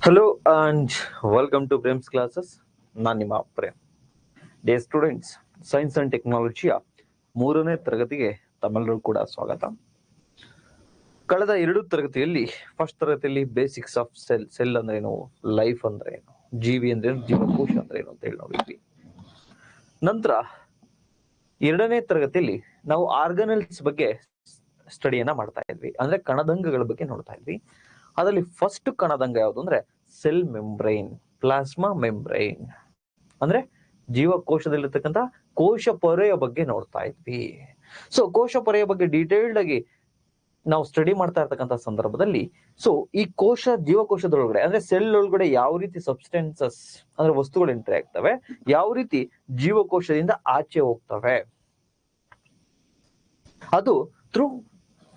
Hello and welcome to Prem's classes. ನಾನು ನಿಮ್ಮ Prem. Dear students, science and ಟೆಕ್ನಾಲಜಿಯ 3ನೇ ತರಗತಿಗೆ ತಮ್ಮೆಲ್ಲರೂ ಕೂಡ ಸ್ವಾಗತ. ಕಳೆದ 2 ತರಗತಿಯಲ್ಲಿ ಫಸ್ಟ್ ತರಗತಿಯಲ್ಲಿ ಬೇಸಿಕ್ಸ್ ಆಫ್ ಸೆಲ್ ಅಂದ್ರೆ ಏನು, ಲೈಫ್ ಅಂದ್ರೆ ಏನು, ಜೀವಿ ಅಂದ್ರೆ ಏನು, ಜೀವಕೋಶ ಅಂದ್ರೆ ಏನು ಅಂತ ಹೇಳಿ ನೋಡಿದ್ವಿ. ನಂತರ 2ನೇ ತರಗತಿಯಲ್ಲಿ ನಾವು ಆರ್ಗನಲ್ಸ್ ಬಗ್ಗೆ ಸ್ಟಡಿಯನ್ನ ಮಾಡ್ತಾ ಇದ್ವಿ, ಅಂದ್ರೆ ಕಣದಂಗಗಳ ಬಗ್ಗೆ ನೋಡ್ತಾ ಇದ್ವಿ. ಅದರಲ್ಲಿ ಫಸ್ಟ್ ಕಣದಂಗ ಯಾವುದು ಅಂದ್ರೆ ಸೆಲ್ ಮೆಂಬ್ರೈನ್, ಪ್ಲಾಸ್ಮಾ ಮೆಂಬ್ರೈನ್ ಅಂದ್ರೆ ಜೀವಕೋಶದಲ್ಲಿರ್ತಕ್ಕಂಥ ಕೋಶ ಪೊರೆಯ ಬಗ್ಗೆ ನೋಡ್ತಾ ಇದ್ವಿ. ಸೊ ಕೋಶ ಪೊರೆಯ ಬಗ್ಗೆ ಡೀಟೇಲ್ಡ್ ಆಗಿ ನಾವು ಸ್ಟಡಿ ಮಾಡ್ತಾ ಇರ್ತಕ್ಕಂಥ ಸಂದರ್ಭದಲ್ಲಿ ಈ ಜೀವಕೋಶದೊಳಗಡೆ ಅಂದ್ರೆ ಸೆಲ್ ಒಳಗಡೆ ಯಾವ ರೀತಿ ಸಬ್ಸ್ಟೆನ್ಸಸ್ ಅಂದ್ರೆ ವಸ್ತುಗಳು ಎಂಟ್ರಿ ಆಗ್ತವೆ, ಯಾವ ರೀತಿ ಜೀವಕೋಶದಿಂದ ಆಚೆ ಹೋಗ್ತವೆ, ಅದು ಥ್ರೂ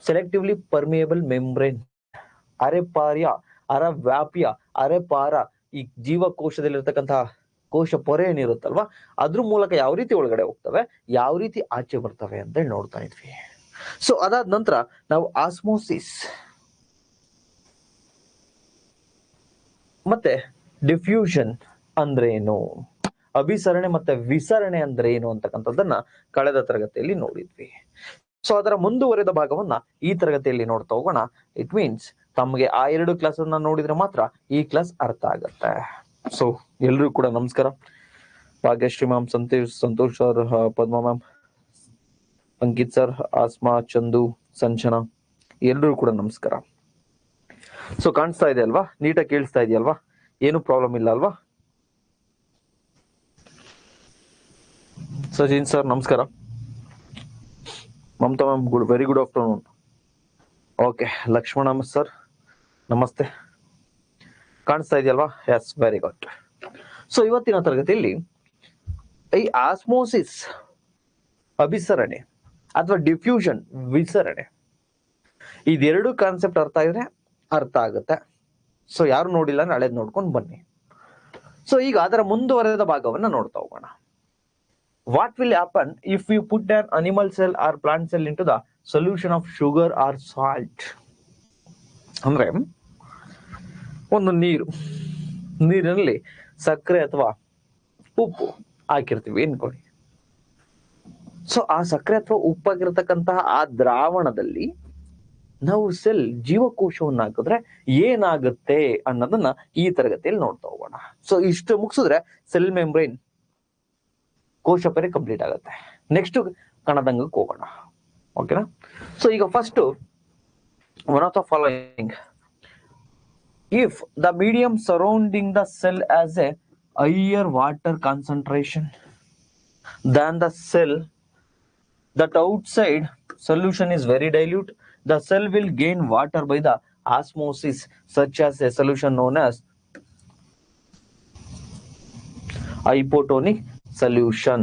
ಸೆಲೆಕ್ಟಿವ್ಲಿ ಪರ್ಮಿಯಬಲ್ ಮೆಂಬ್ರೇನ್, ಅರೆಪಾರ್ಯ, ಅರವ್ಯಾಪ್ಯ, ಅರೆಪಾರ, ಈ ಜೀವಕೋಶದಲ್ಲಿರ್ತಕ್ಕಂತಹ ಕೋಶ ಪೊರೆ ಏನಿರುತ್ತಲ್ವಾ ಅದ್ರ ಮೂಲಕ ಯಾವ ರೀತಿ ಒಳಗಡೆ ಹೋಗ್ತವೆ, ಯಾವ ರೀತಿ ಆಚೆ ಬರ್ತವೆ ಅಂತ ಹೇಳಿ ನೋಡ್ತಾ ಇದ್ವಿ. ಸೊ ಅದಾದ ನಂತರ ನಾವು ಆಸ್ಮೋಸಿಸ್ ಮತ್ತೆ ಡಿಫ್ಯೂಷನ್ ಅಂದ್ರೆ ಏನು, ಅಭಿಸರಣೆ ಮತ್ತೆ ವಿಸರಣೆ ಅಂದ್ರೆ ಏನು ಅಂತಕ್ಕಂಥದ್ದನ್ನ ಕಳೆದ ತರಗತಿಯಲ್ಲಿ ನೋಡಿದ್ವಿ. ಸೊ ಅದರ ಮುಂದುವರೆದ ಭಾಗವನ್ನ ಈ ತರಗತಿಯಲ್ಲಿ ನೋಡ್ತಾ ಹೋಗೋಣ. ಇಟ್ ಮೀನ್ಸ್ ತಮಗೆ ಆ 2 ಕ್ಲಾಸ್ ಅನ್ನ ನೋಡಿದ್ರೆ ಮಾತ್ರ ಈ ಕ್ಲಾಸ್ ಅರ್ಥ ಆಗತ್ತೆ. ಸೊ ಎಲ್ರಿಗೂ ಕೂಡ ನಮಸ್ಕಾರ. Bhagyashree ma'am, Santosh sir, Padma ma'am, Ankit sir, Asma, Chandu, Sanchana, ಎಲ್ರಿಗೂ ಕೂಡ ನಮಸ್ಕಾರ. ಸೊ ಕಾಣಿಸ್ತಾ ಇದೆ ಅಲ್ವಾ, ನೀಟಾಗಿ ಕೇಳಿಸ್ತಾ ಇದೆಯಲ್ವಾ, ಏನು ಪ್ರಾಬ್ಲಮ್ ಇಲ್ಲ ಅಲ್ವಾ? ಸಚಿನ್ ಸರ್ ನಮಸ್ಕಾರ. Mamata ma'am very good afternoon. Okay, Lakshmana sir ನಮಸ್ತೆ. ಕಾಣಿಸ್ತಾ ಇದೆಯಲ್ವಾ? S, very good. ಸೊ ಇವತ್ತಿನ ತರಗತಿಯಲ್ಲಿ ಈ ಆಸ್ಮೋಸಿಸ್ ಅಭಿಸರಣೆ ಅಥವಾ ಡಿಫ್ಯೂಷನ್ ವಿಸರಣೆ, ಇದೆರಡು ಕಾನ್ಸೆಪ್ಟ್ ಅರ್ಥ ಇದ್ರೆ ಅರ್ಥ ಆಗುತ್ತೆ. ಸೊ ಯಾರು ನೋಡಿಲ್ಲ ಅಂದ್ರೆ ಹಳೇದ್ ನೋಡ್ಕೊಂಡು ಬನ್ನಿ. ಸೊ ಈಗ ಅದರ ಮುಂದುವರೆದ ಭಾಗವನ್ನ ನೋಡ್ತಾ ಹೋಗೋಣ. What will happen if you put an animal cell or plant cell into the solution of sugar or salt? ಅಂದ್ರೆ ಒಂದು ನೀರಿನಲ್ಲಿ ಸಕ್ಕರೆ ಅಥವಾ ಉಪ್ಪು ಹಾಕಿರ್ತೀವಿ ಅನ್ಕೊಳ್ಳಿ. ಸೊ ಆ ಸಕ್ಕರೆ ಅಥವಾ ಉಪ್ಪಾಗಿರ್ತಕ್ಕಂತಹ ಆ ದ್ರಾವಣದಲ್ಲಿ ನಾವು ಜೀವಕೋಶವನ್ನ ಹಾಕಿದ್ರೆ ಏನಾಗುತ್ತೆ ಅನ್ನೋದನ್ನ ಈ ತರಗತಿಯಲ್ಲಿ ನೋಡ್ತಾ ಹೋಗೋಣ. ಸೊ ಇಷ್ಟು ಮುಗಿಸಿದ್ರೆ ಸೆಲ್ ಮೆಂಬ್ರೈನ್ ಕೋಶ ಪರಿ ಕಂಪ್ಲೀಟ್ ಆಗುತ್ತೆ. ನೆಕ್ಸ್ಟ್ ಕಣದಂಗಕ್ಕೆ ಹೋಗೋಣ, ಓಕೆನಾ? ಸೊ ಈಗ first one of the following, if the medium surrounding the cell as A higher water concentration than the cell that outside solution is very dilute, the cell will gain water by the osmosis, such as a solution known as hypotonic solution.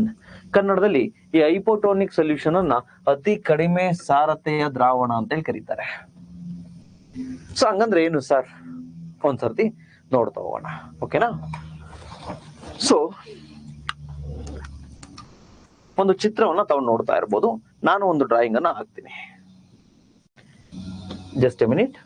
ಕನ್ನಡದಲ್ಲಿ ಈ ಹೈಪೋಟೋನಿಕ್ solution ಅನ್ನ ಅತಿ ಕಡಿಮೆ ಸಾರತೆಯ ದ್ರಾವಣ ಅಂತ ಹೇಳಿ ಕರೀತಾರೆ. So ಹಂಗಂದ್ರೆ ಏನು ಸರ್, ಒಂದ್ಸರ್ತಿ ನೋಡ್ತಾ ಹೋಗೋಣ, ಓಕೆನಾ? ಸೊ ಒಂದು ಚಿತ್ರವನ್ನ ತಾವು ನೋಡ್ತಾ ಇರ್ಬೋದು. ನಾನು ಒಂದು ಡ್ರಾಯಿಂಗ್ ಅನ್ನ ಹಾಕ್ತೀನಿ. Just A minute.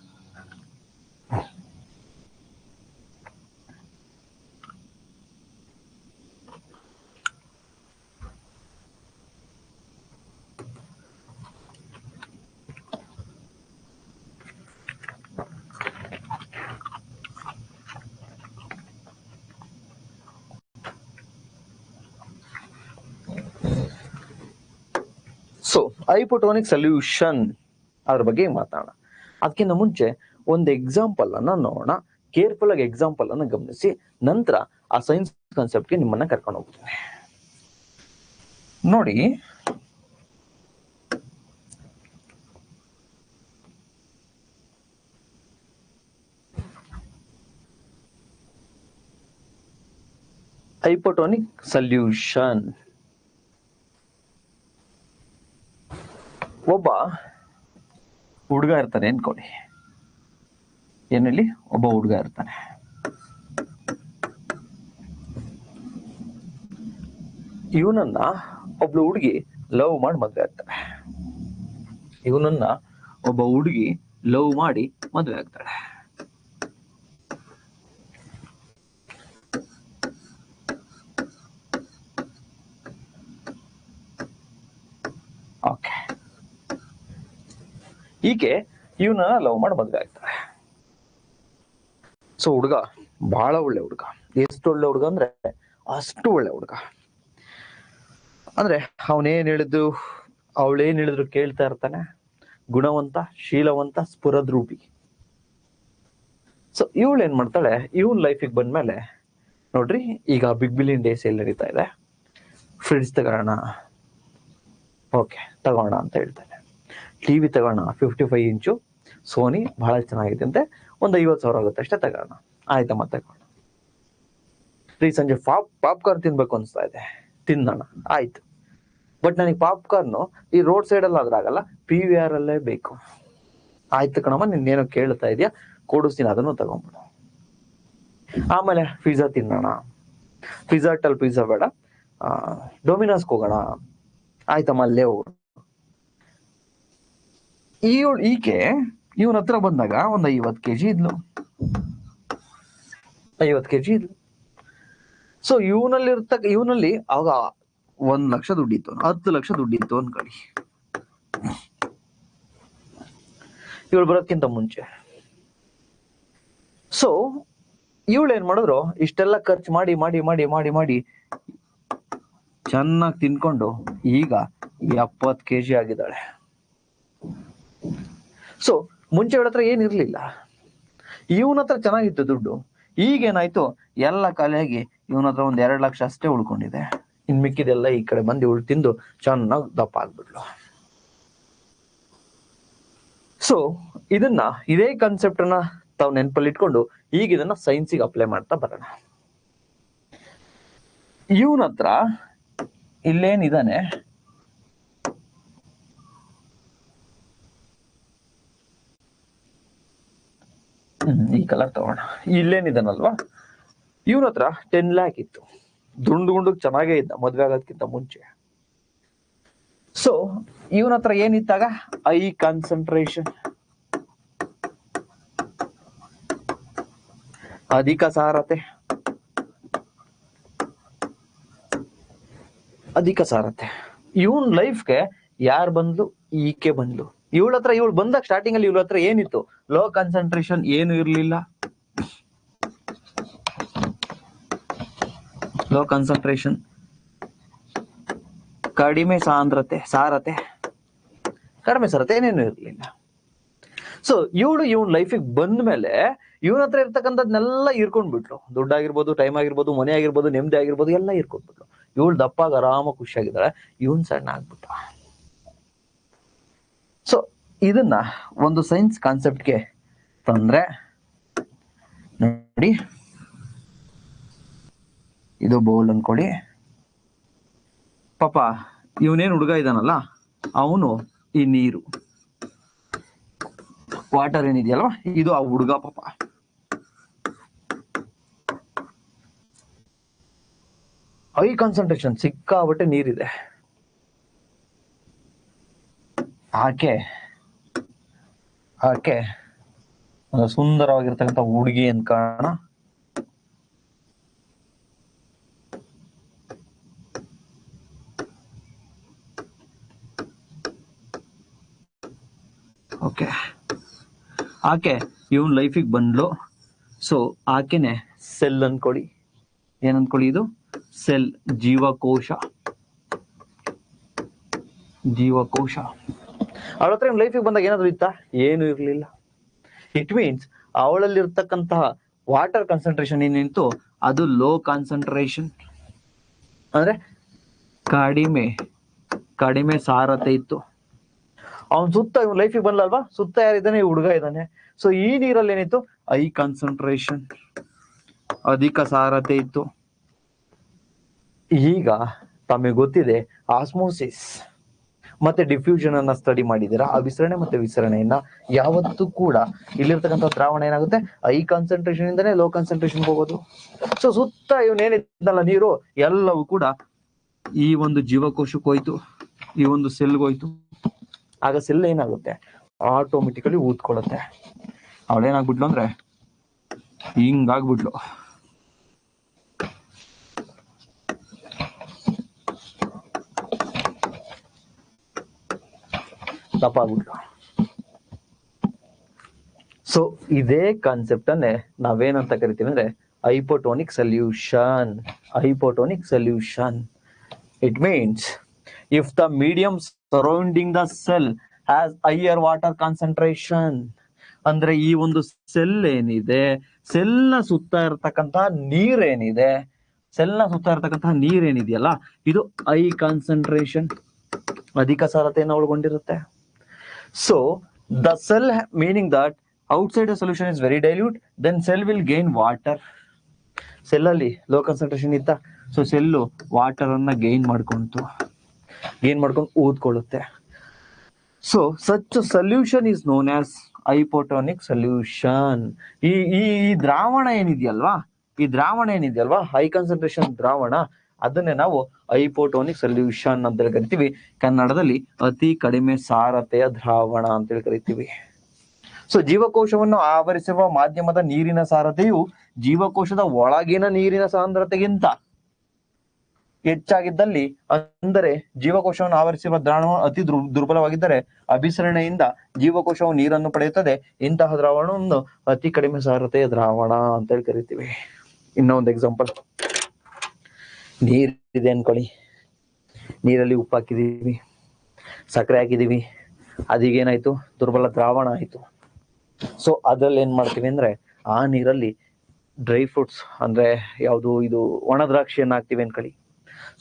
So ಹೈಪೋಟೋನಿಕ್ solution ಅದ್ರ ಬಗ್ಗೆ ಮಾತಾಡೋಣ. ಅದಕ್ಕಿಂತ ಮುಂಚೆ ಒಂದು ಎಕ್ಸಾಂಪಲ್ ಅನ್ನ ನೋಡೋಣ. ಕೇರ್ಫುಲ್ ಆಗಿ ಎಕ್ಸಾಂಪಲ್ ಅನ್ನ ಗಮನಿಸಿ, ನಂತರ ಆ ಸೈನ್ಸ್ ಕಾನ್ಸೆಪ್ಟ್ಗೆ ನಿಮ್ಮನ್ನ ಕರ್ಕೊಂಡು ಹೋಗ್ತೀನಿ. ನೋಡಿ, ಹೈಪೋಟೋನಿಕ್ ಸೊಲ್ಯೂಷನ್, ಒಬ್ಬ ಹುಡುಗ ಇರ್ತಾನೆ ಅನ್ಕೊಳ್ಳಿ. ಏನಲ್ಲಿ ಒಬ್ಬ ಹುಡುಗ ಇರ್ತಾನೆ. ಇವನನ್ನ ಒಬ್ಳು ಹುಡುಗಿ ಲವ್ ಮಾಡಿ ಮದ್ವೆ ಆಗ್ತಾಳೆ. ಒಬ್ಬ ಹುಡುಗಿ ಲವ್ ಮಾಡಿ ಮದ್ವೆ ಆಗ್ತಾಳೆ. ಈಕೆ ಇವನ ಲವ್ ಮಾಡಿ ಮದ್ವೆ ಆಗ್ತಾಳೆ. ಸೊ ಹುಡುಗ ಬಹಳ ಒಳ್ಳೆ ಹುಡುಗ. ಎಷ್ಟು ಒಳ್ಳೆ ಹುಡುಗ ಅಂದ್ರೆ ಅಷ್ಟು ಒಳ್ಳೆ ಹುಡುಗ. ಅಂದ್ರೆ ಅವನೇನ್ ಹೇಳಿದ್ದು ಅವಳೇನ್ ಹೇಳಿದ್ರು ಕೇಳ್ತಾ ಇರ್ತಾನೆ. ಗುಣವಂತ, ಶೀಲವಂತ, ಸ್ಫುರದ್ರೂಪಿ. ಸೊ ಇವಳು ಏನ್ ಮಾಡ್ತಾಳೆ, ಇವನ್ ಲೈಫಿಗೆ ಬಂದ್ಮೇಲೆ ನೋಡ್ರಿ, ಈಗ ಬಿಗ್ ಬಿಲಿಯನ್ ಡೇಸ್ ಎಲ್ಲಿ ನಡೀತಾ ಇದೆ, ಫ್ರಿಡ್ಜ್ ತಗೋಣ, ಓಕೆ ತಗೋಣ ಅಂತ ಹೇಳ್ತಾನೆ. ಟಿವಿ ತಗೋಣ, 55 ಇಂಚು ಸೋನಿ, ಬಹಳ ಚೆನ್ನಾಗಿದೆ ಅಂತೆ, ಒಂದು 50,000 ಆಗುತ್ತೆ ಅಷ್ಟೇ, ತಗೋಣ. ಆಯ್ತಮ್ಮ ತಗೋಣ. ರೀ ಸಂಜೆ ಪಾಪ್ಕಾರ್ನ್ ತಿನ್ಬೇಕು ಅನ್ಸ್ತಾ ಇದೆ, ತಿನ್ನೋಣ. ಆಯ್ತು, ಬಟ್ ನನಗೆ ಪಾಪ್ಕಾರ್ನ್ ಈ ರೋಡ್ ಸೈಡ್ ಅಲ್ಲಿ ಆದ್ರಾಗಲ್ಲ, PVR ಅಲ್ಲೇ ಬೇಕು. ಆಯ್ತು ಕಣಮ್ಮ, ನಿನ್ನೇನೋ ಕೇಳ್ತಾ ಇದೆಯಾ, ಕೊಡಿಸ್ತೀನಿ, ಅದನ್ನು ತಗೊಂಡ್ಬಿಡು. ಆಮೇಲೆ ಪಿಜ್ಜಾ ತಿನ್ನೋಣ. ಪಿಜ್ಜಾ ಹಟ್ಟಲ್ಲಿ ಪಿಜ್ಜಾ ಬೇಡ, ಡೊಮಿನೋಸ್ಗೆ ಹೋಗೋಣ. ಆಯ್ತಮ್ಮ, ಅಲ್ಲೇ ಹೋಗೋಣ. ಈಕೆ ಇವನ ಹತ್ರ ಬಂದಾಗ ಒಂದು 50 kg ಇದ್ಲು. 50 kg ಇದ್ಲು. ಸೊ ಇವನಲ್ಲಿ ಆಗ 1 ಲಕ್ಷ ದುಡ್ಡಿತ್ತು, 10 ಲಕ್ಷ ದುಡ್ಡಿತ್ತು ಅನ್ಕೊಳ್ಳಿ, ಇವಳು ಬರೋದ್ಕಿಂತ ಮುಂಚೆ. ಸೊ ಇವಳು ಏನ್ ಮಾಡಿದ್ರು, ಇಷ್ಟೆಲ್ಲ ಖರ್ಚು ಮಾಡಿ ಮಾಡಿ ಮಾಡಿ ಮಾಡಿ ಮಾಡಿ ಚೆನ್ನಾಗಿ ತಿನ್ಕೊಂಡು ಈಗ 70 kg ಆಗಿದ್ದಾಳೆ. ಸೊ ಮುಂಚೆ ಇವಳ ಹತ್ರ ಏನಿರ್ಲಿಲ್ಲ, ಇವನ ಹತ್ರ ಚೆನ್ನಾಗಿತ್ತು ದುಡ್ಡು. ಈಗೇನಾಯ್ತು, ಎಲ್ಲ ಖಾಲಿಯಾಗಿ ಇವನ ಹತ್ರ 1-2 ಲಕ್ಷ ಅಷ್ಟೇ ಉಳ್ಕೊಂಡಿದೆ. ಇನ್ ಮಿಕ್ಕಿದೆಲ್ಲ ಈ ಕಡೆ ಬಂದು ಇವಳು ತಿಂದು ಚೆನ್ನಾಗಿ ದಪ್ಪ ಆಗ್ಬಿಡ್ಲು. ಸೊ ಇದೇ ಕಾನ್ಸೆಪ್ಟ್ ಅನ್ನ ತಾವು ನೆನಪಲ್ಲಿ ಇಟ್ಕೊಂಡು ಈಗ ಇದನ್ನ ಸೈನ್ಸಿಗೆ ಅಪ್ಲೈ ಮಾಡ್ತಾ ಬರೋಣ. ಇವನ ಹತ್ರ ಇಲ್ಲೇನಿದಾನೆ, ಈ ಕಲರ್ ತಗೋಣ. ಇಲ್ಲೇನಿದಾನಲ್ವಾ, ಇವನ ಹತ್ರ 10 lakh ಇತ್ತು. ದುಂಡು ಚೆನ್ನಾಗೇ ಇದ್ದ ಮದ್ವೆ ಆಗೋದಕ್ಕಿಂತ ಮುಂಚೆ. ಸೊ ಇವನ ಹತ್ರ ಏನಿತ್ತಾಗ, ಐ ಕಾನ್ಸಂಟ್ರೇಷನ್, ಅಧಿಕ ಸಾರತೆ. ಇವನ್ ಲೈಫ್ಗೆ ಯಾರು ಬಂದ್ಲು, ಈಕೆ ಬಂದ್ಲು. ಇವಳ ಹತ್ರ ಇವಳು ಬಂದಾಗ ಸ್ಟಾರ್ಟಿಂಗ್ ಅಲ್ಲಿ ಇವಳ ಹತ್ರ ಏನಿತ್ತು, ಲೋ ಕಾನ್ಸಂಟ್ರೇಷನ್, ಏನು ಇರ್ಲಿಲ್ಲ. ಲೋ ಕಾನ್ಸಂಟ್ರೇಷನ್, ಕಡಿಮೆ ಸಾರತೆ, ಏನೇನು ಇರ್ಲಿಲ್ಲ. ಸೊ ಇವನ್ ಲೈಫಿಗೆ ಬಂದ ಮೇಲೆ ಇವನ ಹತ್ರ ಇರ್ತಕ್ಕಂಥದ್ನೆಲ್ಲ ಇರ್ಕೊಂಡ್ಬಿಟ್ಲು. ದುಡ್ಡಾಗಿರ್ಬೋದು, ಟೈಮ್ ಆಗಿರ್ಬೋದು, ಮನೆ ಆಗಿರ್ಬೋದು, ನೆಮ್ಮದಿ ಆಗಿರ್ಬೋದು, ಎಲ್ಲ ಇರ್ಕೊಂಡ್ಬಿಟ್ಲು. ಇವಳು ದಪ್ಪಾಗ ಆರಾಮ ಖುಷಿಯಾಗಿದ್ದಾಳೆ, ಇವನ್ ಸಣ್ಣ ಆಗ್ಬಿಟ್ಟ. ಸೊ ಇದನ್ನ ಒಂದು ಸೈನ್ಸ್ ಕಾನ್ಸೆಪ್ಟ್ಗೆ ತಂದ್ರೆ ನೋಡಿ, ಇದು ಬೌಲ್ ಅನ್ಕೊಡಿ. ಪಾಪ ಇವನೇನ್ ಹುಡುಗ ಇದಾನಲ್ಲ, ಅವನು ಈ ನೀರು, ವಾಟರ್ ಏನಿದೆಯಲ್ವಾ, ಇದು ಆ ಹುಡುಗ. ಪಾಪ ಹೈ ಕಾನ್ಸಂಟ್ರೇಷನ್, ಸಿಕ್ಕಾಬಟ್ಟೆ ನೀರಿದೆ. ಆಕೆ ಒಂದು ಸುಂದರವಾಗಿರ್ತಕ್ಕಂಥ ಹುಡುಗಿ ಅಂತ ಕಾರಣ. ಓಕೆ, ಆಕೆ ಇವನ್ ಲೈಫಿಗೆ ಬಂದ್ಲು. ಸೊ ಆಕೆನೆ ಸೆಲ್ ಅನ್ಕೊಳ್ಳಿ. ಏನನ್ಕೊಳ್ಳಿ, ಇದು ಸೆಲ್, ಜೀವಕೋಶ. ಅವಳ ಹತ್ರ ಲೈಫಿಗೆ ಬಂದಾಗ ಏನಾದ್ರು ಇತ್ತಾ, ಏನು ಇರ್ಲಿಲ್ಲ. ಇಟ್ ಮೀನ್ಸ್ ಅವಳಲ್ಲಿ ಇರ್ತಕ್ಕಂತಹ ವಾಟರ್ ಕಾನ್ಸಂಟ್ರೇಷನ್ ಏನಿತ್ತು, ಅದು ಲೋ ಕಾನ್ಸಂಟ್ರೇಷನ್, ಅಂದ್ರೆ ಕಡಿಮೆ ಸಾರತೆ ಇತ್ತು. ಅವನ್ ಸುತ್ತ ಇವನ್ ಲೈಫಿಗೆ ಬಂದ್ಲಲ್ವಾ, ಸುತ್ತ ಯಾರಿದ್ದಾನೆ, ಈ ಹುಡುಗ ಇದ್ದಾನೆ. ಸೊ ಈ ನೀರಲ್ಲಿ ಏನಿತ್ತು, ಹೈ ಕಾನ್ಸಂಟ್ರೇಷನ್, ಅಧಿಕ ಸಾರತೆ ಇತ್ತು. ಈಗ ತಮಗೆ ಗೊತ್ತಿದೆ, ಆಸ್ಮೋಸಿಸ್ ಮತ್ತೆ ಡಿಫ್ಯೂಷನ್ ಅನ್ನ ಸ್ಟಡಿ ಮಾಡಿದ್ದೀರಾ. ಆ ವಿಸರಣೆ ಮತ್ತೆ ವಿಸರಣೆಯನ್ನ ಯಾವತ್ತೂ ಕೂಡ ಇಲ್ಲಿರ್ತಕ್ಕಂಥ ದ್ರಾವಣ ಏನಾಗುತ್ತೆ, ಹೈ ಕಾನ್ಸಂಟ್ರೇಷನ್ ಇಂದಾನೆ ಲೋ ಕಾನ್ಸಂಟ್ರೇಷನ್ ಹೋಗೋದು. ಸೊ ಸುತ್ತ ಇವನೇನಿದ್ದಲ್ಲ ನೀರು, ಎಲ್ಲವೂ ಕೂಡ ಈ ಒಂದು ಜೀವಕೋಶಕ್ಕೆ ಹೋಯ್ತು, ಈ ಒಂದು ಸೆಲ್ಗೆ ಹೋಯ್ತು. ಆಗ ಸೆಲ್ ಏನಾಗುತ್ತೆ, ಆಟೋಮೆಟಿಕಲಿ ಊದ್ಕೊಳ್ಳುತ್ತೆ. ಅವಳೇನಾಗ್ಬಿಟ್ಲು ಅಂದ್ರೆ ಹಿಂಗಾಗ್ಬಿಟ್ಲು. ದಪ್ಪ ಆಗ್ಬಿಟ್ಲು. ಸೊ ಇದೇ ಕಾನ್ಸೆಪ್ಟ್ ಅನ್ನೇ ನಾವೇನಂತ ಕರಿತೀವಿ ಅಂದ್ರೆ ಹೈಪೋಟೋನಿಕ್ solution. ಹೈಪೋಟೋನಿಕ್ solution, it means if the medium surrounding the cell has higher water concentration. ಅಂದ್ರೆ ಈ ಒಂದು ಸೆಲ್ ಏನಿದೆ, ಸೆಲ್ ನ ಸುತ್ತ ಇರತಕ್ಕಂತಹ ನೀರೇನಿದೆ, ಸೆಲ್ ನ ಸುತ್ತ ಇರತಕ್ಕಂತಹ ನೀರೇನಿದೆಯಲ್ಲ, ಇದು ಹೈ ಕಾನ್ಸಂಟ್ರೇಷನ್, ಅಧಿಕ ಸಾರತೆಯನ್ನು ಒಳಗೊಂಡಿರುತ್ತೆ. So the cell, meaning that outside the solution is very dilute, then cell will gain water. Cell ಅಲ್ಲಿ ಲೋ ಕಾನ್ಸಂಟ್ರೇಷನ್ ಇತ್ತ, ಸೊ ಸೆಲ್ಲು ವಾಟರ್ ಅನ್ನ ಗೇನ್ ಮಾಡ್ಕೊಂಡು ಊದ್ಕೊಳ್ಳುತ್ತೆ. So such solution is known as hypotonic solution. ಈ ಈ ದ್ರಾವಣ ಏನಿದೆಯಲ್ವಾ, high concentration ದ್ರಾವಣ, ಅದನ್ನೇ ನಾವು ಹೈಪೋಟೋನಿಕ್ ಸೊಲ್ಯೂಷನ್ ಅಂತೇಳಿ ಕರಿತೀವಿ. ಕನ್ನಡದಲ್ಲಿ ಅತಿ ಕಡಿಮೆ ಸಾರತೆಯ ದ್ರಾವಣ ಅಂತೇಳಿ ಕರಿತೀವಿ. ಸೊ ಜೀವಕೋಶವನ್ನು ಆವರಿಸಿರುವ ಮಾಧ್ಯಮದ ನೀರಿನ ಸಾರತೆಯು ಜೀವಕೋಶದ ಒಳಗಿನ ನೀರಿನ ಸಾಂದ್ರತೆಗಿಂತ ಹೆಚ್ಚಾಗಿದ್ದಲ್ಲಿ, ಅಂದರೆ ಜೀವಕೋಶವನ್ನು ಆವರಿಸಿರುವ ದ್ರಾವಣ ಅತಿ ದುರ್ಬಲವಾಗಿದ್ದರೆ ಅಭಿಸರಣೆಯಿಂದ ಜೀವಕೋಶವು ನೀರನ್ನು ಪಡೆಯುತ್ತದೆ. ಇಂತಹ ದ್ರಾವಣವನ್ನು ಅತಿ ಕಡಿಮೆ ಸಾರತೆಯ ದ್ರಾವಣ ಅಂತೇಳಿ ಕರಿತೀವಿ. ಇನ್ನೊಂದು ಎಕ್ಸಾಂಪಲ್, ನೀರಿದೆ ಅನ್ಕೊಳ್ಳಿ, ನೀರಲ್ಲಿ ಉಪ್ಪು ಹಾಕಿದೀವಿ, ಸಕ್ಕರೆ ಹಾಕಿದೀವಿ, ಅದೀಗೇನಾಯ್ತು, ದುರ್ಬಲ ದ್ರಾವಣ ಆಯ್ತು. ಸೊ ಅದ್ರಲ್ಲಿ ಏನ್ ಮಾಡ್ತೀವಿ ಅಂದ್ರೆ, ಆ ನೀರಲ್ಲಿ ಡ್ರೈ ಫ್ರೂಟ್ಸ್ ಅಂದ್ರೆ ಯಾವುದು, ಇದು ಒಣ ದ್ರಾಕ್ಷಿಯನ್ನು ಹಾಕ್ತಿವಿ ಅನ್ಕೊಳ್ಳಿ.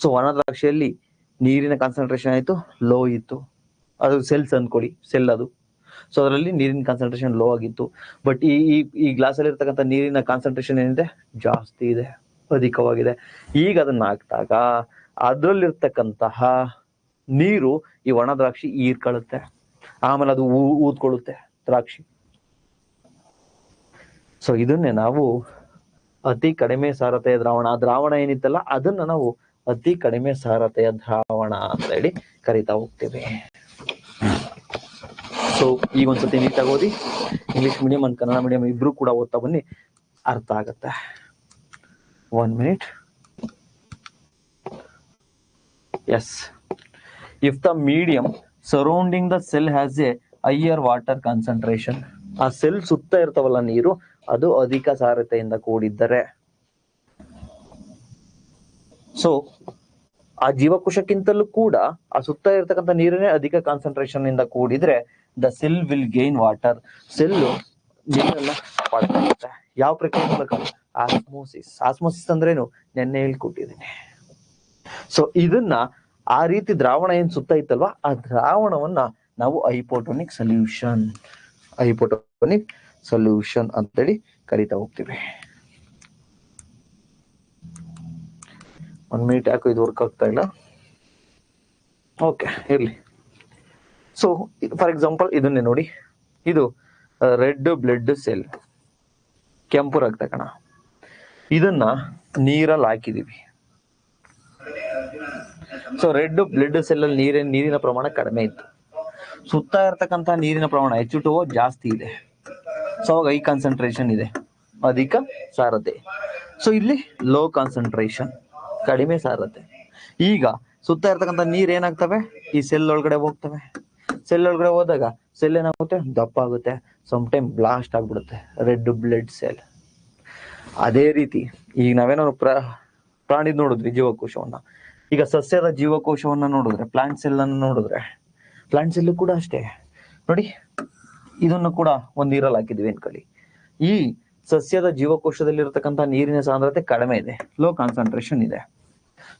ಸೊ ಒಣ ದ್ರಾಕ್ಷಿಯಲ್ಲಿ ನೀರಿನ ಕಾನ್ಸಂಟ್ರೇಷನ್ ಆಯ್ತು, ಲೋ ಇತ್ತು. ಅದು ಸೆಲ್ಸ್ ಅನ್ಕೊಳ್ಳಿ, ಸೆಲ್ ಅದು. ಸೊ ಅದರಲ್ಲಿ ನೀರಿನ ಕಾನ್ಸಂಟ್ರೇಷನ್ ಲೋ ಆಗಿತ್ತು. ಬಟ್ ಈ ಗ್ಲಾಸ್ ಅಲ್ಲಿ ಇರ್ತಕ್ಕಂಥ ನೀರಿನ ಕಾನ್ಸಂಟ್ರೇಷನ್ ಏನಿದೆ, ಜಾಸ್ತಿ ಇದೆ, ಅಧಿಕವಾಗಿದೆ. ಈಗ ಅದನ್ನ ಹಾಕಿದಾಗ ಅದ್ರಲ್ಲಿರ್ತಕ್ಕಂತಹ ನೀರು ಈ ಒಣ ದ್ರಾಕ್ಷಿ ಹೀರ್ಕೊಳ್ಳುತ್ತೆ, ಆಮೇಲೆ ಅದು ಊದ್ಕೊಳ್ಳುತ್ತೆ ದ್ರಾಕ್ಷಿ. ಸೊ ಇದನ್ನೇ ನಾವು ಅತಿ ಕಡಿಮೆ ಸಾರತೆಯ ದ್ರಾವಣ, ಆ ದ್ರಾವಣ ಏನಿತ್ತಲ್ಲ ಅದನ್ನ ನಾವು ಅತಿ ಕಡಿಮೆ ಸಾರತೆಯ ದ್ರಾವಣ ಅಂತ ಹೇಳಿ ಕರಿತಾ ಹೋಗ್ತೇವೆ. ಸೊ ಈಗ ಒಂದ್ಸತಿ ನೀಟಾಗಿ ಓದಿ, English medium and Kannada medium ಇಬ್ರು ಕೂಡ ಓದ್ತಾ ಬನ್ನಿ, ಅರ್ಥ ಆಗತ್ತೆ. 1 minute. Yes. If the medium surrounding the cell has a higher water concentration, ಆ ಸೆಲ್ ಸುತ್ತ ಇರ್ತಾವಲ್ಲ ನೀರು, ಅದು ಅಧಿಕ ಸಾರತೆಯಿಂದ ಕೂಡಿದ್ದರೆ, ಸೊ ಆ ಜೀವಕೋಶಕ್ಕಿಂತಲೂ ಕೂಡ ಆ ಸುತ್ತ ಇರ್ತಕ್ಕಂಥ ನೀರನ್ನೇ ಅಧಿಕ ಕಾನ್ಸಂಟ್ರೇಷನ್ ಇಂದ ಕೂಡಿದ್ರೆ the cell will gain water. Cell ನೀರನ್ನ ಪಡ್ಕೊಳ್ಳುತ್ತೆ. ಯಾವ ಪ್ರಕ್ರಿಯೆ ಮೂಲಕ? ಆಸ್ಮೋಸಿಸ್. ಆಸ್ಮೋಸಿಸ್ ಅಂದ್ರೇನು ನೆನ್ನೆ ಹೇಳ್ಕೊಟ್ಟಿದ್ದೀನಿ. ಸೊ ಇದನ್ನ ಆ ರೀತಿ ದ್ರಾವಣ ಏನ್ ಸುತ್ತ ಇತ್ತಲ್ವಾ, ಆ ದ್ರಾವಣವನ್ನ ನಾವು ಹೈಪೋಟೋನಿಕ್ ಸೊಲ್ಯೂಷನ್ ಅಂತೇಳಿ ಕರಿತಾ ಹೋಗ್ತೀವಿ. 1 minute, ಯಾಕೋ ಇದು ವರ್ಕ್ ಆಗ್ತಾ ಇಲ್ಲ. ಓಕೆ, ಇರ್ಲಿ. ಸೊ ಫಾರ್ ಎಕ್ಸಾಂಪಲ್ ಇದನ್ನೇ ನೋಡಿ, ಇದು ರೆಡ್ ಬ್ಲಡ್ ಸೆಲ್, ಕೆಂಪು ರಕ್ತ ಕಣ. ಇದನ್ನ ನೀರಲ್ಲಿ ಹಾಕಿದೀವಿ. ಸೊ ರೆಡ್ ಬ್ಲಡ್ ಸೆಲ್ ಅಲ್ಲಿ ನೀರಿನ ಪ್ರಮಾಣ ಕಡಿಮೆ ಇತ್ತು, ಸುತ್ತ ಇರ್ತಕ್ಕಂಥ ನೀರಿನ ಪ್ರಮಾಣ H2O ಜಾಸ್ತಿ ಇದೆ. ಸೊ ಅವಾಗ ಹೈ ಕಾನ್ಸಂಟ್ರೇಷನ್ ಇದೆ, ಅಧಿಕ ಸಾರತೆ. ಸೊ ಇಲ್ಲಿ ಲೋ ಕಾನ್ಸಂಟ್ರೇಷನ್, ಕಡಿಮೆ ಸಾರತೆ. ಈಗ ಸುತ್ತ ಇರ್ತಕ್ಕಂಥ ನೀರ್ ಏನಾಗ್ತವೆ, ಈ ಸೆಲ್ ಒಳಗಡೆ ಹೋಗ್ತವೆ. ಸೆಲ್ ಒಳಗಡೆ ಹೋದಾಗ ಸೆಲ್ ಏನಾಗುತ್ತೆ, ದಪ್ಪ ಆಗುತ್ತೆ, ಸಮ್ ಟೈಮ್ ಬ್ಲಾಸ್ಟ್ ಆಗ್ಬಿಡುತ್ತೆ, ರೆಡ್ ಬ್ಲಡ್ ಸೆಲ್. ಅದೇ ರೀತಿ ಈಗ ನಾವೇನೋ ಪ್ರಾಣಿದ್ ನೋಡಿದ್ವಿ ಜೀವಕೋಶವನ್ನ, ಈಗ ಸಸ್ಯದ ಜೀವಕೋಶವನ್ನ ನೋಡಿದ್ರೆ, ಪ್ಲಾಂಟ್ ಸೆಲ್ ಅನ್ನು ನೋಡಿದ್ರೆ, ಪ್ಲಾಂಟ್ ಸೆಲ್ ಕೂಡ ಅಷ್ಟೇ ನೋಡಿ, ಇದನ್ನು ಕೂಡ ಒಂದ್ ನೀರಲ್ಲಿ ಹಾಕಿದ್ವಿ ಅನ್ಕೊಳ್ಳಿ. ಈ ಸಸ್ಯದ ಜೀವಕೋಶದಲ್ಲಿ ಇರತಕ್ಕಂಥ ನೀರಿನ ಸಾಂದ್ರತೆ ಕಡಿಮೆ ಇದೆ, ಲೋ ಕಾನ್ಸಂಟ್ರೇಷನ್ ಇದೆ.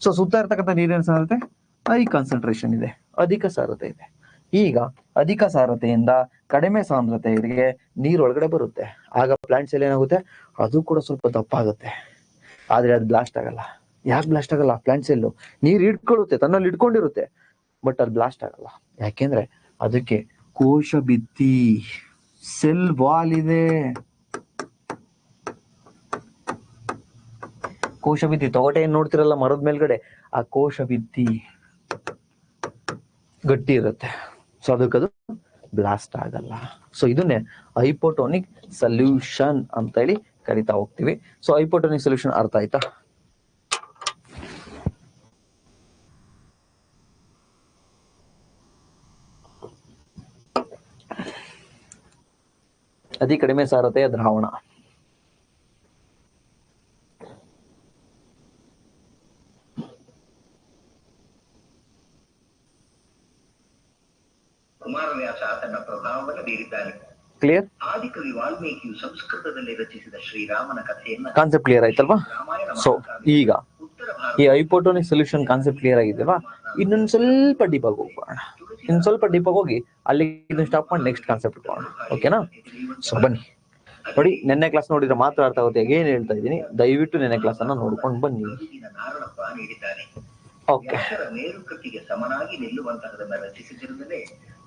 ಸೊ ಸುತ್ತ ಇರ್ತಕ್ಕಂಥ ನೀರಿನ ಸಾಂದ್ರತೆ ಹೈ ಕಾನ್ಸಂಟ್ರೇಷನ್ ಇದೆ, ಅಧಿಕ ಸಾರತೆ ಇದೆ. ಈಗ ಅಧಿಕ ಸಾರತೆಯಿಂದ ಕಡಿಮೆ ಸಾಂದ್ರತೆಗೆ ನೀರ್ ಒಳಗಡೆ ಬರುತ್ತೆ. ಆಗ ಪ್ಲಾಂಟ್ ಸೆಲ್ ಏನಾಗುತ್ತೆ, ಅದು ಕೂಡ ಸ್ವಲ್ಪ ದಪ್ಪ ಆಗುತ್ತೆ, ಆದ್ರೆ ಅದು ಬ್ಲಾಸ್ಟ್ ಆಗಲ್ಲ. ಯಾಕೆ ಬ್ಲಾಸ್ಟ್ ಆಗಲ್ಲ? ಪ್ಲಾಂಟ್ ಸೆಲ್ಲು ನೀರ್ ಇಟ್ಕೊಳ್ಳುತ್ತೆ, ತನ್ನಲ್ಲಿ ಇಟ್ಕೊಂಡಿರುತ್ತೆ, ಬಟ್ ಅದು ಬ್ಲಾಸ್ಟ್ ಆಗಲ್ಲ. ಯಾಕೆಂದ್ರೆ ಅದಕ್ಕೆ ಕೋಶ ಭಿತ್ತಿ, ಸೆಲ್ ವಾಲ್ ಇದೆ. ಕೋಶ ಭಿತ್ತಿ, ತೊಗಟೆ ಏನ್ ನೋಡ್ತಿರಲ್ಲ ಮರದ ಮೇಲ್ಗಡೆ, ಆ ಕೋಶ ಭಿತ್ತಿ ಗಟ್ಟಿ ಇರುತ್ತೆ. ಸೊ ಅದಕ್ಕದು ಬ್ಲಾಸ್ಟ್ ಆಗಲ್ಲ. ಸೊ ಇದನ್ನೇ ಹೈಪೋಟೋನಿಕ್ ಸೊಲ್ಯೂಷನ್ ಅಂತ ಹೇಳಿ ಕರಿತಾ ಹೋಗ್ತೀವಿ. ಸೊ ಹೈಪೋಟೋನಿಕ್ ಸೊಲ್ಯೂಷನ್ ಅರ್ಥ ಆಯ್ತಾ? ಅತಿ ಕಡಿಮೆ ಸಾರತೆಯ ದ್ರಾವಣ. ಕುಮಾರವ್ಯಾಸ ತನ್ನ ಪ್ರಭಾವವನ್ನು ಬೀರಿದ್ದಾನೆ. ಕ್ಲಿಯರ್? ಆದಿಕವಿ ವಾಲ್ಮೀಕಿಯು ಸಂಸ್ಕೃತದಲ್ಲಿ ರಚಿಸಿದ ಶ್ರೀರಾಮನ ಕಥೆಯನ್ನ ಕಾನ್ಸೆಪ್ಟ್ ಕ್ಲಿಯರ್ ಆಯ್ತಲ್ವಾ? ಸೊ ಈಗ ಈ ಹೈಪೋಟೋನಿಕ್ ಸೊಲ್ಯೂಷನ್ ಕಾನ್ಸೆಪ್ಟ್ ಕ್ಲಿಯರ್ ಆಗಿದೆಯಲ್ವಾ? ಇನ್ನೊಂದು ಸ್ವಲ್ಪ ಡೀಪ್ ಆಗಿ ಹೋಗೋಣ. ಇನ್ನು ಸ್ವಲ್ಪ ಡೀಪ್ ಆಗಿ ಹೋಗಿ ಅಲ್ಲಿ ಇದನ್ನ ಸ್ಟಾಪ್ ಮಾಡಿ ನೆಕ್ಸ್ಟ್ ಕಾನ್ಸೆಪ್ಟ್ ಹೋಗೋಣ. ಓಕೆನಾ? ಸೊ ಬನ್ನಿ. ನೋಡಿ, ನೆನ್ನೆ ಕ್ಲಾಸ್ ನೋಡಿದ್ರೆ ಮಾತ್ರ ಅರ್ಥ ಆಗುತ್ತೆ. ಏನು ಹೇಳ್ತಾ ಇದ್ದೀನಿ, ದಯವಿಟ್ಟು ನೆನ್ನೆ ಕ್ಲಾಸ್ ಅನ್ನ ನೋಡ್ಕೊಂಡು ಬನ್ನಿ. ಓಕೆ. ಮೇರುಕೃತಿಗೆ ಸಮನಾಗಿ ನಿಲ್ಲುವಂತಹದನ್ನ ರಚಿಸಿದ್ದರಿಂದಲೇ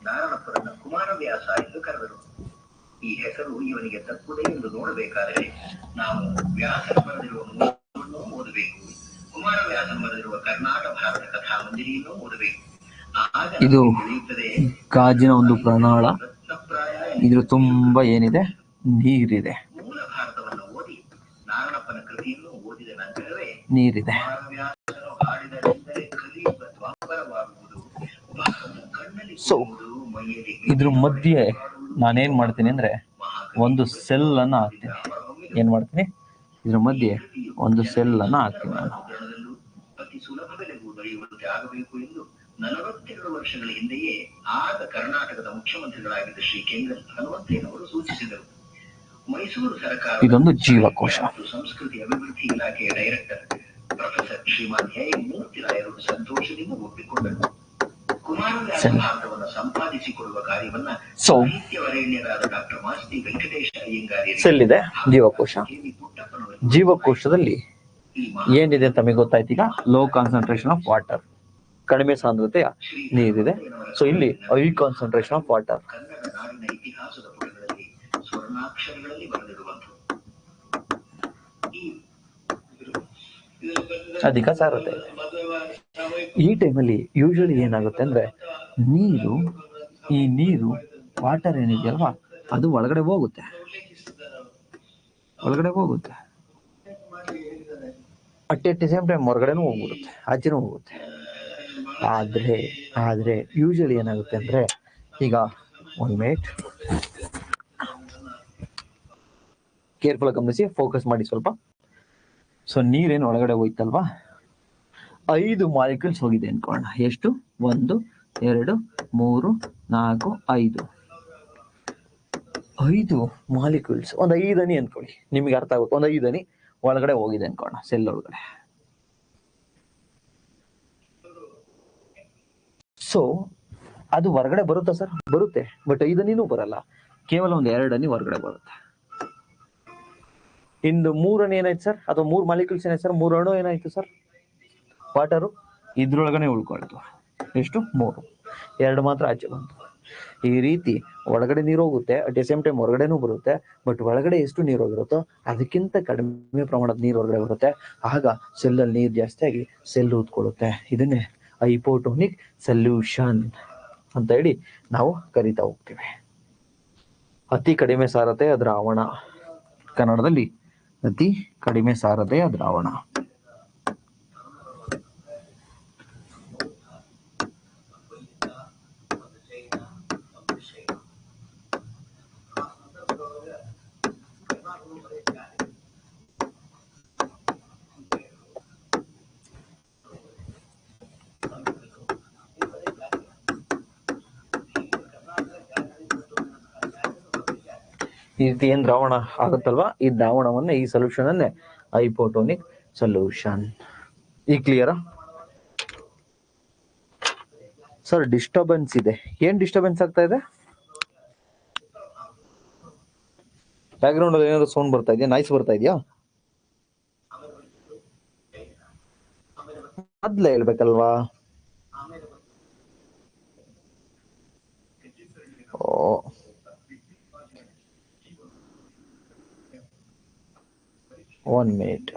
ನಾರಣಪ್ಪರನ್ನ ಕುಮಾರವ್ಯಾಸ ಎಂದು ಕರೆದರು. ಈ ಹೆಸರು ಇವನಿಗೆ ತಕ್ಕುದೇ ಎಂದು ನೋಡಬೇಕಾದರೆ ನಾವು ವ್ಯಾಸರು ಬರೆದಿರುವ ಮೂಲವನ್ನು ಓದಬೇಕು, ಕುಮಾರವ್ಯಾಸರು ಬರೆದಿರುವ ಕರ್ನಾಟಕ ಭಾರತ ಕಥಾ ಮಂಜರಿಯನ್ನು ಓದಬೇಕು. ಇದು ಗಾಜಿನ ಒಂದು ಪ್ರಣಾಳ. ಇದ್ರ ತುಂಬಾ ಏನಿದೆ, ನೀರಿದೆ. ಮೂಲ ಭಾರತವನ್ನು ಓದಿ ನಾರಣಪ್ಪನ ಕೃತಿಯನ್ನು ಓದಿದ ನಂತರವೇ ನೀರಿದೆ. ಕುಮಾರವ್ಯಾಸರು ಹಾಡಿದರೆಂದರೆ ಕಲಿಯುಗ ದ್ವಾಪರವಾಗುವುದು, ಕಣ್ಣಲ್ಲಿ ಸೊ ಇದ್ರ ಮಧ್ಯೆ ನಾನೇನ್ ಮಾಡ್ತೀನಿ ಅಂದ್ರೆ ಒಂದು ಸೆಲ್ ಅನ್ನ ಹಾಕ್ತೀನಿ. ಏನ್ ಮಾಡ್ತೀನಿ? ಇದ್ರ ಮಧ್ಯೆ ಒಂದು ಸೆಲ್ ಅನ್ನ ಹಾಕ್ತೀನಿ ನಾನು. ಅತಿ ಸುಲಭ ಬೆಲೆಗೂ ದೊರೆಯುವಂತೆ ಆಗಬೇಕು ಎಂದು 42 ವರ್ಷಗಳ ಹಿಂದೆಯೇ ಆಗ ಕರ್ನಾಟಕದ ಮುಖ್ಯಮಂತ್ರಿಗಳಾಗಿದ್ದ ಶ್ರೀ ಕೆಂಗಲ್ ಹನುಮಂತಯ್ಯನವರು ಸೂಚಿಸಿದರು. ಮೈಸೂರು ಸರ್ಕಾರ ಇದೊಂದು ಜೀವಕೋಶ. ಸಂಸ್ಕೃತಿ ಅಭಿವೃದ್ಧಿ ಇಲಾಖೆಯ ಡೈರೆಕ್ಟರ್ ಪ್ರೊಫೆಸರ್ ಶ್ರೀಮಾನ್ ಎ ಮೂರ್ತಿರಾಯರು ಸಂತೋಷದಿಂದ ಒಪ್ಪಿಕೊಂಡರು. ಕುಮಾರವ್ಯಾಸ ಭಾರತವನ್ನು ಸಂಪಾದಿಸಿಕೊಳ್ಳುವ ಕಾರ್ಯವನ್ನ ಸಾಹಿತ್ಯವರೇಣ್ಯರಾದ ಡಾಕ್ಟರ್ ಮಾಸ್ತಿ ವೆಂಕಟೇಶ ಅಯ್ಯಂಗಾರ್ ಸೆಲ್ ಇದೆ, ಜೀವಕೋಶ. ಜೀವಕೋಶದಲ್ಲಿ ಏನಿದೆ ಅಂತ ನಮಗೆ ಗೊತ್ತಾಯ್ತು. ಈಗ ಲೋ ಕಾನ್ಸಂಟ್ರೇಷನ್ ಆಫ್ ವಾಟರ್, ಕಡಿಮೆ ಸಾಂದ್ರತೆಯ ನೀರಿದೆ. ಸೊ ಇಲ್ಲಿ high concentration of water. Kannada ನಾಡಿನ ಇತಿಹಾಸದ ಪುಟಗಳಲ್ಲಿ ಸ್ವರ್ಣಾಕ್ಷರಗಳಲ್ಲಿ ಬರೆದಿರುವಂತಹ ಅಧಿಕ ಸಾರತೆ ಇದೆ. ಈ ಟೈಮಲ್ಲಿ ಯೂಶಲಿ ಏನಾಗುತ್ತೆ ಅಂದ್ರೆ ಈ ನೀರು ವಾಟರ್ ಏನಿದೆಯಲ್ವಾ, ಅದು ಒಳಗಡೆ ಹೋಗುತ್ತೆ ಅಟ್ ಸೇಮ್ ಟೈಮ್ ಹೊರಗಡೆನೂ ಹೋಗ್ಬಿಡುತ್ತೆ, ಆಚೆನೂ ಹೋಗುತ್ತೆ. ಆದ್ರೆ ಯೂಶಲಿ ಏನಾಗುತ್ತೆ ಅಂದ್ರೆ, ಈಗ 1 ಮಿನಿಟ್ ಕೇರ್ಫುಲ್ ಗಮನಿಸಿ, ಫೋಕಸ್ ಮಾಡಿ ಸ್ವಲ್ಪ. ಸೊ ನೀರೇನು ಒಳಗಡೆ ಹೋಯ್ತಲ್ವಾ, 5 ಮಾಲಿಕ್ಯೂಲ್ಸ್ ಹೋಗಿದೆ ಅನ್ಕೋಣ. ಎಷ್ಟು? 1 2 3 4 5 ಮಾಲಿಕ್ಯೂಲ್ಸ್. ಒಂದು 5 ಹನಿ ಅನ್ಕೊಳ್ಳಿ, ನಿಮಗೆ ಅರ್ಥ ಆಗುತ್ತೆ. ಒಂದು 5 ಹನಿ ಒಳಗಡೆ ಹೋಗಿದೆ ಅನ್ಕೋಣ, ಸೆಲ್ ಒಳಗಡೆ. ಸೊ ಅದು ಹೊರಗಡೆ ಬರುತ್ತಾ ಸರ್? ಬರುತ್ತೆ, ಬಟ್ 5 ಹನಿನೂ ಬರಲ್ಲ, ಕೇವಲ ಒಂದು 2 ಹನಿ ಹೊರಗಡೆ ಬರುತ್ತೆ. ಇಂದು 3 ಹನಿ ಏನಾಯ್ತು ಸರ್? ಅಥವಾ 3 ಮಾಲಿಕ್ಯೂಲ್ಸ್ ಏನಾಯ್ತು ಸರ್? 3 ಅಣು ಏನಾಯ್ತು ಸರ್? ವಾಟರು ಇದ್ರೊಳಗನೆ ಉಳ್ಕೊಳ್ತು. ಎಷ್ಟು? 3. 2 ಮಾತ್ರ ಆಚೆ ಬಂತು. ಈ ರೀತಿ ಒಳಗಡೆ ನೀರು ಹೋಗುತ್ತೆ, ಅಟ್ ಸೇಮ್ ಟೈಮ್ ಹೊರಗಡೆನೂ ಬರುತ್ತೆ. ಬಟ್ ಒಳಗಡೆ ಎಷ್ಟು ನೀರು ಹೋಗಿರುತ್ತೋ ಅದಕ್ಕಿಂತ ಕಡಿಮೆ ಪ್ರಮಾಣದ ನೀರು ಹೊರಗಡೆ ಬರುತ್ತೆ. ಆಗ ಸೆಲ್ಲಲ್ಲಿ ನೀರು ಜಾಸ್ತಿ ಆಗಿ ಸೆಲ್ ಊದ್ಕೊಳ್ಳುತ್ತೆ. ಇದನ್ನೇ ಹೈಪೋಟೋನಿಕ್ ಸೊಲ್ಯೂಷನ್ ಅಂತ ಹೇಳಿ ನಾವು ಕರಿತಾ ಹೋಗ್ತೀವಿ. ಅತಿ ಕಡಿಮೆ ಸಾರತೆಯ ದ್ರಾವಣ, ಕನ್ನಡದಲ್ಲಿ ಅತಿ ಕಡಿಮೆ ಸಾರತೆಯ ದ್ರಾವಣ. ಈ ರೀತಿ ಏನ್ ದ್ರಾವಣ ಆಗುತ್ತಲ್ವಾ, ಈ ದ್ರಾವಣವನ್ನ, ಈ ಸೊಲ್ಯೂಷನ್ ಅನ್ನೇ ಹೈಪೋಟೋನಿಕ್ ಸೊಲ್ಯೂಷನ್. ಈ ಕ್ಲಿಯರಾ ಸರ್? ಡಿಸ್ಟರ್ಬೆನ್ಸ್ ಇದೆ. ಏನ್ ಡಿಸ್ಟರ್ಬೆನ್ಸ್ ಆಗ್ತಾ ಇದೆ? ಬ್ಯಾಕ್ ಗ್ರೌಂಡ್ ಅಲ್ಲಿ ಏನಾದ್ರು ಸೌಂಡ್ ಬರ್ತಾ ಇದೆಯಾ? ನಾಯ್ಸ್ ಬರ್ತಾ ಇದೆಯಾ? ಮೊದ್ಲೇ ಹೇಳ್ಬೇಕಲ್ವಾ? ಓ, one minute.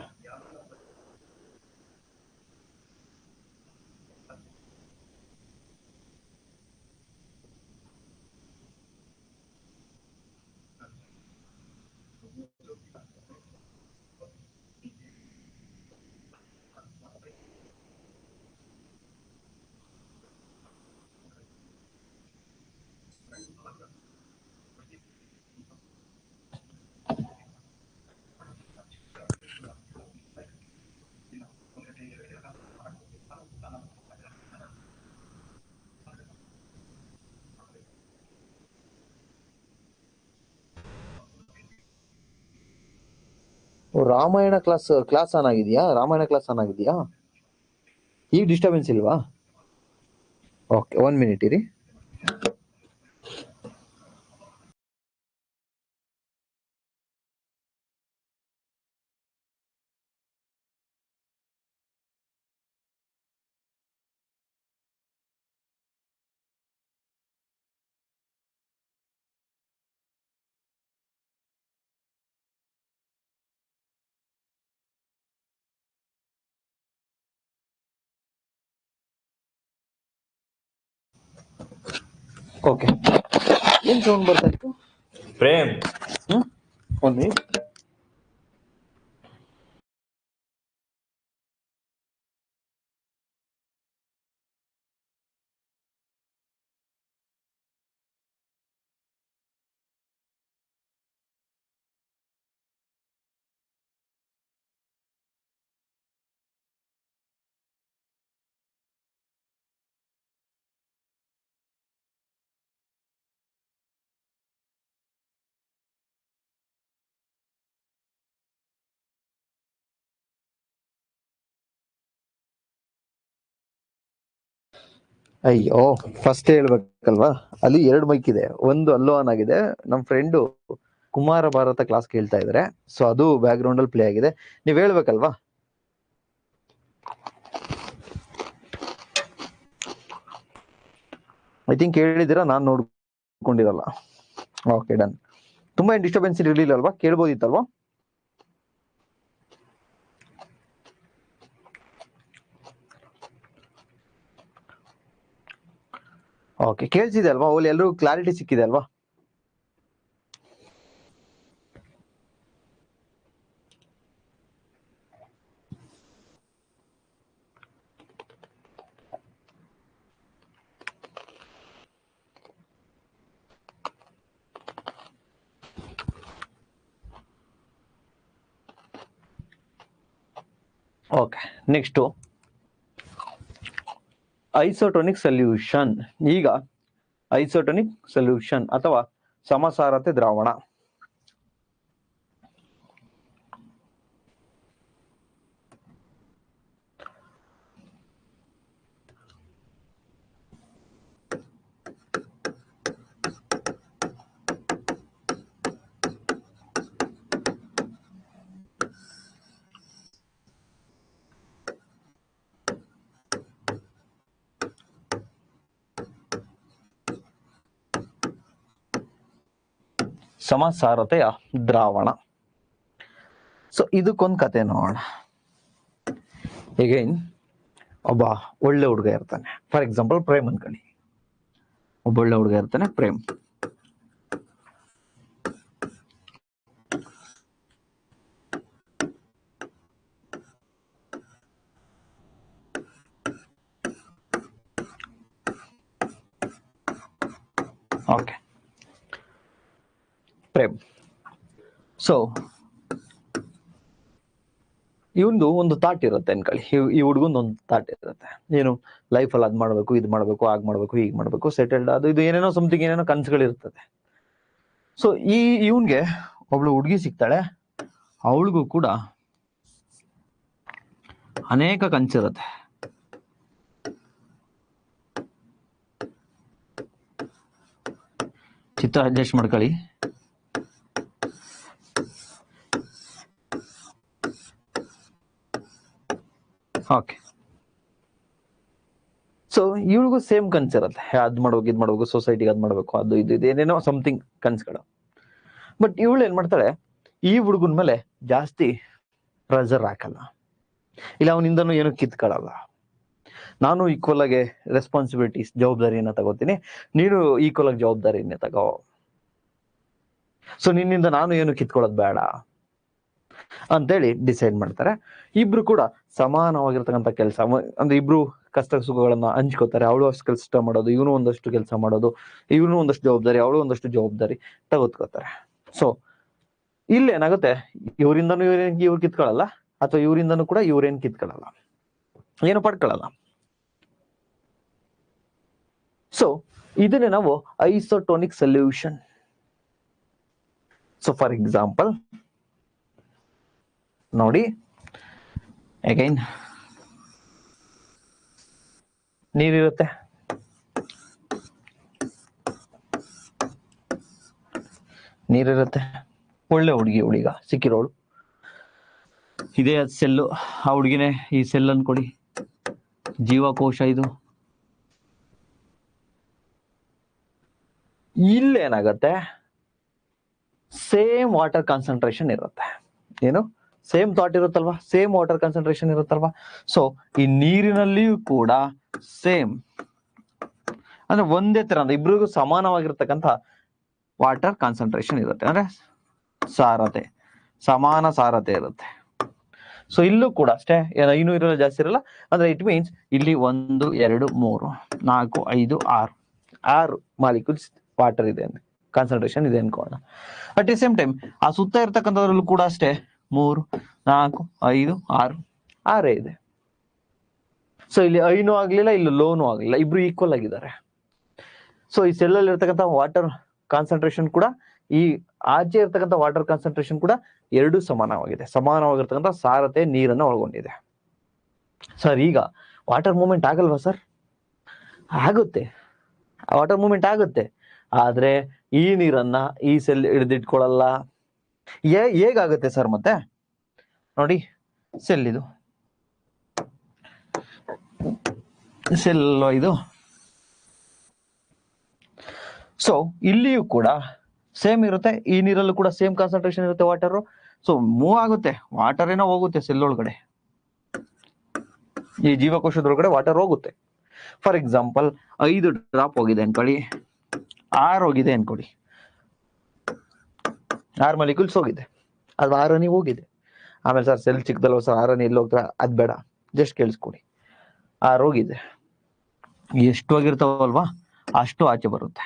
Ramayana class on ಆಗಿದೆಯಾ? ರಾಮಾಯಣ ಕ್ಲಾಸ್ ಆನ್ ಆಗಿದೆಯಾ? ಈಗ ಡಿಸ್ಟರ್ಬೆನ್ಸ್ ಇಲ್ವಾ? ಓಕೆ, 1 ಮಿನಿಟ್ ಇರಿ. ಓಕೆ, ಏನ್ ಸೌಂಡ್ ಬರ್ತಾ ಇತ್ತು? ಪ್ರೇಮ್, 1 ಮಿನಿಟ್. ಅಯ್ಯೋ, ಫಸ್ಟ್ ಹೇಳ್ಬೇಕಲ್ವಾ, ಅಲ್ಲಿ 2 ಮೈಕ್ ಇದೆ. ಒಂದು ಅಲ್ಲೋ ಆನ್ ಆಗಿದೆ. ನಮ್ಮ ಫ್ರೆಂಡು ಕುಮಾರ ಭಾರತ ಕ್ಲಾಸ್ ಕೇಳ್ತಾ ಇದಾರೆ, ಸೊ ಅದು ಬ್ಯಾಕ್ ಗ್ರೌಂಡ್ ಅಲ್ಲಿ ಪ್ಲೇ ಆಗಿದೆ. ನೀವ್ ಹೇಳ್ಬೇಕಲ್ವಾ? ಐ ಥಿಂಕ್ ಹೇಳಿದಿರಾ, ನಾನ್ ನೋಡ್ಕೊಂಡಿರಲ್ಲ. Okay, done. ತುಂಬಾ ಏನ್ ಡಿಸ್ಟರ್ಬೆನ್ಸ್ ಇರಲಿಲ್ಲ ಅಲ್ವಾ? ಕೇಳ್ಬೋದಿತ್ತಲ್ವಾ? ಓಕೆ, ಕೇಳಿಸಿದೆ ಅಲ್ವಾ? ಅಲ್ಲಿ ಎಲ್ಲರೂ ಕ್ಲಾರಿಟಿ ಸಿಕ್ಕಿದೆ ಅಲ್ವಾ? Okay, next isotonic solution. ಈಗ ಐಸೋಟೋನಿಕ್ ಸೊಲ್ಯೂಷನ್ ಅಥವಾ ಸಮಸಾರತೆ ದ್ರಾವಣ. ಸಮಸಾರತೆಯ ದ್ರಾವಣ. ಸೊ ಇದಕ್ಕೊಂದು ಕತೆ ನೋಡೋಣ. ಈಗೇನ್ ಒಬ್ಬ ಒಳ್ಳೆ ಹುಡುಗ ಇರ್ತಾನೆ, ಫಾರ್ ಎಕ್ಸಾಂಪಲ್ ಪ್ರೇಮ್ ಅನ್ಕೊಳ್ಳಿ. ಒಬ್ಬ ಒಳ್ಳೆ ಹುಡುಗ ಇರ್ತಾನೆ, ಪ್ರೇಮ್. ಓಕೆ, ಪ್ರೇಮ್. ಸೊ ಇವಂದು ಒಂದು ಥಾಟ್ ಇರುತ್ತೆ ಅನ್ಕೊಳ್ಳಿ. ಈ ಹುಡುಗಂದು ಒಂದು ಥಾಟ್ ಇರುತ್ತೆ, ಏನು ಲೈಫಲ್ಲಿ ಅದ್ ಮಾಡ್ಬೇಕು, ಇದು ಮಾಡ್ಬೇಕು, ಆಗ್ ಮಾಡ್ಬೇಕು, ಹೀಗ್ ಮಾಡ್ಬೇಕು, ಸೆಟಲ್ಡ್, ಅದು ಇದು ಏನೇನೋ ಸಮಥಿಂಗ್, ಏನೇನೋ ಕನ್ಸುಗಳಿರ್ತದೆ. ಸೊ ಇವನ್ಗೆ ಒಬ್ಳು ಹುಡುಗಿ ಸಿಗ್ತಾಳೆ. ಅವಳಿಗೂ ಕೂಡ ಅನೇಕ ಕನ್ಸಿರುತ್ತೆ. ಚಿತ್ರ ಅಡ್ಜಸ್ಟ್ ಮಾಡ್ಕೊಳ್ಳಿ. ಓಕೆ, ಸೊ ಇವಳಿಗೂ ಸೇಮ್ ಕನ್ಸಿರುತ್ತೆ, ಅದ್ ಮಾಡ್ಬೇಕು, ಇದ್ ಮಾಡ್ಬೇಕು, ಸೊಸೈಟಿಗೆ ಅದ್ ಮಾಡ್ಬೇಕು, ಅದು ಇದು ಏನೇನೋ ಸಮಥಿಂಗ್ ಕನ್ಸುಗಳು. ಬಟ್ ಇವಳು ಏನ್ ಮಾಡ್ತಾಳೆ, ಈ ಹುಡುಗನ ಮೇಲೆ ಜಾಸ್ತಿ ಪ್ರೆಷರ್ ಹಾಕಲ್ಲ, ಇಲ್ಲ ಅವನಿಂದನೂ ಏನು ಕಿತ್ಕೊಳ್ಳಲ್ಲ. ನಾನು ಈಕ್ವಲ್ ಆಗಿ ರೆಸ್ಪಾನ್ಸಿಬಿಲಿಟೀಸ್, ಜವಾಬ್ದಾರಿಯನ್ನ ತಗೋತೀನಿ, ನೀನು ಈಕ್ವಲ್ ಆಗಿ ಜವಾಬ್ದಾರಿಯನ್ನೇ ತಗೋ. ಸೊ ನಿನ್ನಿಂದ ನಾನು ಏನು ಕಿತ್ಕೊಳ್ಳೋದು ಬೇಡ ಅಂತೇಳಿ ಡಿಸೈಡ್ ಮಾಡ್ತಾರೆ. ಇಬ್ರು ಕೂಡ ಸಮಾನವಾಗಿರ್ತಕ್ಕಂಥ ಕೆಲಸ, ಅಂದ್ರೆ ಇಬ್ರು ಕಷ್ಟ ಸುಖಗಳನ್ನ ಹಂಚ್ಕೋತಾರೆ. ಅವಳು ಅಷ್ಟು ಕೆಲಸ ಮಾಡೋದು, ಇವನು ಒಂದಷ್ಟು ಕೆಲಸ ಮಾಡೋದು, ಇವನು ಒಂದಷ್ಟು ಜವಾಬ್ದಾರಿ, ಅವಳು ಒಂದಷ್ಟು ಜವಾಬ್ದಾರಿ ತಗೋತ್ಕೋತಾರೆ. ಸೊ ಇಲ್ಲೇನಾಗುತ್ತೆ, ಇವರಿಂದನೂ ಇವ್ರು ಕಿತ್ಕೊಳ್ಳಲ್ಲ, ಅಥವಾ ಇವರಿಂದನೂ ಕೂಡ ಇವ್ರೇನ್ ಕಿತ್ಕೊಳ್ಳಲ್ಲ, ಏನು ಪಡ್ಕೊಳ್ಳಲ್ಲ. ಸೊ ಇದನ್ನೇ ನಾವು isotonic solution. So for example, ನೋಡಿ ಅಗೈನ್ ನೀರಿರುತ್ತೆ, ನೀರಿರುತ್ತೆ. ಒಳ್ಳೆ ಹುಡುಗ ಸಿಕ್ಕಿರೋಳು, ಇದೇ ಸೆಲ್ಲು, ಆ ಹುಡುಗಿನೇ ಈ ಸೆಲ್ ಅನ್ಕೊಡಿ, ಜೀವಕೋಶ ಇದು. ಇಲ್ಲೇನಾಗತ್ತೆ, ಸೇಮ್ ವಾಟರ್ ಕಾನ್ಸಂಟ್ರೇಷನ್ ಇರುತ್ತೆ. ಏನು ಸೇಮ್ ಥಾಟ್ ಇರುತ್ತಲ್ವಾ, ಸೇಮ್ ವಾಟರ್ ಕಾನ್ಸಂಟ್ರೇಷನ್ ಇರುತ್ತಲ್ವಾ. ಸೊ ಈ ನೀರಿನಲ್ಲಿಯೂ ಕೂಡ ಸೇಮ್ ಅಂದ್ರೆ ಒಂದೇ ತರ ಅಂದ್ರೆ ಇಬ್ರಿಗೂ ಸಮಾನವಾಗಿರ್ತಕ್ಕಂಥ ವಾಟರ್ ಕಾನ್ಸಂಟ್ರೇಷನ್ ಇರುತ್ತೆ, ಅಂದ್ರೆ ಸಾರತೆ, ಸಮಾನ ಸಾರತೆ ಇರುತ್ತೆ. ಸೊ ಇಲ್ಲೂ ಕೂಡ ಅಷ್ಟೇ, 500 ಜಾಸ್ತಿ ಇರಲ್ಲ. ಅಂದ್ರೆ ಇಟ್ ಮೀನ್ಸ್ ಇಲ್ಲಿ 1 2 3 4 5 6 ಮಾಲಿಕ್ಯೂಲ್ಸ್ ವಾಟರ್ ಇದೆ, ಕಾನ್ಸಂಟ್ರೇಷನ್ ಇದೆ ಅನ್ಕೋಣ. ಅಟ್ ದಿ ಸೇಮ್ ಟೈಮ್ ಆ ಸುತ್ತ ಇರ್ತಕ್ಕಂಥದ್ರಲ್ಲೂ ಕೂಡ ಅಷ್ಟೇ 3 4 5 6 ಇದೆ. ಸೊ ಇಲ್ಲಿ ಐನೂ ಆಗ್ಲಿಲ್ಲ, ಇಲ್ಲಿ ಲೋನು ಆಗ್ಲಿಲ್ಲ, ಇಬ್ರು ಈಕ್ವಲ್ ಆಗಿದ್ದಾರೆ. ಸೊ ಈ ಸೆಲ್ ಅಲ್ಲಿ ಇರ್ತಕ್ಕಂಥ ವಾಟರ್ ಕಾನ್ಸಂಟ್ರೇಷನ್ ಕೂಡ, ಈ ಆಚೆ ಇರ್ತಕ್ಕಂಥ ವಾಟರ್ ಕಾನ್ಸಂಟ್ರೇಷನ್ ಕೂಡ ಎರಡೂ ಸಮಾನವಾಗಿದೆ. ಸಮಾನವಾಗಿರ್ತಕ್ಕಂಥ ಸಾರತೆ ನೀರನ್ನು ಒಳಗೊಂಡಿದೆ. ಸರ್ ಈಗ ವಾಟರ್ ಮೂವ್ಮೆಂಟ್ ಆಗಲ್ವಾ ಸರ್? ಆಗುತ್ತೆ, ವಾಟರ್ ಮೂವ್ಮೆಂಟ್ ಆಗುತ್ತೆ. ಆದ್ರೆ ಈ ನೀರನ್ನ ಈ ಸೆಲ್ ಹಿಡಿದಿಟ್ಕೊಳ್ಳಲ್ಲ. ಹೇಗಾಗುತ್ತೆ ಸರ್? ಮತ್ತೆ ನೋಡಿ, ಸೆಲ್ ಇದು ಸೆಲ್ ಇದು. ಸೊ ಇಲ್ಲಿಯೂ ಕೂಡ ಸೇಮ್ ಇರುತ್ತೆ, ಈ ನೀರಲ್ಲೂ ಕೂಡ ಸೇಮ್ ಕಾನ್ಸಂಟ್ರೇಷನ್ ಇರುತ್ತೆ ವಾಟರ್. ಸೊ ಮೂವ್ ಆಗುತ್ತೆ, ವಾಟರ್ ಏನೋ ಹೋಗುತ್ತೆ ಸೆಲ್ ಒಳಗಡೆ, ಈ ಜೀವಕೋಶದೊಳಗಡೆ ವಾಟರ್ ಹೋಗುತ್ತೆ. ಫಾರ್ ಎಕ್ಸಾಂಪಲ್ 5 ಡ್ರಾಪ್ ಹೋಗಿದೆ ಅನ್ಕೊಳ್ಳಿ, 6 ಹೋಗಿದೆ ಅನ್ಕೊಳ್ಳಿ, 6 ಮಾಲಿಕ್ಯೂಲ್ಸ್ ಹೋಗಿದೆ, ಅದು 6 ಹನಿ ಹೋಗಿದೆ. ಆಮೇಲೆ ಸರ್ ಸೆಲ್ ಚಿಕ್ಕದಲ್ವ ಸರ್, 6 ಹನಿ ಎಲ್ಲಿ ಹೋಗ್ತಾರೆ? ಅದ್ ಬೇಡ, ಜಸ್ಟ್ ಕೇಳಿಸ್ಕೊಡಿ. 6 ಹೋಗಿದೆ, ಎಷ್ಟು ಹೋಗಿರ್ತಾವಲ್ವಾ ಅಷ್ಟು ಆಚೆ ಬರುತ್ತೆ.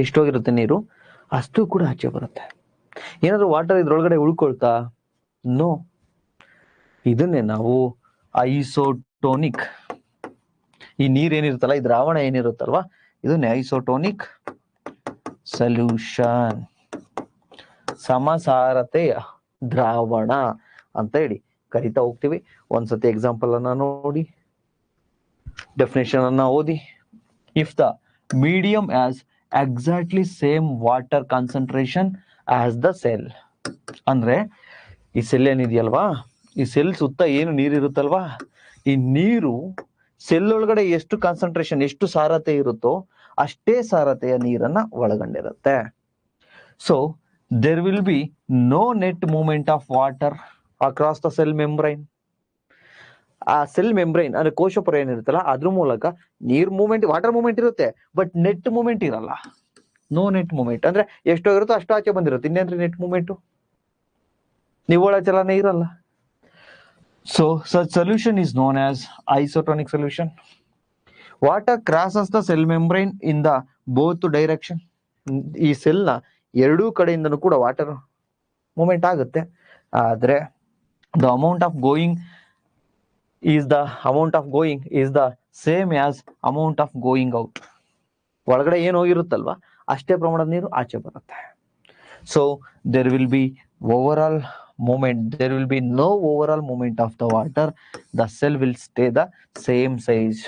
ಎಷ್ಟು ಹೋಗಿರುತ್ತೆ ನೀರು ಅಷ್ಟು ಕೂಡ ಆಚೆ ಬರುತ್ತೆ. ಏನಾದ್ರು ವಾಟರ್ ಇದ್ರೊಳಗಡೆ ಉಳ್ಕೊಳ್ತಾ? ನೋ. ಇದನ್ನೇ ನಾವು ಐಸೋಟೋನಿಕ್, ಈ ನೀರ್ ಏನಿರುತ್ತಲ್ಲ, ಈ ದ್ರಾವಣ ಏನಿರುತ್ತಲ್ವಾ, ಇದನ್ನೇ ಐಸೋಟೋನಿಕ್ ಸೊಲ್ಯೂಷನ್, ಸಮಸಾರತೆಯ ದ್ರಾವಣ ಅಂತ ಹೇಳಿ ಕರಿತಾ ಹೋಗ್ತೀವಿ. ಒಂದ್ಸತಿ ಎಕ್ಸಾಂಪಲ್ ಅನ್ನ ನೋಡಿ, ಡೆಫಿನೇಷನ್ ಅನ್ನ ಓದಿ. If the medium as exactly same water concentration as the cell, ಅಂದ್ರೆ ಈ ಸೆಲ್ ಏನಿದೆಯಲ್ವಾ, ಈ ಸೆಲ್ ಸುತ್ತ ಏನು ನೀರಿರುತ್ತಲ್ವಾ, ಈ ನೀರು ಸೆಲ್ ಒಳಗಡೆ ಎಷ್ಟು ಕಾನ್ಸಂಟ್ರೇಷನ್, ಎಷ್ಟು ಸಾರತೆ ಇರುತ್ತೋ ಅಷ್ಟೇ ಸಾರತೆಯ ನೀರನ್ನ ಒಳಗೊಂಡಿರುತ್ತೆ. So there will be no net movement of water across the cell membrane. ಆ ಸೆಲ್ ಮೆಂಬ್ರೈನ್ ಅಂದ್ರೆ ಕೋಶಪೊರೆ ಏನಿರುತ್ತಲ್ಲ, ಅದ್ರ ಮೂಲಕ ನೀರ್ ಮೂವ್ಮೆಂಟ್, ವಾಟರ್ ಮೂವ್ಮೆಂಟ್ ಇರುತ್ತೆ, ಬಟ್ ನೆಟ್ ಮೂವ್ಮೆಂಟ್ ಇರಲ್ಲ. ನೋ ನೆಟ್ ಮೂವ್ಮೆಂಟ್ ಅಂದ್ರೆ ಎಷ್ಟೋ ಇರುತ್ತೋ ಅಷ್ಟು ಆಚೆ ಬಂದಿರುತ್ತೆ. ಇನ್ನೇನ್ರಿ ನೆಟ್ ಮೂವ್ಮೆಂಟ್? ನಿವ್ವಳ ಚಲನೆ ಇರಲ್ಲ. So such solution is known as isotonic solution. Water crosses the cell membrane in the both direction. ಈ ಸೆಲ್ ನ ಎರಡೂ ಕಡೆಯಿಂದನೂ ಕೂಡ ವಾಟರ್ ಮೂವ್ಮೆಂಟ್ ಆಗುತ್ತೆ. ಆದ್ರೆ the amount of going is the same as amount of going out. ಒಳಗಡೆ ಏನು ಹೋಗಿರುತ್ತಲ್ವಾ ಅಷ್ಟೇ ಪ್ರಮಾಣದ ನೀರು ಆಚೆ ಬರುತ್ತೆ. So there will be overall movement, there will be no overall movement of the water. The cell will stay the same size.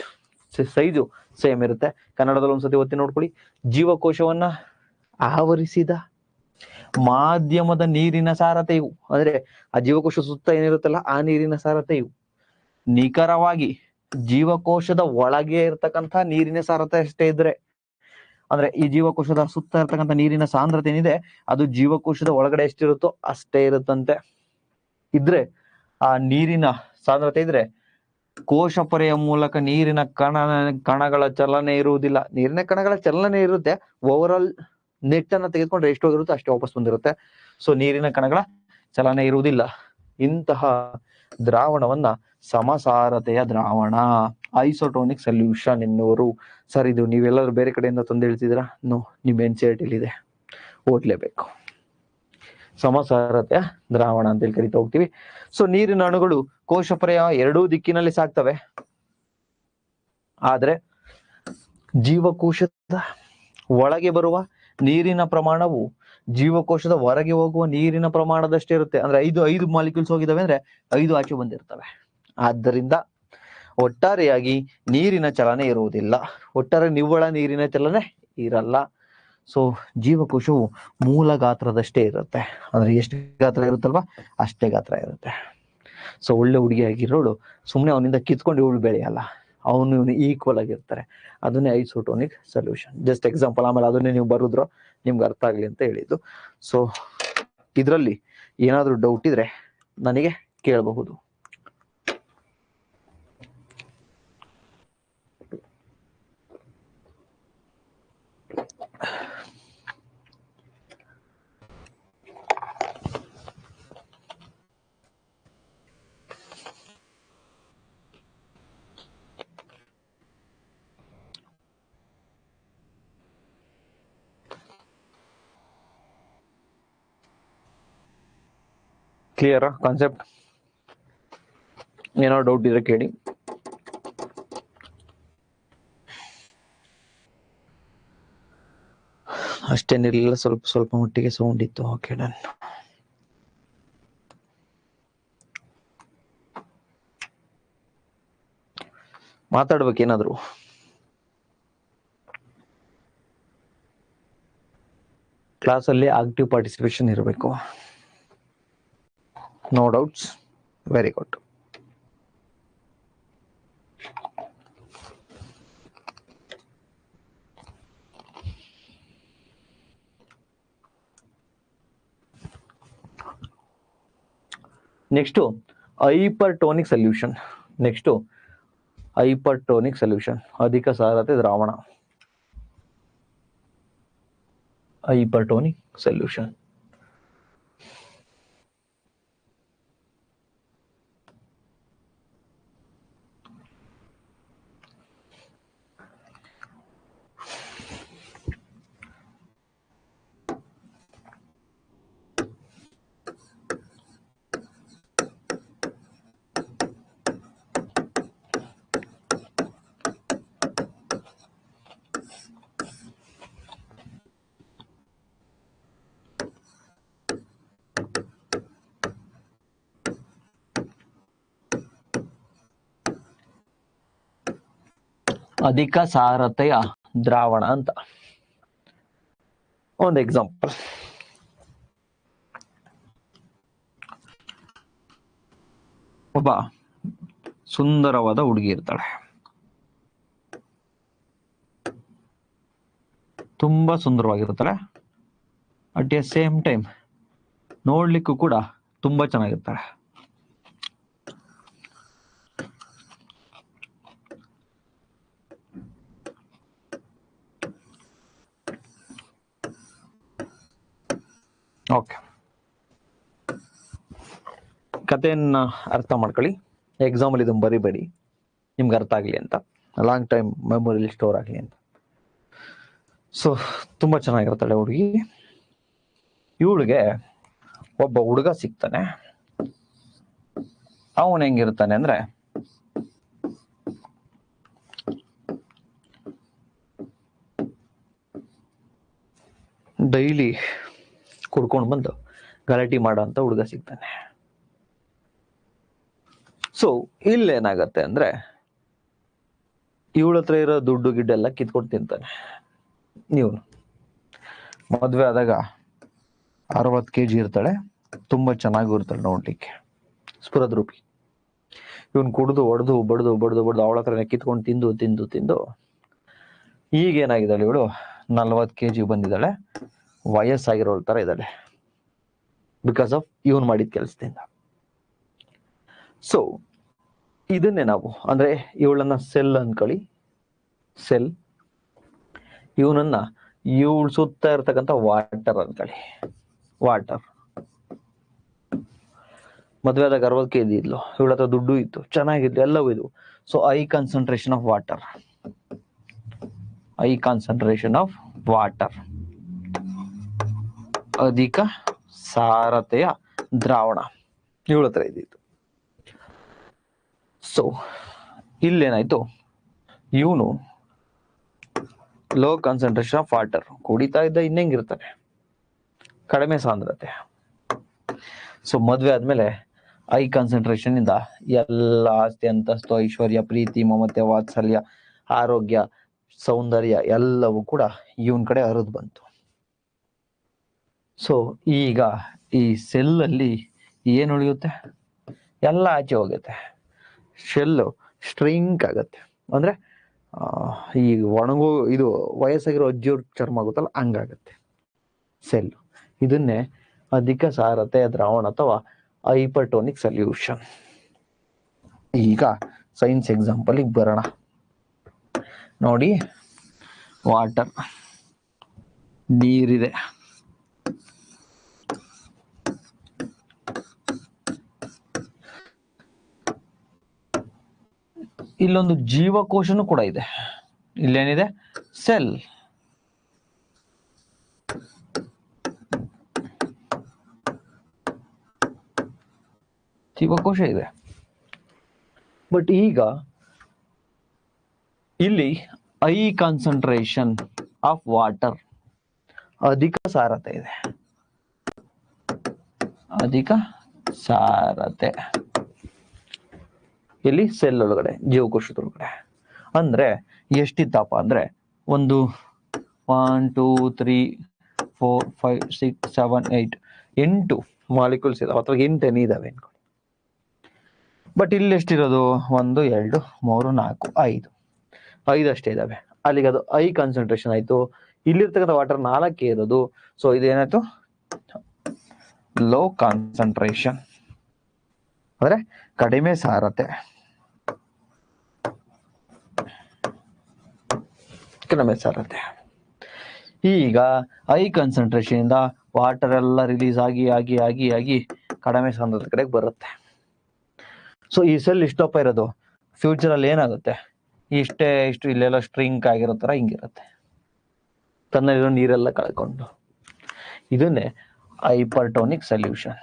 Size same ಇರುತ್ತೆ. ಕನ್ನಡದಲ್ಲಿ ಒಂದ್ಸತಿ ಒತ್ತಿ ನೋಡ್ಕೊಳ್ಳಿ. ಜೀವಕೋಶವನ್ನ ಆವರಿಸಿದ ಮಾಧ್ಯಮದ ನೀರಿನ ಸಾರತೆಯು, ಅಂದ್ರೆ ಆ ಜೀವಕೋಶ ಸುತ್ತ ಏನಿರುತ್ತಲ್ಲ ಆ ನೀರಿನ ಸಾರತೆಯು ನಿಖರವಾಗಿ ಜೀವಕೋಶದ ಒಳಗೆ ಇರ್ತಕ್ಕಂಥ ನೀರಿನ ಸಾರತೆ ಅಷ್ಟೇ ಇದ್ರೆ, ಅಂದ್ರೆ ಈ ಜೀವಕೋಶದ ಸುತ್ತ ಇರ್ತಕ್ಕಂಥ ನೀರಿನ ಸಾಂದ್ರತೆ ಏನಿದೆ ಅದು ಜೀವಕೋಶದ ಒಳಗಡೆ ಎಷ್ಟಿರುತ್ತೋ ಅಷ್ಟೇ ಇರುತ್ತಂತೆ. ಇದ್ರೆ ಆ ನೀರಿನ ಸಾಂದ್ರತೆ ಇದ್ರೆ ಕೋಶ ಪೊರೆಯ ಮೂಲಕ ನೀರಿನ ಕಣಗಳ ಚಲನೆ ಇರುವುದಿಲ್ಲ. ನೀರಿನ ಕಣಗಳ ಚಲನೆ ಇರುತ್ತೆ, ಓವರ್ ಆಲ್ ನೆಟ್ ಅನ್ನ ತೆಗೆದುಕೊಂಡ್ರೆ ಎಷ್ಟು ಹೋಗಿರುತ್ತೋ ಅಷ್ಟೇ ವಾಪಸ್ ಬಂದಿರುತ್ತೆ. ಸೊ ನೀರಿನ ಕಣಗಳ ಚಲನೆ ಇರುವುದಿಲ್ಲ. ಇಂತಹ ದ್ರಾವಣವನ್ನ ಸಮಸಾರತೆಯ ದ್ರಾವಣ, ಐಸೋಟೋನಿಕ್ ಸೊಲ್ಯೂಷನ್ ಎನ್ನುವರು. ಸರ್ ಇದು ನೀವೆಲ್ಲರೂ ಬೇರೆ ಕಡೆಯಿಂದ ತಂದು ಹೇಳ್ತಿದ್ದೀರಾ? ನೋ, ನಿಮ್ NCERT ಇದೆ, ಓದ್ಲೇಬೇಕು. ಸಮಸಾರತೆಯ ದ್ರಾವಣ ಅಂತೇಳಿ ಕರಿತಾ ಹೋಗ್ತೀವಿ. ಸೊ ನೀರಿನ ಅಣುಗಳು ಕೋಶಪೊರೆಯ ಎರಡೂ ದಿಕ್ಕಿನಲ್ಲಿ ಸಾಕ್ತವೆ. ಆದ್ರೆ ಜೀವಕೋಶದ ಒಳಗೆ ಬರುವ ನೀರಿನ ಪ್ರಮಾಣವು ಜೀವಕೋಶದ ಹೊರಗೆ ಹೋಗುವ ನೀರಿನ ಪ್ರಮಾಣದಷ್ಟೇ ಇರುತ್ತೆ. ಅಂದ್ರೆ 5 ಮಾಲಿಕ್ಯೂಲ್ಸ್ ಹೋಗಿದಾವೆ ಅಂದ್ರೆ 5 ಆಚೆ ಬಂದಿರ್ತವೆ. ಆದ್ದರಿಂದ ಒಟ್ಟಾರೆಯಾಗಿ ನೀರಿನ ಚಲನೆ ಇರುವುದಿಲ್ಲ, ಒಟ್ಟಾರೆ ನಿವ್ವಳ ನೀರಿನ ಚಲನೆ ಇರಲ್ಲ. ಸೊ ಜೀವಕೋಶವು ಮೂಲ ಗಾತ್ರದಷ್ಟೇ ಇರುತ್ತೆ. ಅಂದ್ರೆ ಎಷ್ಟು ಗಾತ್ರ ಇರುತ್ತಲ್ವಾ ಅಷ್ಟೇ ಗಾತ್ರ ಇರುತ್ತೆ. ಸೊ ಒಳ್ಳೆ ಹುಡುಗಿಯಾಗಿರೋಳು ಸುಮ್ಮನೆ ಅವನಿಂದ ಕಿತ್ಕೊಂಡು ಇವಳು ಬೆಳೆಯಲ್ಲ, ಅವನು ಈಕ್ವಲ್ ಆಗಿರ್ತಾರೆ. ಅದನ್ನೇ ಐಸೋಟೋನಿಕ್ ಸೊಲ್ಯೂಷನ್. ಜಸ್ಟ್ ಎಕ್ಸಾಂಪಲ್, ಆಮೇಲೆ ಅದನ್ನೇ ನೀವು ಬರುದ್ರು ನಿಮ್ಗೆ ಅರ್ಥ ಆಗ್ಲಿ ಅಂತ ಹೇಳಿದ್ದು. ಸೊ ಇದರಲ್ಲಿ ಏನಾದ್ರೂ ಡೌಟ್ ಇದ್ರೆ ನನಗೆ ಕೇಳಬಹುದು. ಕ್ಲಿಯರಾ ಕಾನ್ಸೆಪ್ಟ್? ಏನೋ ಡೌಟ್ ಇದ್ರೆ ಕೇಳಿ. ಅಷ್ಟೇನಿರಲಿಲ್ಲ, ಸ್ವಲ್ಪ ಮಟ್ಟಿಗೆ ಸೌಂಡ್ ಇತ್ತು. Okay done. ಮಾತಾಡ್ಬೇಕೇನಾದ್ರು? ಕ್ಲಾಸಲ್ಲಿ ಆಕ್ಟಿವ್ ಪಾರ್ಟಿಸಿಪೇಷನ್ ಇರಬೇಕು. No doubts? Very good. Next hypertonic solution. Hypertonic solution, ಅಧಿಕ ಸಾರತೆ ದ್ರಾವಣ. Hypertonic solution. ಅಧಿಕ ಸಾರತೆಯ ದ್ರಾವಣ ಅಂತ ಒಂದು ಎಕ್ಸಾಂಪಲ್. ಒಬ್ಬ ಸುಂದರವಾದ ಹುಡುಗಿ ಇರ್ತಾಳೆ, ತುಂಬಾ ಸುಂದರವಾಗಿರ್ತಾಳೆ. ಅಟ್ ಎ ಸೇಮ್ ಟೈಮ್ ನೋಡ್ಲಿಕ್ಕೂ ಕೂಡ ತುಂಬಾ ಚೆನ್ನಾಗಿರ್ತಾಳೆ. ಓಕೆ, ಕಥೆಯನ್ನ ಅರ್ಥ ಮಾಡ್ಕೊಳ್ಳಿ. ಎಕ್ಸಾಂಪಲ್ ಇದನ್ನ ಬರಿಬೇಡಿ, ನಿಮ್ಗೆ ಅರ್ಥ ಆಗ್ಲಿ ಅಂತ, ಲಾಂಗ್ ಟೈಮ್ ಮೆಮೊರಿಲಿ ಸ್ಟೋರ್ ಆಗ್ಲಿ ಅಂತ. ಸೊ ತುಂಬಾ ಚೆನ್ನಾಗಿರ್ತಾಳೆ ಹುಡುಗಿ. ಇವಳಿಗೆ ಒಬ್ಬ ಹುಡುಗ ಸಿಗ್ತಾನೆ. ಅವನು ಹೆಂಗಿರ್ತಾನೆ ಅಂದ್ರೆ, ಡೈಲಿ ಕುಡ್ಕೊಂಡು ಬಂದು ಗಲಾಟೆ ಮಾಡೋ ಅಂತ ಹುಡುಗ ಸಿಗ್ತಾನೆ. ಸೊ ಇಲ್ಲೇನಾಗತ್ತೆ ಅಂದ್ರೆ, ಇವಳ ಹತ್ರ ಇರೋ ದುಡ್ಡು ಗಿಡ್ಡೆಲ್ಲ ಕಿತ್ಕೊಂಡು ತಿಂತಾನೆ. ಇವನು ಮದ್ವೆ ಆದಾಗ 60 kg ಇರ್ತಾಳೆ, ತುಂಬಾ ಚೆನ್ನಾಗೂ ಇರ್ತಾಳೆ ನೋಡ್ಲಿಕ್ಕೆ, ಸ್ಫುರದ್ರೂಪಿ. ಇವನ್ ಕುಡ್ದು ಹೊಡೆದು ಬಡ್ದು ಅವಳ ಹತ್ರನೇ ಕಿತ್ಕೊಂಡು ತಿಂದು ಈಗೇನಾಗಿದ್ದಾಳೆ ಇವಳು 40 kg ಬಂದಿದ್ದಾಳೆ, ವಯಸ್ಸಾಗಿರೋಳ ತರ ಇದ್ದಾಳೆ, ಬಿಕಾಸ್ ಆಫ್ ಇವನ್ ಮಾಡಿದ ಕೆಲಸದಿಂದ. ಸೊ ಇದನ್ನೇ ನಾವು ಅಂದ್ರೆ ಇವಳನ್ನ ಸೆಲ್ ಅನ್ಕೊಳ್ಳಿ, ಸೆಲ್. ಇವನನ್ನ ಇವಳು ಸುತ್ತ ಇರ್ತಕ್ಕಂಥ ವಾಟರ್ ಅನ್ಕೊಳ್ಳಿ, ವಾಟರ್. ಮದ್ವೆ ಆದಾಗ 60 kg ಇದ್ಲು, ಇವಳ ಹತ್ರ ದುಡ್ಡು ಇತ್ತು, ಚೆನ್ನಾಗಿತ್ತು, ಎಲ್ಲವೂ ಇದು. So high concentration of water, high concentration of water, ಅಧಿಕ ಸಾರತೆಯ ದ್ರಾವಣ ಇವಳ ಹತ್ರ ಇದ್ದಿತ್ತು. ಸೊ ಇಲ್ಲೇನಾಯ್ತು, ಇವನು ಲೋ ಕಾನ್ಸಂಟ್ರೇಷನ್ ಆಫ್ ವಾಟರ್ ಕುಡಿತಾ ಇದ್ದ ಇನ್ನೆಂಗಿರ್ತಾನೆ, ಕಡಿಮೆ ಸಾಂದ್ರತೆ. ಸೊ ಮದ್ವೆ ಆದ್ಮೇಲೆ ಐ ಕಾನ್ಸಂಟ್ರೇಷನ್ ಇಂದ ಎಲ್ಲ ಆಸ್ತಿ, ಅಂತಸ್ತು, ಐಶ್ವರ್ಯ, ಪ್ರೀತಿ, ಮಮತೆ, ವಾತ್ಸಲ್ಯ, ಆರೋಗ್ಯ, ಸೌಂದರ್ಯ ಎಲ್ಲವೂ ಕೂಡ ಇವನ್ ಕಡೆ ಹರಿದು ಬಂತು. ಸೊ ಈಗ ಈ ಸೆಲ್ ಅಲ್ಲಿ ಏನ್ ಉಳಿಯುತ್ತೆ? ಎಲ್ಲ ಆಚೆ ಹೋಗುತ್ತೆ. ಶೆಲ್ಲು ಸ್ಟ್ರಿಂಕ್ ಆಗತ್ತೆ. ಅಂದ್ರೆ ಈ ಒಣಗು ಇದು ವಯಸ್ಸಾಗಿರೋ ಅಜ್ಜಿಯವ್ರ ಚರ್ಮ ಆಗುತ್ತಲ್ಲ, ಹಂಗಾಗತ್ತೆ ಸೆಲ್. ಇದನ್ನೇ ಅಧಿಕ ಸಾರತೆ ದ್ರಾವಣ ಅಥವಾ ಹೈಪರ್ಟೋನಿಕ್ ಸೊಲ್ಯೂಷನ್. ಈಗ ಸೈನ್ಸ್ ಎಕ್ಸಾಂಪಲ್ ಬರೋಣ ನೋಡಿ. ವಾಟರ್, ನೀರಿದೆ, ಇಲ್ಲೊಂದು ಜೀವಕೋಶನೂ ಕೂಡ ಇದೆ. ಇಲ್ಲೇನಿದೆ? ಸೆಲ್. ಜೀವಕೋಶ ಇದೆ. ಬಟ್ ಈಗ ಇಲ್ಲಿ ಹೈ ಕಾನ್ಸಂಟ್ರೇಷನ್ ಆಫ್ ವಾಟರ್, ಅಧಿಕ ಸಾರತೆ ಇದೆ. ಅಧಿಕ ಸಾರತೆ ಇಲ್ಲಿ ಸೆಲ್ ಒಳಗಡೆ, ಜೀವಕೋಶದೊಳಗಡೆ. ಅಂದ್ರೆ ಎಷ್ಟಿತ್ತಪ್ಪ ಅಂದ್ರೆ ಒಂದು 1 2 3 4 5 6 7 8 8 ಮಾಲಿಕ್ಯೂಲ್ಸ್ ಇದಾವೆ, ಅಥವಾ 8 ಎನಿ ಇದಾವೆ ಅನ್ಕೊಳ್ಳಿ. ಬಟ್ ಇಲ್ಲಿ ಎಷ್ಟಿರೋದು? 1 2 3 4 5 5 ಅಷ್ಟೇ ಇದಾವೆ. ಅಲ್ಲಿಗೆ ಅದು ಐ ಕಾನ್ಸಂಟ್ರೇಷನ್ ಆಯ್ತು. ಇಲ್ಲಿರ್ತಕ್ಕಂಥ ವಾಟರ್ 4 ಇರೋದು. ಸೊ ಇದೇನಾಯ್ತು? ಲೋ ಕಾನ್ಸಂಟ್ರೇಷನ್, ಅಂದ್ರೆ ಕಡಿಮೆ ಸಾರತೆ. ಕಡಿಮೆ ಸಾರತೆ. ಈಗ ಹೈ ಕಾನ್ಸಂಟ್ರೇಷನ್ ಇಂದ ವಾಟರ್ ಎಲ್ಲ ರಿಲೀಸ್ ಆಗಿ ಆಗಿ ಆಗಿ ಆಗಿ ಕಡಿಮೆ ಸಾಂದ್ರತೆ ಕಡೆಗೆ ಬರುತ್ತೆ. ಸೊ ಈ ಸೆಲ್ ಇಷ್ಟಪ್ಪ ಇರೋದು, ಫ್ಯೂಚರ್ ಅಲ್ಲಿ ಏನಾಗುತ್ತೆ? ಇಷ್ಟು ಇಲ್ಲೆಲ್ಲ ಸ್ಟ್ರಿಂಕ್ ಆಗಿರೋ ತರ ಹಿಂಗಿರುತ್ತೆ, ತನ್ನಲ್ಲಿರೋ ನೀರೆಲ್ಲ ಕಳ್ಕೊಂಡು. ಇದನ್ನೇ ಹೈಪರ್ಟೋನಿಕ್ ಸೊಲ್ಯೂಷನ್.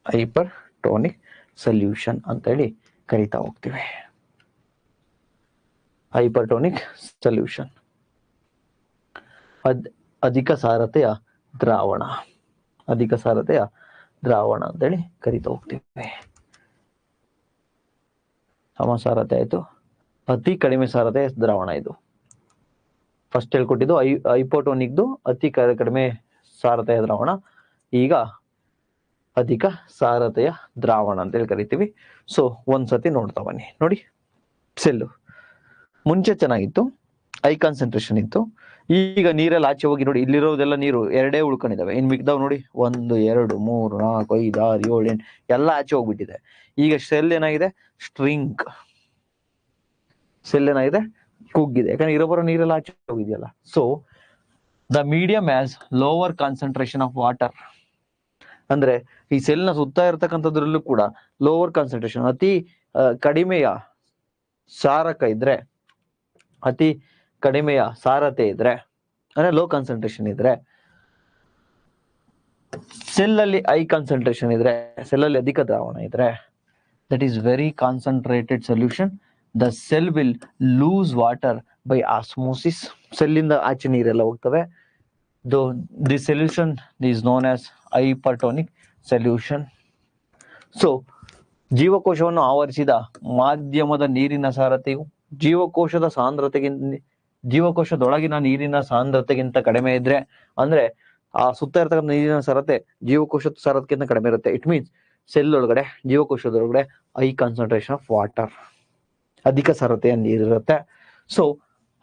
ಹೈಪರ್ಟೋನಿಕ್ ಸೊಲ್ಯೂಷನ್ ಅಂತೇಳಿ ಕರಿತಾ ಹೋಗ್ತೀವಿ. ಹೈಪರ್ಟೋನಿಕ್ ಸೊಲ್ಯೂಷನ್, ಅಧಿಕ ಸಾರತೆಯ ದ್ರಾವಣ. ಅಧಿಕ ಸಾರತೆಯ ದ್ರಾವಣ ಅಂತೇಳಿ ಕರಿತಾ ಹೋಗ್ತೀವಿ. ಸಮಸಾರತೆ ಆಯ್ತು, ಅತಿ ಕಡಿಮೆ ಸಾರತೆ ದ್ರಾವಣ ಇದು. ಫಸ್ಟ್ ಹೇಳ್ಕೊಟ್ಟಿದ್ದು ಹೈಪೋಟೋನಿಕ್ದು ಅತಿ ಕಡಿಮೆ ಸಾರತೆಯ ದ್ರಾವಣ. ಈಗ ಅಧಿಕ ಸಾರತೆಯ ದ್ರಾವಣ ಅಂತೇಳಿ ಕರಿತೀವಿ. ಸೊ ಒಂದ್ಸತಿ ನೋಡ್ತಾ ಬನ್ನಿ. ನೋಡಿ, ಸೆಲ್ಲು ಮುಂಚೆ ಚೆನ್ನಾಗಿತ್ತು, ಹೈ ಕಾನ್ಸಂಟ್ರೇಷನ್ ಇತ್ತು. ಈಗ ನೀರೆಲ್ಲ ಆಚೆ ಹೋಗಿ ನೋಡಿ, ಇಲ್ಲಿರೋದೆಲ್ಲ ನೀರು ಎರಡೇ ಉಳ್ಕೊಂಡಿದಾವೆ. ಇನ್ ಮಿಕ್ದಾವ್ ನೋಡಿ 1 2 3 4 5 6 7 8 ಎಲ್ಲ ಆಚೆ ಹೋಗ್ಬಿಟ್ಟಿದೆ. ಈಗ ಸೆಲ್ ಏನಾಗಿದೆ? ಸ್ಟ್ರಿಂಕ್. ಸೆಲ್ ಏನಾಗಿದೆ? ಕುಗ್ಗಿದೆ. ಯಾಕಂದ್ರೆ ಇರೋ ನೀರೆಲ್ಲ ಆಚೆ ಹೋಗಿದೆಯಲ್ಲ. So the medium has lower concentration of water. ಅಂದ್ರೆ ಈ ಸೆಲ್ ನ ಸುತ್ತ ಇರತಕ್ಕಂಥದ್ರಲ್ಲೂ ಕೂಡ ಲೋವರ್ ಕಾನ್ಸಂಟ್ರೇಷನ್, ಅತಿ ಕಡಿಮೆಯ ಸಾರಕ ಇದ್ರೆ, ಅತಿ ಕಡಿಮೆಯ ಸಾರತೆ ಇದ್ರೆ, ಅಂದ್ರೆ ಲೋ ಕಾನ್ಸಂಟ್ರೇಷನ್ ಇದ್ರೆ, ಸೆಲ್ ಅಲ್ಲಿ ಹೈ ಕಾನ್ಸಂಟ್ರೇಷನ್ ಇದ್ರೆ, ಸೆಲ್ ಅಲ್ಲಿ ಅಧಿಕ ದ್ರಾವಣ ಇದ್ರೆ, that is very concentrated solution. The cell will lose water by osmosis. ಸೆಲ್ಲಿಂದ ಆಚೆ ನೀರೆಲ್ಲ ಹೋಗ್ತವೆ. The solution is known as hypertonic solution. So ಜೀವಕೋಶವನ್ನು ಆವರಿಸಿದ ಮಾಧ್ಯಮದ ನೀರಿನ ಸಾರತೆಯು ಜೀವಕೋಶದ ಸಾಂದ್ರತೆಗಿಂತ, ಜೀವಕೋಶದೊಳಗಿನ ನೀರಿನ ಸಾಂದ್ರತೆಗಿಂತ ಕಡಿಮೆ ಇದ್ರೆ, ಅಂದ್ರೆ ಆ ಸುತ್ತ ಇರ್ತಕ್ಕಂಥ ನೀರಿನ ಸಾರತೆ ಜೀವಕೋಶದ ಸಾರತೆಗಿಂತ ಕಡಿಮೆ ಇರುತ್ತೆ. ಇಟ್ ಮೀನ್ಸ್ ಸೆಲ್ ಒಳಗಡೆ, ಜೀವಕೋಶದೊಳಗಡೆ ಹೈ ಕಾನ್ಸಂಟ್ರೇಷನ್ ಆಫ್ ವಾಟರ್, ಅಧಿಕ ಸಾರತೆಯ ನೀರಿರುತ್ತೆ. ಸೊ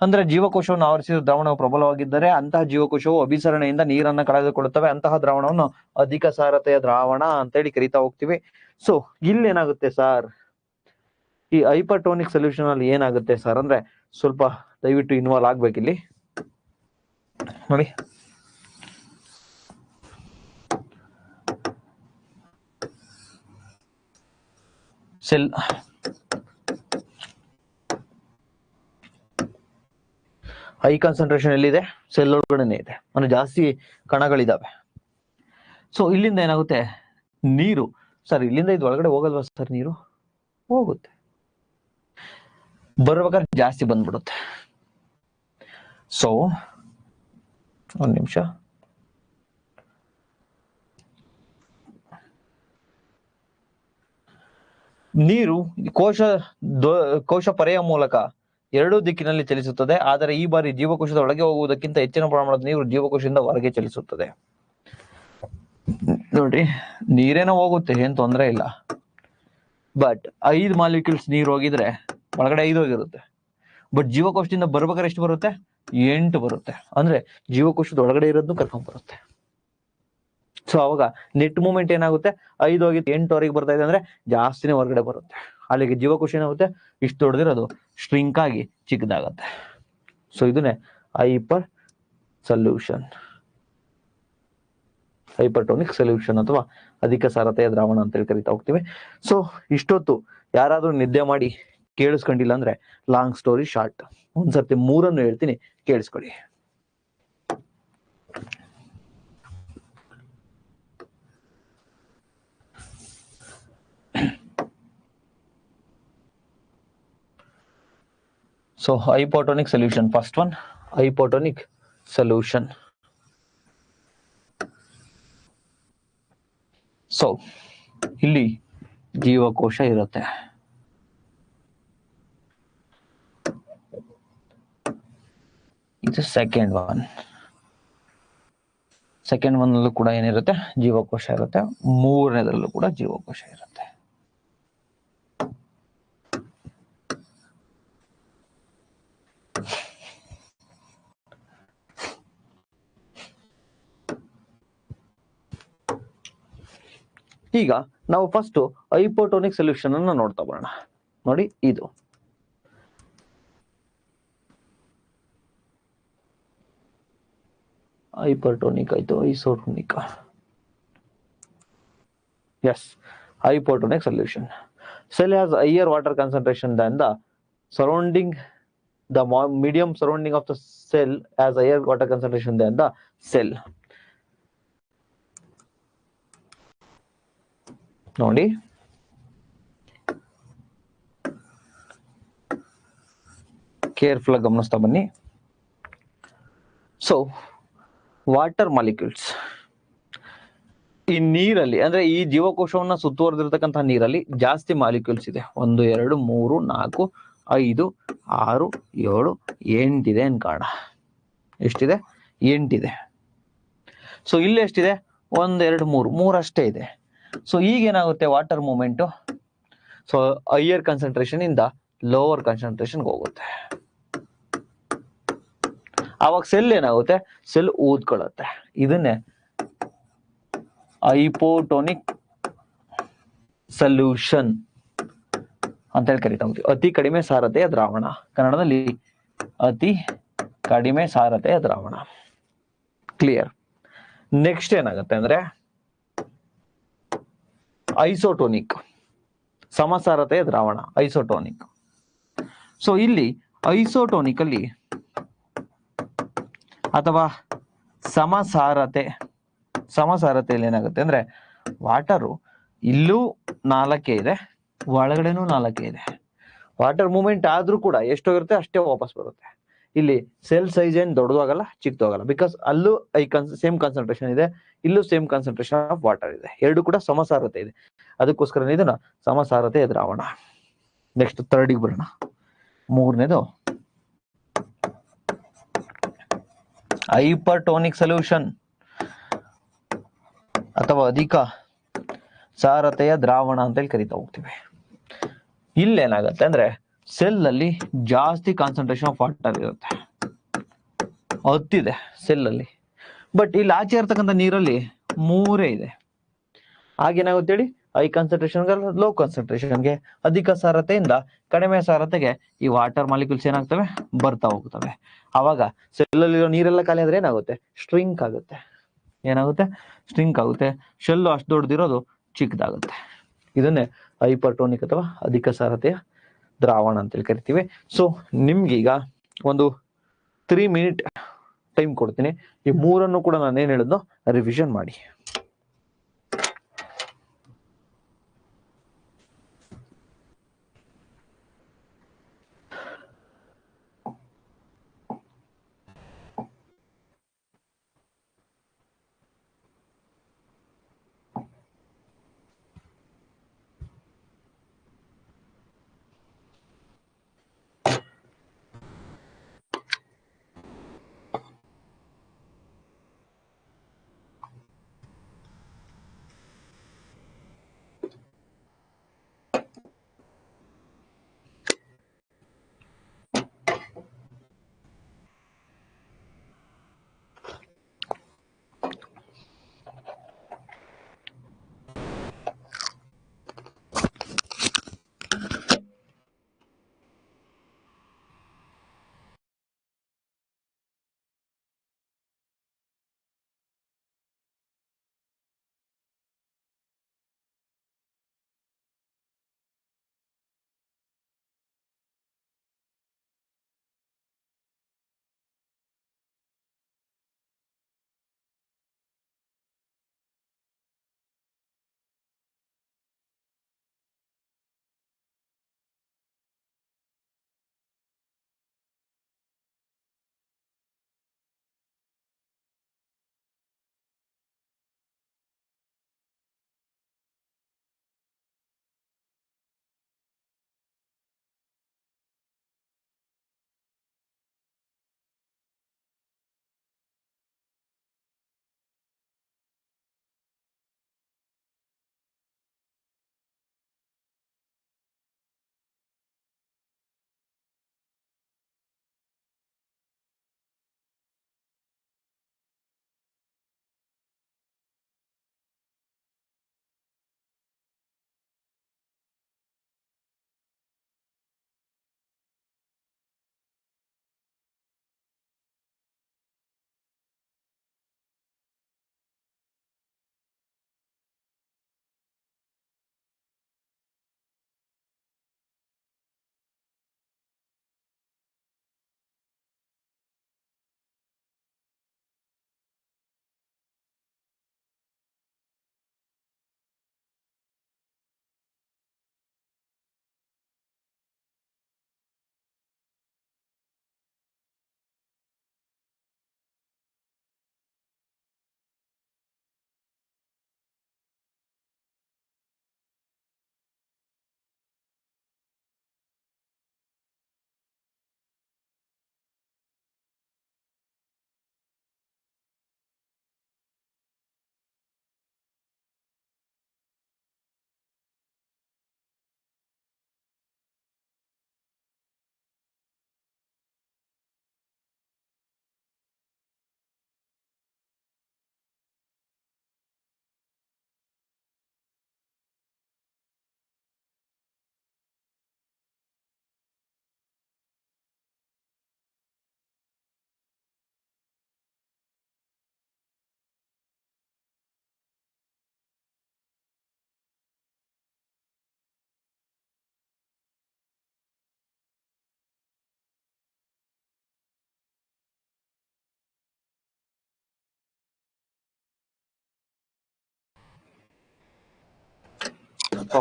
ಅಂದ್ರೆ ಜೀವಕೋಶವನ್ನು ಆವರಿಸಿದ ದ್ರಾವಣವು ಪ್ರಬಲವಾಗಿದ್ದರೆ ಅಂತಹ ಜೀವಕೋಶವು ಅಭಿಸರಣೆಯಿಂದ ನೀರನ್ನ ಕಳೆದುಕೊಳ್ಳುತ್ತವೆ. ಅಂತಹ ದ್ರಾವಣವನ್ನು ಅಧಿಕ ಸಾರತೆಯ ದ್ರಾವಣ ಅಂತೇಳಿ ಕರಿತಾ ಹೋಗ್ತೀವಿ. ಸೊ ಇಲ್ಲಿ ಏನಾಗುತ್ತೆ ಸರ್, ಈ ಹೈಪರ್ಟೋನಿಕ್ ಸೊಲ್ಯೂಷನ್ ಅಲ್ಲಿ ಏನಾಗುತ್ತೆ ಸರ್ ಅಂದ್ರೆ, ಸ್ವಲ್ಪ ದಯವಿಟ್ಟು ಇನ್ವಾಲ್ವ್ ಆಗ್ಬೇಕಿಲ್ಲಿ ನೋಡಿ. ಸೆಲ್ ಹೈ ಕಾನ್ಸಂಟ್ರೇಷನ್ ಎಲ್ಲಿದೆ? ಸೆಲ್ ಒಳಗಡೆನೆ ಇದೆ, ಅಂದ್ರೆ ಜಾಸ್ತಿ ಕಣಗಳಿದಾವೆ. ಸೊ ಇಲ್ಲಿಂದ ಏನಾಗುತ್ತೆ? ನೀರು, ಸರ್ ಇಲ್ಲಿಂದ ಇದು ಒಳಗಡೆ ಹೋಗಲ್ವಾ ಸರ್? ನೀರು ಹೋಗುತ್ತೆ, ಬರ್ಬೇಕಾದ್ರೆ ಜಾಸ್ತಿ ಬಂದ್ಬಿಡುತ್ತೆ. ಸೊ ಒಂದು ನಿಮಿಷ. ನೀರು ಕೋಶ ಪರೆಯ ಮೂಲಕ ಎರಡೂ ದಿಕ್ಕಿನಲ್ಲಿ ಚಲಿಸುತ್ತದೆ. ಆದರೆ ಈ ಬಾರಿ ಜೀವಕೋಶದ ಒಳಗೆ ಹೋಗುವುದಕ್ಕಿಂತ ಹೆಚ್ಚಿನ ಪ್ರಮಾಣದ ನೀರು ಜೀವಕೋಶದಿಂದ ಹೊರಗೆ ಚಲಿಸುತ್ತದೆ. ನೋಡ್ರಿ, ನೀರೇನೋ ಹೋಗುತ್ತೆ, ಏನ್ ತೊಂದರೆ ಇಲ್ಲ. ಬಟ್ 5 ಮಾಲಿಕ್ಯೂಲ್ಸ್ ನೀರು ಹೋಗಿದ್ರೆ ಒಳಗಡೆ 5 ಹೋಗಿರುತ್ತೆ. ಬಟ್ ಜೀವಕೋಶದಿಂದ ಬರ್ಬೇಕಾದ್ರೆ ಎಷ್ಟು ಬರುತ್ತೆ? 8 ಬರುತ್ತೆ. ಅಂದ್ರೆ ಜೀವಕೋಶದ ಒಳಗಡೆ ಇರೋದನ್ನು ಕರ್ಕೊಂಡ್ ಬರುತ್ತೆ. ಸೊ ಅವಾಗ ನೆಟ್ ಮೂವ್ಮೆಂಟ್ ಏನಾಗುತ್ತೆ? 5 ಹೋಗಿ 8ವರೆಗೆ ಬರ್ತಾ ಇದೆ ಅಂದ್ರೆ ಜಾಸ್ತಿನೇ ಹೊರಗಡೆ ಬರುತ್ತೆ. ಅಲ್ಲಿಗೆ ಜೀವಕೋಶ ಏನಾಗುತ್ತೆ? ಇಷ್ಟು ದೊಡ್ಡದಿರೋದು ಸ್ಟ್ರಿಂಕ್ ಆಗಿ ಚಿಕ್ಕದಾಗತ್ತೆ. ಸೊ ಇದನ್ನೇ ಹೈಪರ್ ಸೊಲ್ಯೂಷನ್, ಹೈಪರ್ಟೋನಿಕ್ ಸೊಲ್ಯೂಷನ್ ಅಥವಾ ಅಧಿಕ ಸಾರತೆಯ ದ್ರಾವಣ ಅಂತ ಹೇಳಿ ಕರಿತಾ ಹೋಗ್ತೀವಿ. ಸೊ ಇಷ್ಟೊತ್ತು ಯಾರಾದ್ರೂ ನಿದ್ದೆ ಮಾಡಿ ಕೇಳಿಸ್ಕೊಂಡಿಲ್ಲ ಅಂದ್ರೆ ಲಾಂಗ್ ಸ್ಟೋರಿ ಶಾರ್ಟ್, ಒಂದ್ಸರ್ತಿ 3 ಹೇಳ್ತೀನಿ, ಕೇಳಿಸ್ಕೊಳ್ಳಿ. So hypotonic solution, first one, hypotonic solution. So ಇಲ್ಲಿ ಜೀವಕೋಶ ಇರುತ್ತೆ. ಇದು ಸೆಕೆಂಡ್ ಒನ್ ಅಲ್ಲೂ ಕೂಡ ಏನಿರುತ್ತೆ? ಜೀವಕೋಶ ಇರುತ್ತೆ. 3ನೇದ್ರಲ್ಲೂ ಕೂಡ ಜೀವಕೋಶ ಇರುತ್ತೆ. ಈಗ ನಾವು ಫಸ್ಟ್ ಹೈಪೋಟೋನಿಕ್ ಸೊಲ್ಯೂಷನ್ ಅನ್ನ ನೋಡ್ತಾ ಬರೋಣ. ನೋಡಿ, ಇದು ಹೈಪರ್ಟೋನಿಕ್ ಆಯ್ತು, isotonic. Yes, hypotonic solution. Cell has higher water concentration than the surrounding, the medium surrounding of the cell has higher water concentration than the cell. ನೋಡಿ, ಕೇರ್ಫುಲ್ ಆಗಿ ಗಮನಿಸ್ತಾ ಬನ್ನಿ. ಸೊ ವಾಟರ್ ಮಾಲಿಕ್ಯೂಲ್ಸ್ ಈ ನೀರಲ್ಲಿ, ಅಂದ್ರೆ ಈ ಜೀವಕೋಶವನ್ನ ಸುತ್ತುವರೆದಿರ್ತಕ್ಕಂತಹ ನೀರಲ್ಲಿ ಜಾಸ್ತಿ ಮಾಲಿಕ್ಯೂಲ್ಸ್ ಇದೆ. 1 2 3 4 5 6 7 8 ಇದೆ ಅನ್ಕೋಣ. ಎಷ್ಟಿದೆ? 8 ಇದೆ. ಸೊ ಇಲ್ಲಿ ಎಷ್ಟಿದೆ? 1 2 3 ಅಷ್ಟೇ ಇದೆ. ಸೊ ಈಗ ಏನಾಗುತ್ತೆ? Water movement so higher concentration ಇಂದ ಲೋವರ್ ಕಾನ್ಸಂಟ್ರೇಷನ್ಗೆ ಹೋಗುತ್ತೆ. ಅವಾಗ ಸೆಲ್ ಏನಾಗುತ್ತೆ? ಸೆಲ್ ಊದ್ಕೊಳ್ಳುತ್ತೆ. ಇದನ್ನೇ ಹೈಪೋಟೋನಿಕ್ ಸೊಲ್ಯೂಷನ್ ಅಂತ ಹೇಳಿ ಕರಿತಾ ಹೋಗ್ತೀವಿ. ಅತಿ ಕಡಿಮೆ ಸಾರತೆಯ ದ್ರಾವಣ, ಕನ್ನಡದಲ್ಲಿ ಅತಿ ಕಡಿಮೆ ಸಾರತೆಯ ದ್ರಾವಣ. ಕ್ಲಿಯರ್? ನೆಕ್ಸ್ಟ್ ಏನಾಗುತ್ತೆ ಅಂದ್ರೆ ಐಸೋಟೋನಿಕ್, ಸಮಸಾರತೆಯ ದ್ರಾವಣ, ಐಸೋಟೋನಿಕ್. ಸೊ ಇಲ್ಲಿ ಐಸೋಟೋನಿಕ್ ಅಲ್ಲಿ ಅಥವಾ ಸಮಸಾರತೆಯಲ್ಲಿ ಏನಾಗುತ್ತೆ ಅಂದ್ರೆ ವಾಟರು ಇಲ್ಲೂ 4 ಇದೆ, ಒಳಗಡೆನೂ 4 ಇದೆ. ವಾಟರ್ ಮೂವ್ಮೆಂಟ್ ಆದ್ರೂ ಕೂಡ ಎಷ್ಟೋಗಿರುತ್ತೆ ಅಷ್ಟೇ ವಾಪಸ್ ಬರುತ್ತೆ. ಇಲ್ಲಿ ಸೆಲ್ ಸೈಜ್ ಏನ್ ದೊಡ್ಡದಾಗಲ್ಲ, ಚಿಕ್ಕದಾಗಲ್ಲ. ಬಿಕಾಸ್ ಅಲ್ಲೂ ಸೇಮ್ ಕಾನ್ಸಂಟ್ರೇಷನ್ ಇದೆ, ಇಲ್ಲೂ ಸೇಮ್ ಕಾನ್ಸಂಟ್ರೇಷನ್ ಆಫ್ ವಾಟರ್ ಇದೆ. ಎರಡು ಕೂಡ ಸಮಸಾರತೆ ಇದೆ. ಅದಕ್ಕೋಸ್ಕರ ಇದನ್ನ ಸಮಸಾರತೆಯ ದ್ರಾವಣ. ನೆಕ್ಸ್ಟ್ ಥರ್ಡಿಗೆ ಬರೋಣ. 3ನೇದು ಹೈಪರ್ಟೋನಿಕ್ ಸೊಲ್ಯೂಷನ್ ಅಥವಾ ಅಧಿಕ ಸಾರತೆಯ ದ್ರಾವಣ ಅಂತ ಹೇಳಿ ಕರಿತಾ ಹೋಗ್ತೀವಿ. ಇಲ್ಲೇನಾಗತ್ತೆ ಅಂದ್ರೆ ಸೆಲ್ ಅಲ್ಲಿ ಜಾಸ್ತಿ ಕಾನ್ಸಂಟ್ರೇಷನ್ ಆಫ್ ವಾಟರ್ ಇರುತ್ತೆ, 10 ಇದೆ ಸೆಲ್ ಅಲ್ಲಿ. ಬಟ್ ಇಲ್ಲಿ ಆಚೆ ಇರ್ತಕ್ಕಂಥ ನೀರಲ್ಲಿ 3 ಇದೆ. ಆಗೇನಾಗುತ್ತೆ ಹೇಳಿ? ಹೈ ಕಾನ್ಸಂಟ್ರೇಷನ್ ಲೋ ಕಾನ್ಸಂಟ್ರೇಷನ್ಗೆ, ಅಧಿಕ ಸಾರತೆಯಿಂದ ಕಡಿಮೆ ಸಾರತೆಗೆ ಈ ವಾಟರ್ ಮಾಲಿಕ್ಯೂಲ್ಸ್ ಏನಾಗ್ತವೆ? ಬರ್ತಾ ಹೋಗ್ತವೆ. ಆವಾಗ ಸೆಲ್ ಅಲ್ಲಿರೋ ನೀರೆಲ್ಲ ಖಾಲಿ ಆದ್ರೆ ಏನಾಗುತ್ತೆ? ಸ್ಟ್ರಿಂಕ್ ಆಗುತ್ತೆ. ಏನಾಗುತ್ತೆ? ಸ್ಟ್ರಿಂಕ್ ಆಗುತ್ತೆ. ಶೆಲ್ಲು ಅಷ್ಟು ದೊಡ್ಡದಿರೋದು ಚಿಕ್ಕದಾಗುತ್ತೆ. ಇದನ್ನೇ ಹೈಪರ್ಟೋನಿಕ್ ಅಥವಾ ಅಧಿಕ ಸಾರತೆಯ ದ್ರಾವಣ ಅಂತೇಳಿ ಕರಿತೀವಿ. ಸೊ ನಿಮ್ಗೀಗ ಒಂದು 3 ಮಿನಿಟ್ ಟೈಮ್ ಕೊಡ್ತೀನಿ. ಈ 3 ಕೂಡ ನಾನು ಏನ್ ಹೇಳಿದ್ನೋ ರಿವಿಷನ್ ಮಾಡಿ.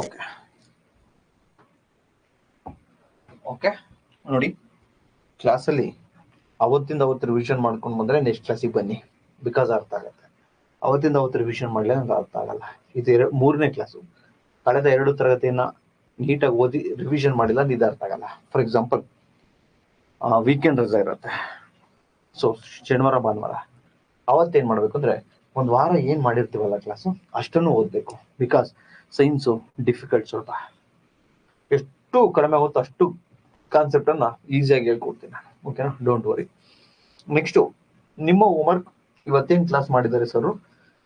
ಓಕೆ ಓಕೆ ನೋಡಿ, ಕ್ಲಾಸಲ್ಲಿ ಅವತ್ತಿಂದ ಅವತ್ತು ರಿವಿಷನ್ ಮಾಡ್ಕೊಂಡು ಬಂದ್ರೆ ನೆಕ್ಸ್ಟ್ ಕ್ಲಾಸಿಗೆ ಬನ್ನಿ, ಬಿಕಾಸ್ ಅರ್ಥ ಆಗುತ್ತೆ. ಅವತ್ತಿಂದ ಅವತ್ತು ರಿವಿಷನ್ ಮಾಡಲೇ ನಂಗೆ ಅರ್ಥ ಆಗಲ್ಲ. ಇದು ಮೂರನೇ ಕ್ಲಾಸು, ಕಳೆದ 2 ತರಗತಿಯನ್ನ ನೀಟಾಗಿ ಓದಿ ರಿವಿಷನ್ ಮಾಡಿಲ್ಲ ಅಂದ್ರೆ ಇದು ಅರ್ಥ ಆಗಲ್ಲ. ಫಾರ್ ಎಕ್ಸಾಂಪಲ್ ವೀಕೆಂಡ್ ರಜಾ ಇರುತ್ತೆ, ಸೊ ಶನಿವಾರ ಭಾನುವಾರ, ಅವತ್ತೇನ್ ಮಾಡ್ಬೇಕು ಅಂದ್ರೆ ಒಂದು ವಾರ ಏನ್ ಮಾಡಿರ್ತೀವಲ್ಲ ಕ್ಲಾಸು ಅಷ್ಟನ್ನು ಓದ್ಬೇಕು. ಬಿಕಾಸ್ ಸೈನ್ಸು ಡಿಫಿಕಲ್ಟ್, ಸ್ವಲ್ಪ ಎಷ್ಟು ಕಡಿಮೆ ಆಗುತ್ತೋ ಅಷ್ಟು ಕಾನ್ಸೆಪ್ಟ್ ಅನ್ನ ಈಸಿಯಾಗಿ ಹೇಳ್ಕೊಡ್ತೀನಿ ನಾನು. ಓಕೆನಾ, ಡೋಂಟ್ ವರಿ. ನೆಕ್ಸ್ಟ್ ನಿಮ್ಮ ಹೋಮ್ವರ್ಕ್ ಇವತ್ತೇನ್ ಕ್ಲಾಸ್ ಮಾಡಿದ್ದಾರೆ ಸರ್,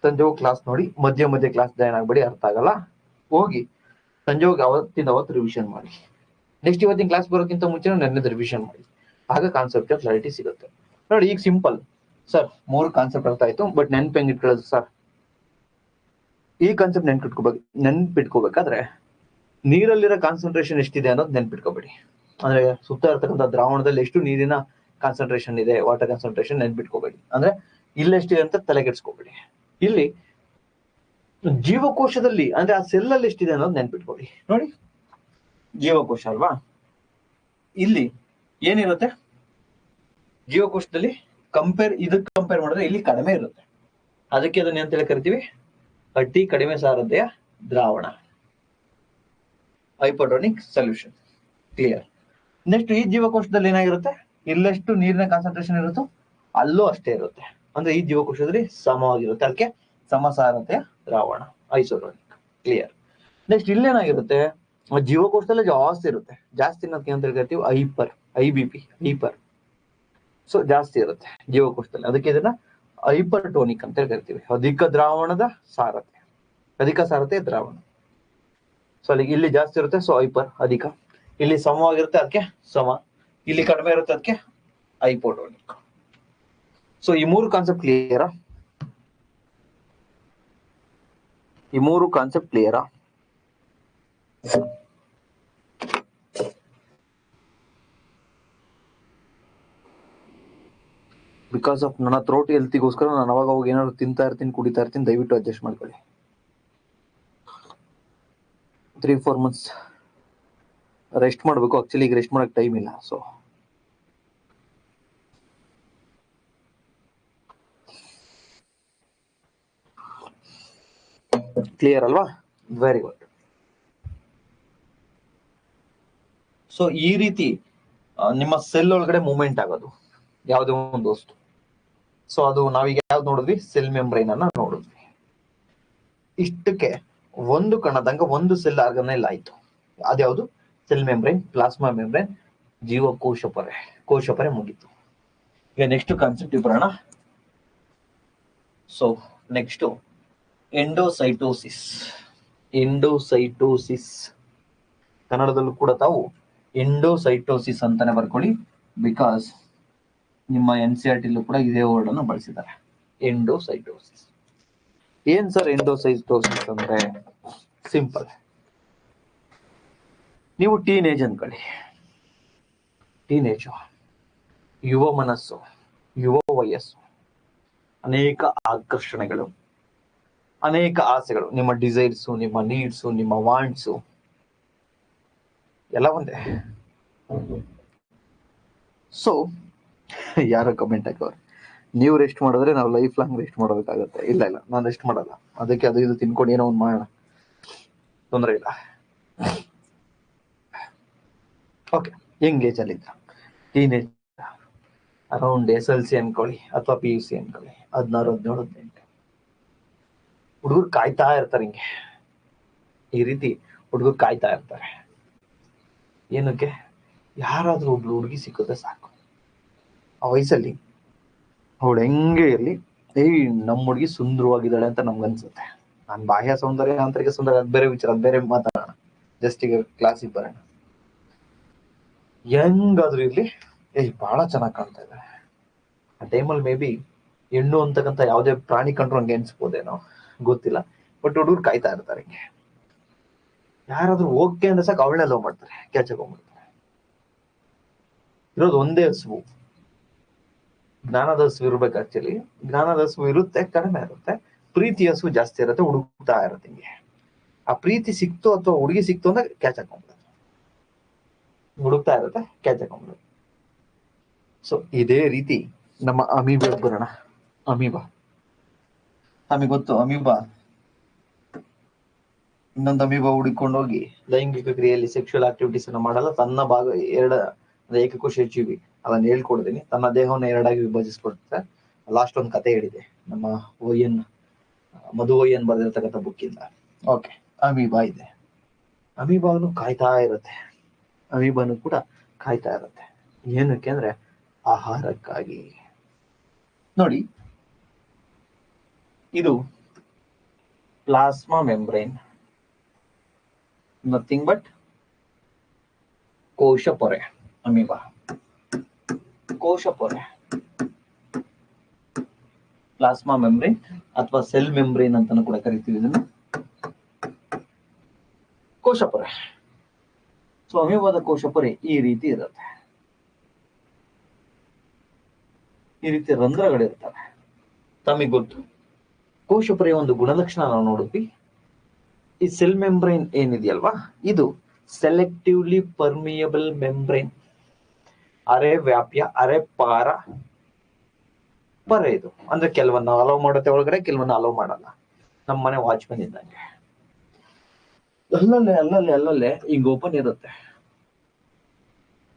ಸಂಜೆ ಹೋಗಿ ಕ್ಲಾಸ್ ನೋಡಿ, ಮಧ್ಯೆ ಮಧ್ಯೆ ಕ್ಲಾಸ್ ಜಾಯ್ನ್ ಆಗ್ಬೇಡಿ, ಅರ್ಥ ಆಗಲ್ಲ. ಹೋಗಿ ಸಂಜೆ ಹೋಗಿ ಅವತ್ತಿಂದ ಅವತ್ತು ರಿವಿಷನ್ ಮಾಡಿ. ನೆಕ್ಸ್ಟ್ ಇವತ್ತಿನ ಕ್ಲಾಸ್ ಬರೋಕ್ಕಿಂತ ಮುಂಚೆ ನೆನ್ನೆದು ರಿವಿಷನ್ ಮಾಡಿ, ಆಗ ಕಾನ್ಸೆಪ್ಟ್ ಕ್ಲಾರಿಟಿ ಸಿಗುತ್ತೆ. ನೋಡಿ, ಈಗ ಸಿಂಪಲ್ ಸರ್, 3 ಕಾನ್ಸೆಪ್ಟ್ ಅರ್ಥ ಆಯ್ತು, ಬಟ್ ನೆನ್ಪು ಹೆಂಗ್ ಇಟ್ಕೊಳ್ಳೋದು ಸರ್? ಈ ಕಾನ್ಸೆಪ್ಟ್ ನೆನ್ಪಿಟ್ಕೋಬೇಕಾದ್ರೆ ನೀರಲ್ಲಿರೋ ಕಾನ್ಸಂಟ್ರೇಷನ್ ಎಷ್ಟಿದೆ ಅನ್ನೋದು ನೆನ್ಪಿಟ್ಕೋಬೇಡಿ. ಅಂದ್ರೆ ಸುತ್ತ ಇರ್ತಕ್ಕಂಥ ದ್ರಾವಣದಲ್ಲಿ ಎಷ್ಟು ನೀರಿನ ಕಾನ್ಸಂಟ್ರೇಷನ್ ಇದೆ, ವಾಟರ್ ಕಾನ್ಸಂಟ್ರೇಷನ್ ನೆನ್ಪಿಟ್ಕೋಬೇಡಿ. ಅಂದ್ರೆ ಇಲ್ಲೆಷ್ಟಿದೆ ಅಂತ ತಲೆ ಕೆಡ್ಸ್ಕೋಬೇಡಿ. ಇಲ್ಲಿ ಜೀವಕೋಶದಲ್ಲಿ ಅಂದ್ರೆ ಆ ಸೆಲ್ ಅಲ್ಲಿ ಎಷ್ಟಿದೆ ಅನ್ನೋದು ನೆನ್ಪಿಟ್ಕೊಳ್ಳಿ. ನೋಡಿ, ಜೀವಕೋಶ ಅಲ್ವಾ, ಇಲ್ಲಿ ಏನಿರುತ್ತೆ ಜೀವಕೋಶದಲ್ಲಿ ಇದಕ್ಕೆ ಕಂಪೇರ್ ಮಾಡಿದ್ರೆ ಇಲ್ಲಿ ಕಡಿಮೆ ಇರುತ್ತೆ. ಅದಕ್ಕೆ ಅದನ್ನ ಎಂತ ಕರಿತೀವಿ, ಅತಿ ಕಡಿಮೆ ಸಾರತೆಯ ದ್ರಾವಣ, ಹೈಪೋಟೋನಿಕ್ ಸೊಲ್ಯೂಷನ್. ಕ್ಲಿಯರ್? ನೆಕ್ಸ್ಟ್ ಈ ಜೀವಕೋಶದಲ್ಲಿ ಏನಾಗಿರುತ್ತೆ, ಇಲ್ಲೆಷ್ಟು ನೀರಿನ ಕಾನ್ಸಂಟ್ರೇಷನ್ ಇರುತ್ತೋ ಅಲ್ಲೂ ಅಷ್ಟೇ ಇರುತ್ತೆ. ಅಂದ್ರೆ ಈ ಜೀವಕೋಶದಲ್ಲಿ ಸಮವಾಗಿರುತ್ತೆ, ಅದಕ್ಕೆ ಸಮಸಾರತೆಯ ದ್ರಾವಣ, ಐಸೋಟೋನಿಕ್. ಕ್ಲಿಯರ್? ನೆಕ್ಸ್ಟ್ ಇಲ್ಲೇನಾಗಿರುತ್ತೆ, ಜೀವಕೋಶದಲ್ಲೇ ಜಾಸ್ತಿ ಇರುತ್ತೆ. ಜಾಸ್ತಿ ಅನ್ನೋದಕ್ಕೆ ಅಂತ ಕರಿತೀವಿ ಹೈಪರ್. ಸೊ ಜಾಸ್ತಿ ಇರುತ್ತೆ ಜೀವಕೋಶದಲ್ಲಿ, ಅದಕ್ಕೆ ಇದನ್ನ ಹೈಪರ್ಟೋನಿಕ್ ಅಂತ ಕರಿತೀವಿ. ಅಧಿಕ ಸಾರತೆ ದ್ರಾವಣ. ಸೊ ಅಲ್ಲಿ ಇಲ್ಲಿ ಜಾಸ್ತಿ ಇರುತ್ತೆ, ಸೊ ಹೈಪರ್ ಅಧಿಕ. ಇಲ್ಲಿ ಸಮವಾಗಿರುತ್ತೆ, ಅದಕ್ಕೆ ಸಮ. ಇಲ್ಲಿ ಕಡಿಮೆ ಇರುತ್ತೆ, ಅದಕ್ಕೆ ಹೈಪೋಟೋನಿಕ್. ಸೊ ಈ 3 ಕಾನ್ಸೆಪ್ಟ್ ಕ್ಲಿಯರಾ? ಬಿಕಾಸ್ ಆಫ್ ನನ್ನ ಥ್ರೋಟ್ ಹೆಲ್ತಿಗೋಸ್ಕರ ನಾನು ಅವಾಗ ಏನಾದ್ರು ತಿಂತಾ ಇರ್ತೀನಿ, ಕುಡಿತಾ ಇರ್ತೀನಿ, ದಯವಿಟ್ಟು ಅಡ್ಜಸ್ಟ್ ಮಾಡ್ಕೊಳ್ಳಿ. 3-4 months ರೆಸ್ಟ್ ಮಾಡಬೇಕು. ಆಕ್ಚುಲಿ ಈಗ ರೆಸ್ಟ್ ಮಾಡಕ್ ಟೈಮ್ ಇಲ್ಲ. ಸೊ ಕ್ಲಿಯರ್ ಅಲ್ವಾ? Very good. ಸೊ ಈ ರೀತಿ ನಿಮ್ಮ ಸೆಲ್ ಒಳಗಡೆ ಮೂವ್ಮೆಂಟ್ ಆಗೋದು ಯಾವುದೇ ಒಂದು ವಸ್ತು. ಸೊ ಅದು ನಾವೀಗ ಯಾವ್ದು ನೋಡಿದ್ವಿ, ಸೆಲ್ ಮೆಂಬ್ರೈನ್ ಅನ್ನ ನೋಡಿದ್ವಿ. ಇಷ್ಟಕ್ಕೆ ಒಂದು ಕಣದಂಗ ಒಂದು ಸೆಲ್ ಆರ್ಗನೈಲ್ ಆಯ್ತು. ಅದ್ಯಾವುದು? ಸೆಲ್ ಮೆಂಬ್ರೈನ್, ಪ್ಲಾಸ್ಮಾ ಮೆಂಬ್ರೈನ್, ಕೋಶಪರೆ ಮುಗೀತು. ಈಗ ನೆಕ್ಸ್ಟ್ ಕಾನ್ಸೆಪ್ಟ್ ಬರೋಣ. So next endocytosis. ಕನ್ನಡದಲ್ಲೂ ಕೂಡ ತಾವು ಎಂಡೋಸೈಟೋಸಿಸ್ ಅಂತಾನೆ ಬರ್ಕೊಳ್ಳಿ, ಬಿಕಾಸ್ ನಿಮ್ಮ NCERT ಕೂಡ ಇದೇ ವರ್ಡ್ ಅನ್ನು ಬಳಸಿದ್ದಾರೆ, ಎಂಡೋಸೈಟೋಸಿಸ್. ಏನ್ ಸರ್ ಎಂಡೋಸೈಟೋಸಿಸ್ ಅಂದ್ರೆ? ಸಿಂಪಲ್, ನೀವು ಟೀನೇಜ್ ಅನ್ಕೊಳ್ಳಿ. ಯುವ ಮನಸ್ಸು, ಯುವ ವಯಸ್ಸು, ಅನೇಕ ಆಕರ್ಷಣೆಗಳು, ಅನೇಕ ಆಸೆಗಳು, ನಿಮ್ಮ ಡಿಸೈರ್ಸು, ನಿಮ್ಮ ನೀಡ್ಸು, ನಿಮ್ಮ ವಾಂಟ್ಸು ಎಲ್ಲ ಒಂದೇ. ಸೊ ಯಾರೋ ಕಮೆಂಟ್ ಹಾಕೋರು, ನೀವು ರೆಸ್ಟ್ ಮಾಡಿದ್ರೆ ನಾವು ಲೈಫ್ ಲಾಂಗ್ ರೆಸ್ಟ್ ಮಾಡಬೇಕಾಗತ್ತೆ. ಇಲ್ಲ, ನಾನು ರೆಸ್ಟ್ ಮಾಡಲ್ಲ, ಅದಕ್ಕೆ ಅದು ಇದು ತಿನ್ಕೊಂಡು ಏನೋ ಒಂದು ಮಾಡೋಣ, ತೊಂದರೆ ಇಲ್ಲ. ಓಕೆ, ಯಂಗ್ ಏಜ್ ಅಲ್ಲಿ ಇದ್ದ ಟೀನೇಜ್, ಅರೌಂಡ್ SLC ಅನ್ಕೊಳ್ಳಿ ಅಥವಾ PUC ಅನ್ಕೊಳ್ಳಿ, 16, 17, 18. ಹುಡುಗರು ಕಾಯ್ತಾ ಇರ್ತಾರೆ, ಹಿಂಗೆ ಈ ರೀತಿ ಹುಡುಗರು ಕಾಯ್ತಾ ಇರ್ತಾರೆ. ಏನಕ್ಕೆ? ಯಾರಾದ್ರೂ ಒಬ್ಳು ಹುಡುಗಿ ಸಿಕ್ಕಿದ್ರೆ ಸಾಕು. ಆ ವಯಸ್ಸಲ್ಲಿ ಅವಳು ಹೆಂಗೆ ಇರ್ಲಿ, ನಮ್ಮ ಹುಡುಗಿ ಸುಂದರವಾಗಿದ್ದಾಳೆ ಅಂತ ನಮ್ಗನ್ಸುತ್ತೆ. ನಾನು ಬಾಹ್ಯ ಸೌಂದರ್ಯ, ಆಂತರಿಕ ಸೌಂದರ್ಯ ಅದು ಬೇರೆ ವಿಚಾರ, ಅದು ಬೇರೆ ಮಾತಾಡೋಣ. ಜಸ್ಟ್ ಈಗ ಕ್ಲಾಸಿಗೆ ಬರೋಣ. ಹೆಂಗಾದ್ರೂ ಇರ್ಲಿ, ಬಹಳ ಚೆನ್ನಾಗಿ ಕಾಣ್ತಾ ಇದ್ದಾರೆ. ಆ ಟೈಮಲ್ಲಿ ಮೇ ಬಿ ಹೆಣ್ಣು ಅಂತಕ್ಕಂಥ ಯಾವುದೇ ಪ್ರಾಣಿ ಕಂಡ್ರು ಹಂಗೆ ಅನ್ಸ್ಬೋದೇನೋ, ಗೊತ್ತಿಲ್ಲ. ಬಟ್ ಹುಡುಗರು ಕಾಯ್ತಾ ಇರ್ತಾರೆ ಹಿಂಗೆ. ಯಾರಾದ್ರೂ ಓಕೆ ಅಂದ್ರೆ ಸಾಕು ಅವಳನ್ನೇ ಲವ್ ಮಾಡ್ತಾರೆ, ಕ್ಯಾಚಕ್ ಹೋಗ್ಬಿಡ್ತಾರೆ. ಇರೋದು ಒಂದೇ ಹಸುವು, ಜ್ಞಾನದ ಹಸು ಇರ್ಬೇಕು. ಆಕ್ಚುಲಿ ಜ್ಞಾನದ ಹಸು ಇರುತ್ತೆ, ಕಡಿಮೆ ಇರುತ್ತೆ. ಪ್ರೀತಿ ಹಸು ಜಾಸ್ತಿ ಇರುತ್ತೆ, ಹುಡುಕ್ತಾ ಇರುತ್ತೆ ಹಿಂಗೆ. ಆ ಪ್ರೀತಿ ಸಿಕ್ತು ಅಥವಾ ಹುಡುಗಿ ಸಿಕ್ತು ಅಂದ್ರೆ ಕ್ಯಾಚ್ ಹಾಕೊಂಡ್ಬಿಡೋದು, ಹುಡುಕ್ತಾ ಇರುತ್ತೆ, ಕ್ಯಾಚ್ ಹಾಕೊಂಡ್ಬಿಡೋದು. ಸೊ ಇದೇ ರೀತಿ ನಮ್ಮ ಅಮೀಬಾ ಬರೋಣ. ಅಮೀಬಾ ನಮಗೆ ಗೊತ್ತು, ಅಮೀಬಾ ಇನ್ನೊಂದು ಅಮೀಬಾ ಹುಡುಕೊಂಡೋಗಿ ಲೈಂಗಿಕ ಕ್ರಿಯೆಯಲ್ಲಿ ಸೆಕ್ಷುವಲ್ ಆಕ್ಟಿವಿಟೀಸ್ ಅನ್ನು ಮಾಡಲ್ಲ. ತನ್ನ ಭಾಗ ಏಕಕೋಶ ಜೀವಿ, ಅದನ್ನ ಹೇಳ್ಕೊಡ್ತೀನಿ. ತನ್ನ ದೇಹವನ್ನು ಎರಡಾಗಿ ವಿಭಜಿಸ್ಕೊಡುತ್ತೆ. ಲಾಸ್ಟ್ ಒಂದು ಕತೆ ಹೇಳಿದೆ ನಮ್ಮ ಮಧು ON ಬರೆದಿರ್ತಕ್ಕಂಥ ಬುಕ್ಕಿಂದ. ಓಕೆ, ಅಮೀಬಾ ಇದೆ. ಅಮೀಬಾನು ಕಾಯ್ತಾ ಇರುತ್ತೆ, ಅಮೀಬಾನು ಕೂಡ ಕಾಯ್ತಾ ಇರುತ್ತೆ. ಏನಕ್ಕೆ ಅಂದ್ರೆ ಆಹಾರಕ್ಕಾಗಿ. ನೋಡಿ, ಇದು ಪ್ಲಾಸ್ಮಾ ಮೆಂಬ್ರೇನ್, ನಥಿಂಗ್ ಬಟ್ ಕೋಶ ಪೊರೆ. ಅಮೀಬಾ ಕೋಶ ಪೊರೆ, ಪ್ಲಾಸ್ಮಾ ಮೆಂಬ್ರೇನ್ ಅಥವಾ ಸೆಲ್ ಮೆಂಬ್ರೇನ್ ಅಂತಾನು ಕೂಡ ಕರಿತೀವಿ ಇದನ್ನು, ಕೋಶ ಪೊರೆ. ಸೊ ಅಮೀಬಾದ ಕೋಶ ಪೊರೆ ಈ ರೀತಿ ಇರುತ್ತೆ, ಈ ರೀತಿ ರಂಧ್ರಗಳಿರ್ತವೆ. ತಮಗೆ ಗೊತ್ತು, ಕೋಶ ಪೊರೆಯ ಒಂದು ಗುಣಲಕ್ಷಣ ನಾವು ನೋಡಿದ್ವಿ. ಈ ಸೆಲ್ ಮೆಂಬ್ರೇನ್ ಏನಿದೆಯಲ್ವಾ, ಇದು ಸೆಲೆಕ್ಟಿವ್ಲಿ ಪರ್ಮಿಯಬಲ್ ಮೆಂಬ್ರೇನ್, ಅರೆ ವ್ಯಾಪ್ಯ ಅರೆ ಪಾರ ಪೊರೆ. ಇದು ಅಂದ್ರೆ ಕೆಲವನ್ನ ಅಲೋ ಮಾಡುತ್ತೆ ಒಳಗಡೆ, ಕೆಲವನ್ನ ಅಲೋ ಮಾಡಲ್ಲ. ನಮ್ಮ ಮನೆ ವಾಚ್ಮನ್ ಇದ್ದಂಗೆ ಅಲ್ಲಲ್ಲೇ ಹಿಂಗ್ ಓಪನ್ ಇರುತ್ತೆ.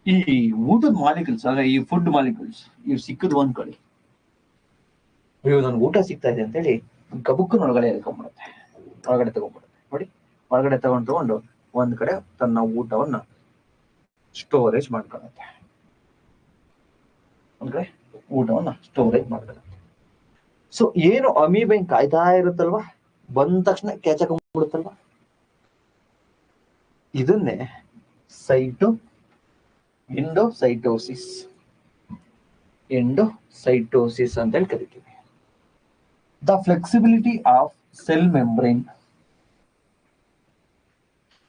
ಈ ಊಟದ ಮಾಲಿಕ್ಯೂಲ್ಸ್ ಅಂದ್ರೆ ಈ ಫುಡ್ ಮಾಲಿಕ್ಯೂಲ್ಸ್ ಇವ್ ಸಿಕ್ಕದ್ ಒಂದ್ ಕಡೆ, ಇವ್ ನನ್ಗೆ ಊಟ ಸಿಗ್ತಾ ಇದೆ ಅಂತೇಳಿ ಗಬುಕ್ಕನ ಒಳಗಡೆ ಎಳ್ಕೊಂಡ್ಬಿಡುತ್ತೆ, ಒಳಗಡೆ ತಗೊಂಡ್ಬಿಡುತ್ತೆ. ನೋಡಿ, ಒಳಗಡೆ ತಗೊಂಡು ಒಂದ್ ಕಡೆ ತನ್ನ ಊಟವನ್ನ ಸ್ಟೋರೇಜ್ ಮಾಡ್ಕೊಳ್ಳುತ್ತೆ, ಒಂದ್ ಕಡೆ ಊಟವನ್ನ ಸ್ಟೋರೇಜ್ ಮಾಡ್ಕೊಳ್ಳುತ್ತೆ. ಸೊ ಏನು ಅಮೀಬಾ ಕಾಯ್ತಾ ಇರುತ್ತಲ್ವಾ, ಬಂದ ತಕ್ಷಣ ಕ್ಯಾಚ್ ಹಾಕೊಂಡ್ಬಿಡುತ್ತಲ್ವಾ, ಇದನ್ನೇ ಎಂಡೋಸೈಟೋಸಿಸ್ ಅಂತ ಹೇಳಿ ಕರಿತೀವಿ. The flexibility of cell membrane,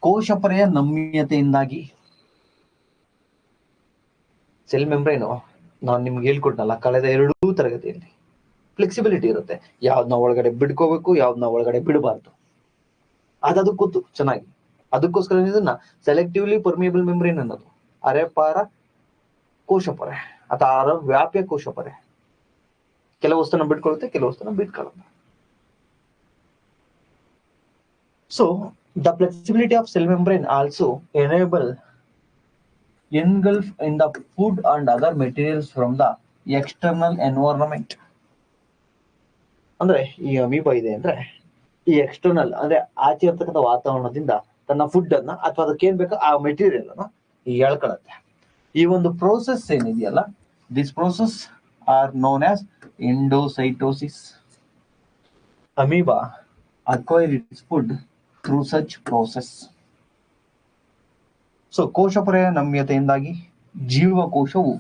ಕೋಶ ಪೊರೆಯ ನಮ್ಯತೆಯಿಂದಾಗಿ. ಸೆಲ್ ಮೆಂಬ್ರೇನು ನಾನು ನಿಮ್ಗೆ ಹೇಳ್ಕೊಟ್ನಲ್ಲ ಕಳೆದ 2 ತರಗತಿಯಲ್ಲಿ, ಫ್ಲೆಕ್ಸಿಬಿಲಿಟಿ ಇರುತ್ತೆ. ಯಾವ್ದನ್ನ ಒಳಗಡೆ ಬಿಡ್ಕೋಬೇಕು, ಯಾವ್ದನ್ನ ಒಳಗಡೆ ಬಿಡಬಾರ್ದು, ಅದಕ್ಕೆ ಗೊತ್ತು ಚೆನ್ನಾಗಿ. ಅದಕ್ಕೋಸ್ಕರ ಇದನ್ನ ಸೆಲೆಕ್ಟಿವ್ಲಿ ಪರ್ಮಿಯಬಲ್ ಮೆಂಬ್ರೇನ್ ಅನ್ನೋದು. ಅರೆಪಾರ ಕೋಶ ಪೊರೆ ಅಥವಾ ಅರ ವ್ಯಾಪ್ಯ ಕೋಶ ಪೊರೆ, ಕೆಲವು ವಸ್ತುನ ಬಿಟ್ಕೊಳ್ಳುತ್ತೆ, ಕೆಲವು ವಸ್ತುನ ಬಿಟ್ಕೊಳ್ಳಲ್ಲ. So the flexibility of cell membrane also enable engulf in the food and other materials from the external environment. ಅಂದ್ರೆ ಈ ಅಮೀಬಾ ಇದೆ ಅಂದ್ರೆ ಈ ಎಕ್ಸ್ಟರ್ನಲ್ ಅಂದ್ರೆ ಆಚೆ ಇರ್ತಕ್ಕಂಥ ವಾತಾವರಣದಿಂದ ತನ್ನ ಫುಡ್ ಅನ್ನ ಅಥವಾ ಅದಕ್ಕೆ ಏನ್ ಬೇಕೋ ಆ ಮೆಟೀರಿಯಲ್ ಅನ್ನ ಎಳ್ಕೊಳ್ಳುತ್ತೆ. ಈ ಒಂದು ಪ್ರೋಸೆಸ್ ಏನಿದೆಯಲ್ಲ, this process are known as endocytosis. Amoeba acquire its food through such process. So ಕೋಶ ಪೊರೆಯ ನಮ್ಯತೆಯಿಂದಾಗಿ ಜೀವಕೋಶವು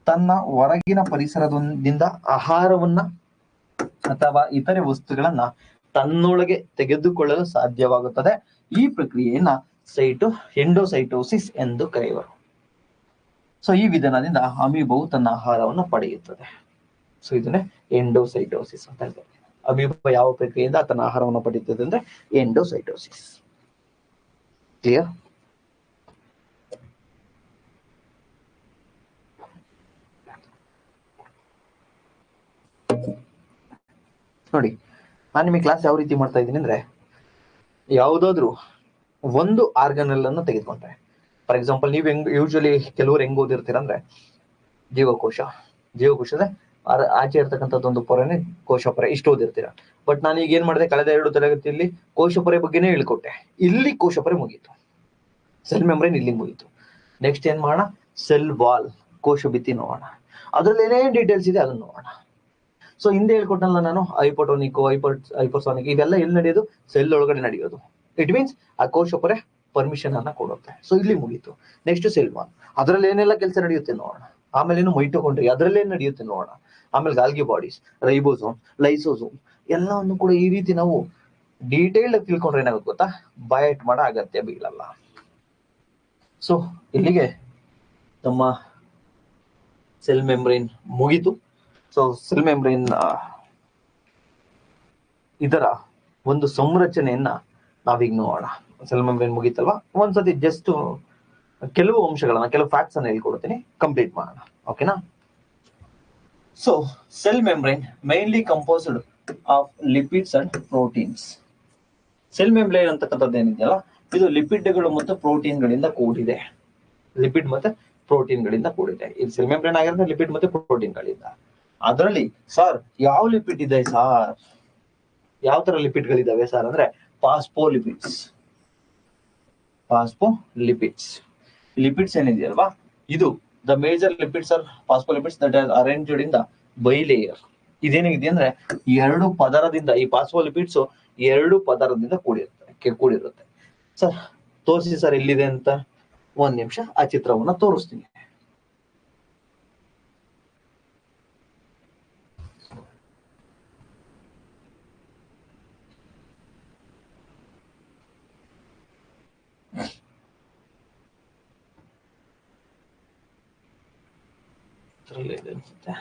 ತನ್ನ ಹೊರಗಿನ ಪರಿಸರದಿಂದ ಆಹಾರವನ್ನ ಅಥವಾ ಇತರೆ ವಸ್ತುಗಳನ್ನ ತನ್ನೊಳಗೆ ತೆಗೆದುಕೊಳ್ಳಲು ಸಾಧ್ಯವಾಗುತ್ತದೆ. ಈ ಪ್ರಕ್ರಿಯೆಯನ್ನ ಎಂಡೋಸೈಟೋಸಿಸ್ ಎಂದು ಕರೆಯುವರು. ಸೊ ಈ ವಿಧಾನದಿಂದ ಅಮೀಬಾವು ತನ್ನ ಆಹಾರವನ್ನು ಪಡೆಯುತ್ತದೆ. ಸೊ ಇದನ್ನೇ ಎಂಡೋಸೈಟೋಸಿಸ್ ಅಂತ ಹೇಳ್ತಾರೆ. ಅಮೀಬಾ ಯಾವ ಪ್ರಕ್ರಿಯೆಯಿಂದ ತನ್ನ ಆಹಾರವನ್ನು ಪಡೆಯುತ್ತದೆ ಅಂದ್ರೆ ಎಂಡೋಸೈಟೋಸಿಸ್. ಕ್ಲಿಯರ್? ನೋಡಿ, ನಾನು ನಿಮಗೆ ಕ್ಲಾಸ್ ಯಾವ ರೀತಿ ಮಾಡ್ತಾ ಇದ್ದೀನಿ ಅಂದ್ರೆ, ಯಾವುದಾದ್ರೂ ಒಂದು ಆರ್ಗನಲ್ ಅನ್ನು ತೆಗೆದುಕೊಂಡ್ರೆ, ಫಾರ್ ಎಕ್ಸಾಂಪಲ್ ನೀವು ಯೂಶಲಿ ಕೆಲವರು ಹೆಂಗ್ ಓದಿರ್ತೀರ ಅಂದ್ರೆ ಜೀವಕೋಶದ ಆಚೆ ಇರ್ತಕ್ಕಂಥದ್ದು ಒಂದು ಪೊರೆನೆ ಕೋಶ ಪೊರೆ, ಇಷ್ಟು ಓದಿರ್ತೀರ. ಬಟ್ ನಾನು ಈಗ ಏನ್ ಮಾಡಿದೆ, ಕಳೆದ 2 ತರಗತಿಯಲ್ಲಿ ಕೋಶ ಪೊರೆ ಬಗ್ಗೆನೇ ಹೇಳ್ಕೊಟ್ಟೆ. ಇಲ್ಲಿ ಕೋಶ ಪೊರೆ ಮುಗೀತು, ಸೆಲ್ ಮೆಂಬ್ರೇನ್ ಇಲ್ಲಿ ಮುಗೀತು. ನೆಕ್ಸ್ಟ್ ಏನ್ ಮಾಡೋಣ, ಸೆಲ್ ವಾಲ್ ಕೋಶ ಭಿತ್ತಿ ನೋಡೋಣ. ಅದ್ರಲ್ಲಿ ಏನೇನ್ ಡೀಟೇಲ್ಸ್ ಇದೆ ಅದನ್ನ ನೋಡೋಣ. ಸೊ ಹಿಂದೆ ಹೇಳ್ಕೊಟ್ಟಲ್ಲ ನಾನು, ಹೈಪೋಟೋನಿಕ್, ಹೈಪೋಸಾನಿಕ್ ಇದೆಲ್ಲ ಎಲ್ಲಿ ನಡೆಯೋದು, ಸೆಲ್ ಒಳಗಡೆ ನಡೆಯೋದು. ಇಟ್ ಮೀನ್ಸ್ ಆ ಕೋಶ ಪೊರೆ ಪರ್ಮಿಷನ್ ಅನ್ನ ಕೊಡುತ್ತೆ. ಸೊ ಇಲ್ಲಿ ಮುಗೀತು. ನೆಕ್ಸ್ಟ್ ಸೆಲ್ ವಾಲ್, ಅದ್ರಲ್ಲಿ ಏನೆಲ್ಲ ಕೆಲಸ ನಡೆಯುತ್ತೆ ನೋಡೋಣ. ಆಮೇಲೆ ಏನು ಮೈಟೋಕಾಂಡ್ರಿಯಾ, ಅದ್ರಲ್ಲಿ ಏನ್ ನಡೆಯುತ್ತೆ ನೋಡೋಣ. ಆಮೇಲೆ ಗಾಲ್ಗಿ ಬಾಡೀಸ್, ರೈಬೋಸೋಮ್, ಲೈಸೋಸೋಮ್ ಎಲ್ಲವನ್ನು ಕೂಡ ಈ ರೀತಿ ನಾವು ಡೀಟೇಲ್ ಆಗಿ ತಿಳ್ಕೊಂಡ್ರೆ ಏನಾಗುತ್ತೆ ಗೊತ್ತಾ, ಬಯಟ್ ಮಾಡೋ ಅಗತ್ಯ ಬೀಳಲ್ಲ. ಸೊ ಇಲ್ಲಿಗೆ ನಮ್ಮ ಸೆಲ್ ಮೆಂಬ್ರೇನ್ ಮುಗೀತು. ಸೊ ಸೆಲ್ ಮೆಂಬ್ರೇನ್ ಇದರ ಒಂದು ಸಂರಚನೆಯನ್ನ ನಾವೀಗ ನೋಡೋಣ. ಸೆಲ್ ಮೆಂಬ್ರೇನ್ ಮುಗೀತಲ್ವಾ, ಒಂದ್ಸತಿ ಜಸ್ಟ್ ಕೆಲವು ಅಂಶಗಳನ್ನ, ಕೆಲವು ಫ್ಯಾಕ್ಟ್ಸ್ ಅನ್ನ ಹೇಳ್ಕೊಡ್ತೀನಿ, ಕಂಪ್ಲೀಟ್ ಮಾಡೋಣ. ಓಕೆನಾ? So cell membrane mainly composed of lipids and proteins. Cell membrane ಅಂತಕ್ಕಂಥದ್ದು ಏನಿದೆಯಲ್ಲ, ಇದು ಲಿಪಿಡ್ಗಳು ಮತ್ತು ಪ್ರೋಟೀನ್ಗಳಿಂದ ಕೂಡಿದೆ. ಲಿಪಿಡ್ ಮತ್ತೆ ಪ್ರೋಟೀನ್ಗಳಿಂದ ಕೂಡಿದೆ. ಇದು ಸೆಲ್ ಮೆಂಬ್ರೇನ್ ಆಗಿರುತ್ತೆ ಲಿಪಿಡ್ ಮತ್ತೆ ಪ್ರೋಟೀನ್ಗಳಿಂದ. ಅದರಲ್ಲಿ ಸರ್ ಯಾವ ಲಿಪಿಡ್ ಇದೆ ಸರ್, ಯಾವ ತರ ಲಿಪಿಡ್ಗಳಿದಾವೆ ಸರ್ ಅಂದ್ರೆ ಫಾಸ್ಫೋಲಿಪಿಡ್ಸ್. ಫಾಸ್ಫೋಲಿಪಿಡ್ಸ್ ಲಿಪಿಡ್ಸ್ ಏನಿದೆಯಲ್ವಾ, ಇದು the major lipids are phospholipids that are arranged in the bilayer. ಇದೇನಿದೆ ಅಂದ್ರೆ ಎರಡು ಪದರದಿಂದ, ಈ ಫಾಸ್ಫೋಲಿಪಿಡ್ಸ್ ಎರಡು ಪದರದಿಂದ ಕೂಡಿರುತ್ತೆ. ಸರ್ ತೋರಿಸಿ ಸರ್ ಎಲ್ಲಿದೆ ಅಂತ. ಒಂದ್ ನಿಮಿಷ ಆ ಚಿತ್ರವನ್ನ ತೋರಿಸ್ತೀನಿ. ಅನ್ಸುತ್ತೆ.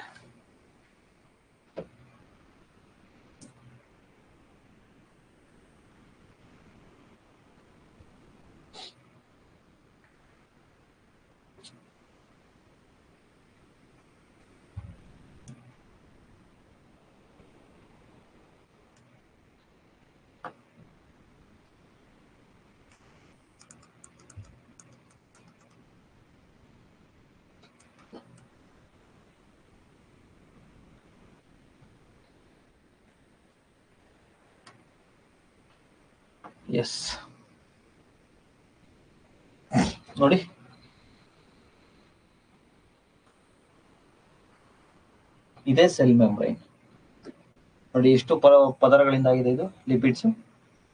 ಎಸ್ ನೋಡಿ, ಇದೇ ಸೆಲ್ ಮೆಂಬ್ರೈನ್. ನೋಡಿ ಎಷ್ಟು ಪದರಗಳಿಂದ ಆಗಿದೆ ಇದು ಲಿಪಿಡ್ಸ್.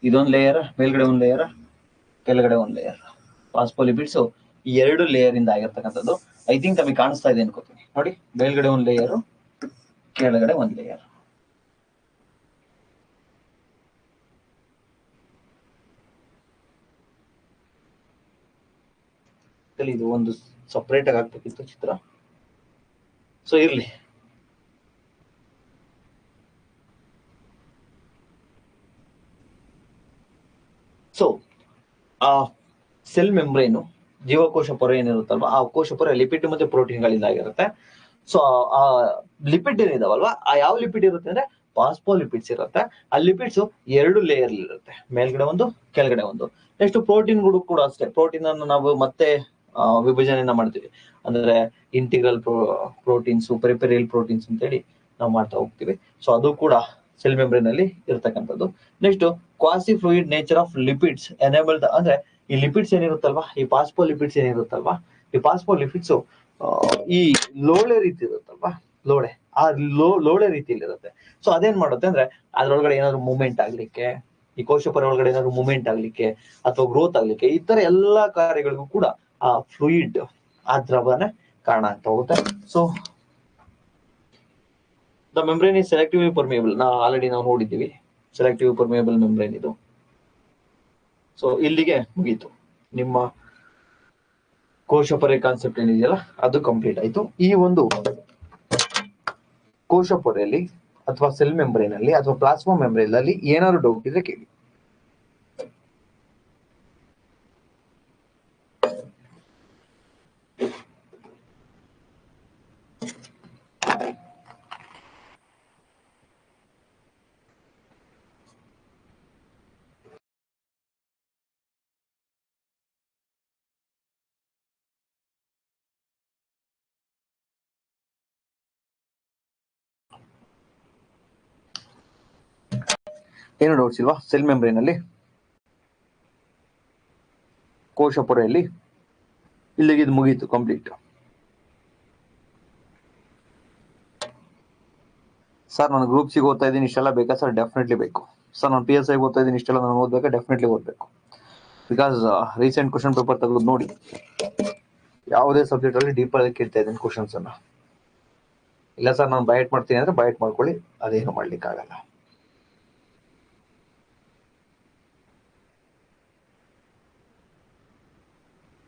ಇದೊಂದು ಲೇಯರ್, ಮೇಲ್ಗಡೆ ಒಂದು ಲೇಯರ್, ಕೆಳಗಡೆ ಒಂದು ಲೇಯರ್. ಫಾಸ್ಫೋಲಿಪಿಡ್ಸ್ ಎರಡು ಲೇಯರ್ ಇಂದ ಆಗಿರ್ತಕ್ಕಂಥದ್ದು. ಐ ಥಿಂಕ್ ನಮಗೆ ಕಾಣಿಸ್ತಾ ಇದೆ ಅನ್ಕೋತೀನಿ. ನೋಡಿ, ಮೇಲ್ಗಡೆ ಒಂದು ಲೇಯರ್, ಕೆಳಗಡೆ ಒಂದು ಲೇಯರ್. ಇದು ಒಂದು ಸಪರೇಟ್ ಆಗಿ ಆಗ್ಬೇಕಿತ್ತು ಚಿತ್ರ. ಸೊ ಇರ್ಲಿ. ಸೊ ಆ ಸೆಲ್ ಮೆಂಬ್ರೇನು, ಜೀವಕೋಶ ಪೊರೆ ಏನಿರುತ್ತಲ್ವಾ, ಆ ಕೋಶ ಪೊರೆ ಲಿಪಿಡ್ ಮತ್ತೆ ಪ್ರೋಟೀನ್ಗಳಿಂದ ಆಗಿರುತ್ತೆ. ಸೊ ಆ ಲಿಪಿಡ್ ಏನಿದಾವಲ್ವಾ, ಆ ಯಾವ ಲಿಪಿಡ್ ಇರುತ್ತೆ ಅಂದ್ರೆ ಫಾಸ್ಫೋಲಿಪಿಡ್ಸ್ ಇರುತ್ತೆ. ಆ ಲಿಪಿಡ್ಸ್ ಎರಡು ಲೇಯರ್ ಇರುತ್ತೆ, ಮೇಲ್ಗಡೆ ಒಂದು, ಕೆಳಗಡೆ ಒಂದು. ನೆಕ್ಸ್ಟ್ ಪ್ರೋಟೀನ್ಗಳು ಕೂಡ ಅಷ್ಟೇ. ಪ್ರೋಟೀನ್ ಅನ್ನು ನಾವು ಮತ್ತೆ ವಿಭಜನೆಯನ್ನ ಮಾಡ್ತೀವಿ, ಅಂದ್ರೆ ಇಂಟಿಗ್ರಲ್ ಪ್ರೋಟೀನ್ಸ್, ಪೆರಿಫೆರಿಯಲ್ ಪ್ರೋಟೀನ್ಸ್ ಅಂತ ಹೇಳಿ ನಾವು ಮಾಡ್ತಾ ಹೋಗ್ತೀವಿ. ಸೊ ಅದು ಕೂಡ ಸೆಲ್ ಮೆಂಬ್ರೇನ್ ಅಲ್ಲಿ ಇರ್ತಕ್ಕಂಥದ್ದು. Next quasi fluid nature of lipids enabled, ಅಂದ್ರೆ ಈ ಲಿಪಿಡ್ಸ್ ಏನಿರುತ್ತಲ್ವಾ, ಈ ಫಾಸ್ಫೋಲಿಪಿಡ್ಸ್ ಏನಿರುತ್ತಲ್ವಾ, ಈ ಫಾಸ್ಫೋಲಿಪಿಡ್ಸ್ ಈ ಲೋಳೆ ರೀತಿ ಇರುತ್ತಲ್ವಾ, ಲೋಳೆ, ಆ ಲೋಳೆ ರೀತಿಯಲ್ಲಿ ಇರುತ್ತೆ. ಸೊ ಅದೇನ್ ಮಾಡುತ್ತೆ ಅಂದ್ರೆ ಅದ್ರೊಳಗಡೆ ಏನಾದ್ರು ಮೂವ್ಮೆಂಟ್ ಆಗ್ಲಿಕ್ಕೆ, ಈ ಕೋಶ ಪೊರೆ ಒಳಗಡೆ ಏನಾದ್ರು ಮೂವ್ಮೆಂಟ್ ಆಗ್ಲಿಕ್ಕೆ ಅಥವಾ ಗ್ರೋತ್ ಆಗ್ಲಿಕ್ಕೆ, ಈ ತರ ಎಲ್ಲಾ ಕಾರ್ಯಗಳಿಗೂ ಕೂಡ ಆ ಫ್ಲೂಯಿಡ್, ಆ ದ್ರವನೇ ಕಾರಣ ಆಗ್ತಾ ಹೋಗುತ್ತೆ. So the membrane is selectively permeable. Already ನಾವು ನೋಡಿದ್ದೀವಿ, ಸೆಲೆಕ್ಟಿವ್ ಪರ್ಮಿಯಬಲ್ ಮೆಂಬ್ರೇನ್ ಇದು. ಸೊ ಇಲ್ಲಿಗೆ ಮುಗೀತು ನಿಮ್ಮ ಕೋಶ ಪೊರೆ ಕಾನ್ಸೆಪ್ಟ್ ಏನಿದೆಯಲ್ಲ, ಅದು ಕಂಪ್ಲೀಟ್ ಆಯ್ತು. ಈ ಒಂದು ಕೋಶ ಪೊರೆಯಲ್ಲಿ ಅಥವಾ ಸೆಲ್ ಮೆಂಬ್ರೇನ್ ಅಲ್ಲಿ ಅಥವಾ ಪ್ಲಾಸ್ಮಾ ಮೆಂಬ್ರೇನ್ ಅಲ್ಲಿ ಏನಾದ್ರು ಡೌಟ್ ಇದ್ರೆ ಕೇಳಿ. ಏನು ಡೌಟ್ಸ್ ಇಲ್ವಾ ಸೆಲ್ ಮೆಂಬ್ರೇನ್ ಅಲ್ಲಿ, ಕೋಶ ಪೊರೆಯಲ್ಲಿ? ಇಲ್ಲಿಗೆ ಇದು ಮುಗೀತು, ಕಂಪ್ಲೀಟ್. ಸರ್ ನಾನು ಗ್ರೂಪ್ ಸಿಗೆ ಓದ್ತಾ ಇದ್ದೀನಿ, ಇಷ್ಟೆಲ್ಲ ಬೇಕಾ ಸರ್? ಡೆಫಿನೆಟ್ಲಿ ಬೇಕು. ಸರ್ ನಾನು PSI ಓದ್ತಾ ಇದ್ದೀನಿ, ಇಷ್ಟೆಲ್ಲ ನಾನು ಓದ್ಬೇಕಾ? ಡೆಫಿನೆಟ್ಲಿ ಓದ್ಬೇಕು. ಬಿಕಾಸ್ ರೀಸೆಂಟ್ ಕ್ವಶನ್ ಪೇಪರ್ ತೆಗೆದು ನೋಡಿ, ಯಾವುದೇ ಸಬ್ಜೆಕ್ಟ್ ಅಲ್ಲಿ ಡೀಪ್ ಆಗಿ ಕೇಳ್ತಾ ಇದ್ದೀನಿ ಕ್ವಶನ್ಸ್ ಅನ್ನ. ಇಲ್ಲ ಸರ್ ನಾನು ಬೈಟ್ ಮಾಡ್ತೀನಿ ಅಂದ್ರೆ ಬೈಟ್ ಮಾಡ್ಕೊಳ್ಳಿ, ಅದೇನು ಮಾಡ್ಲಿಕ್ಕೆ ಆಗಲ್ಲ.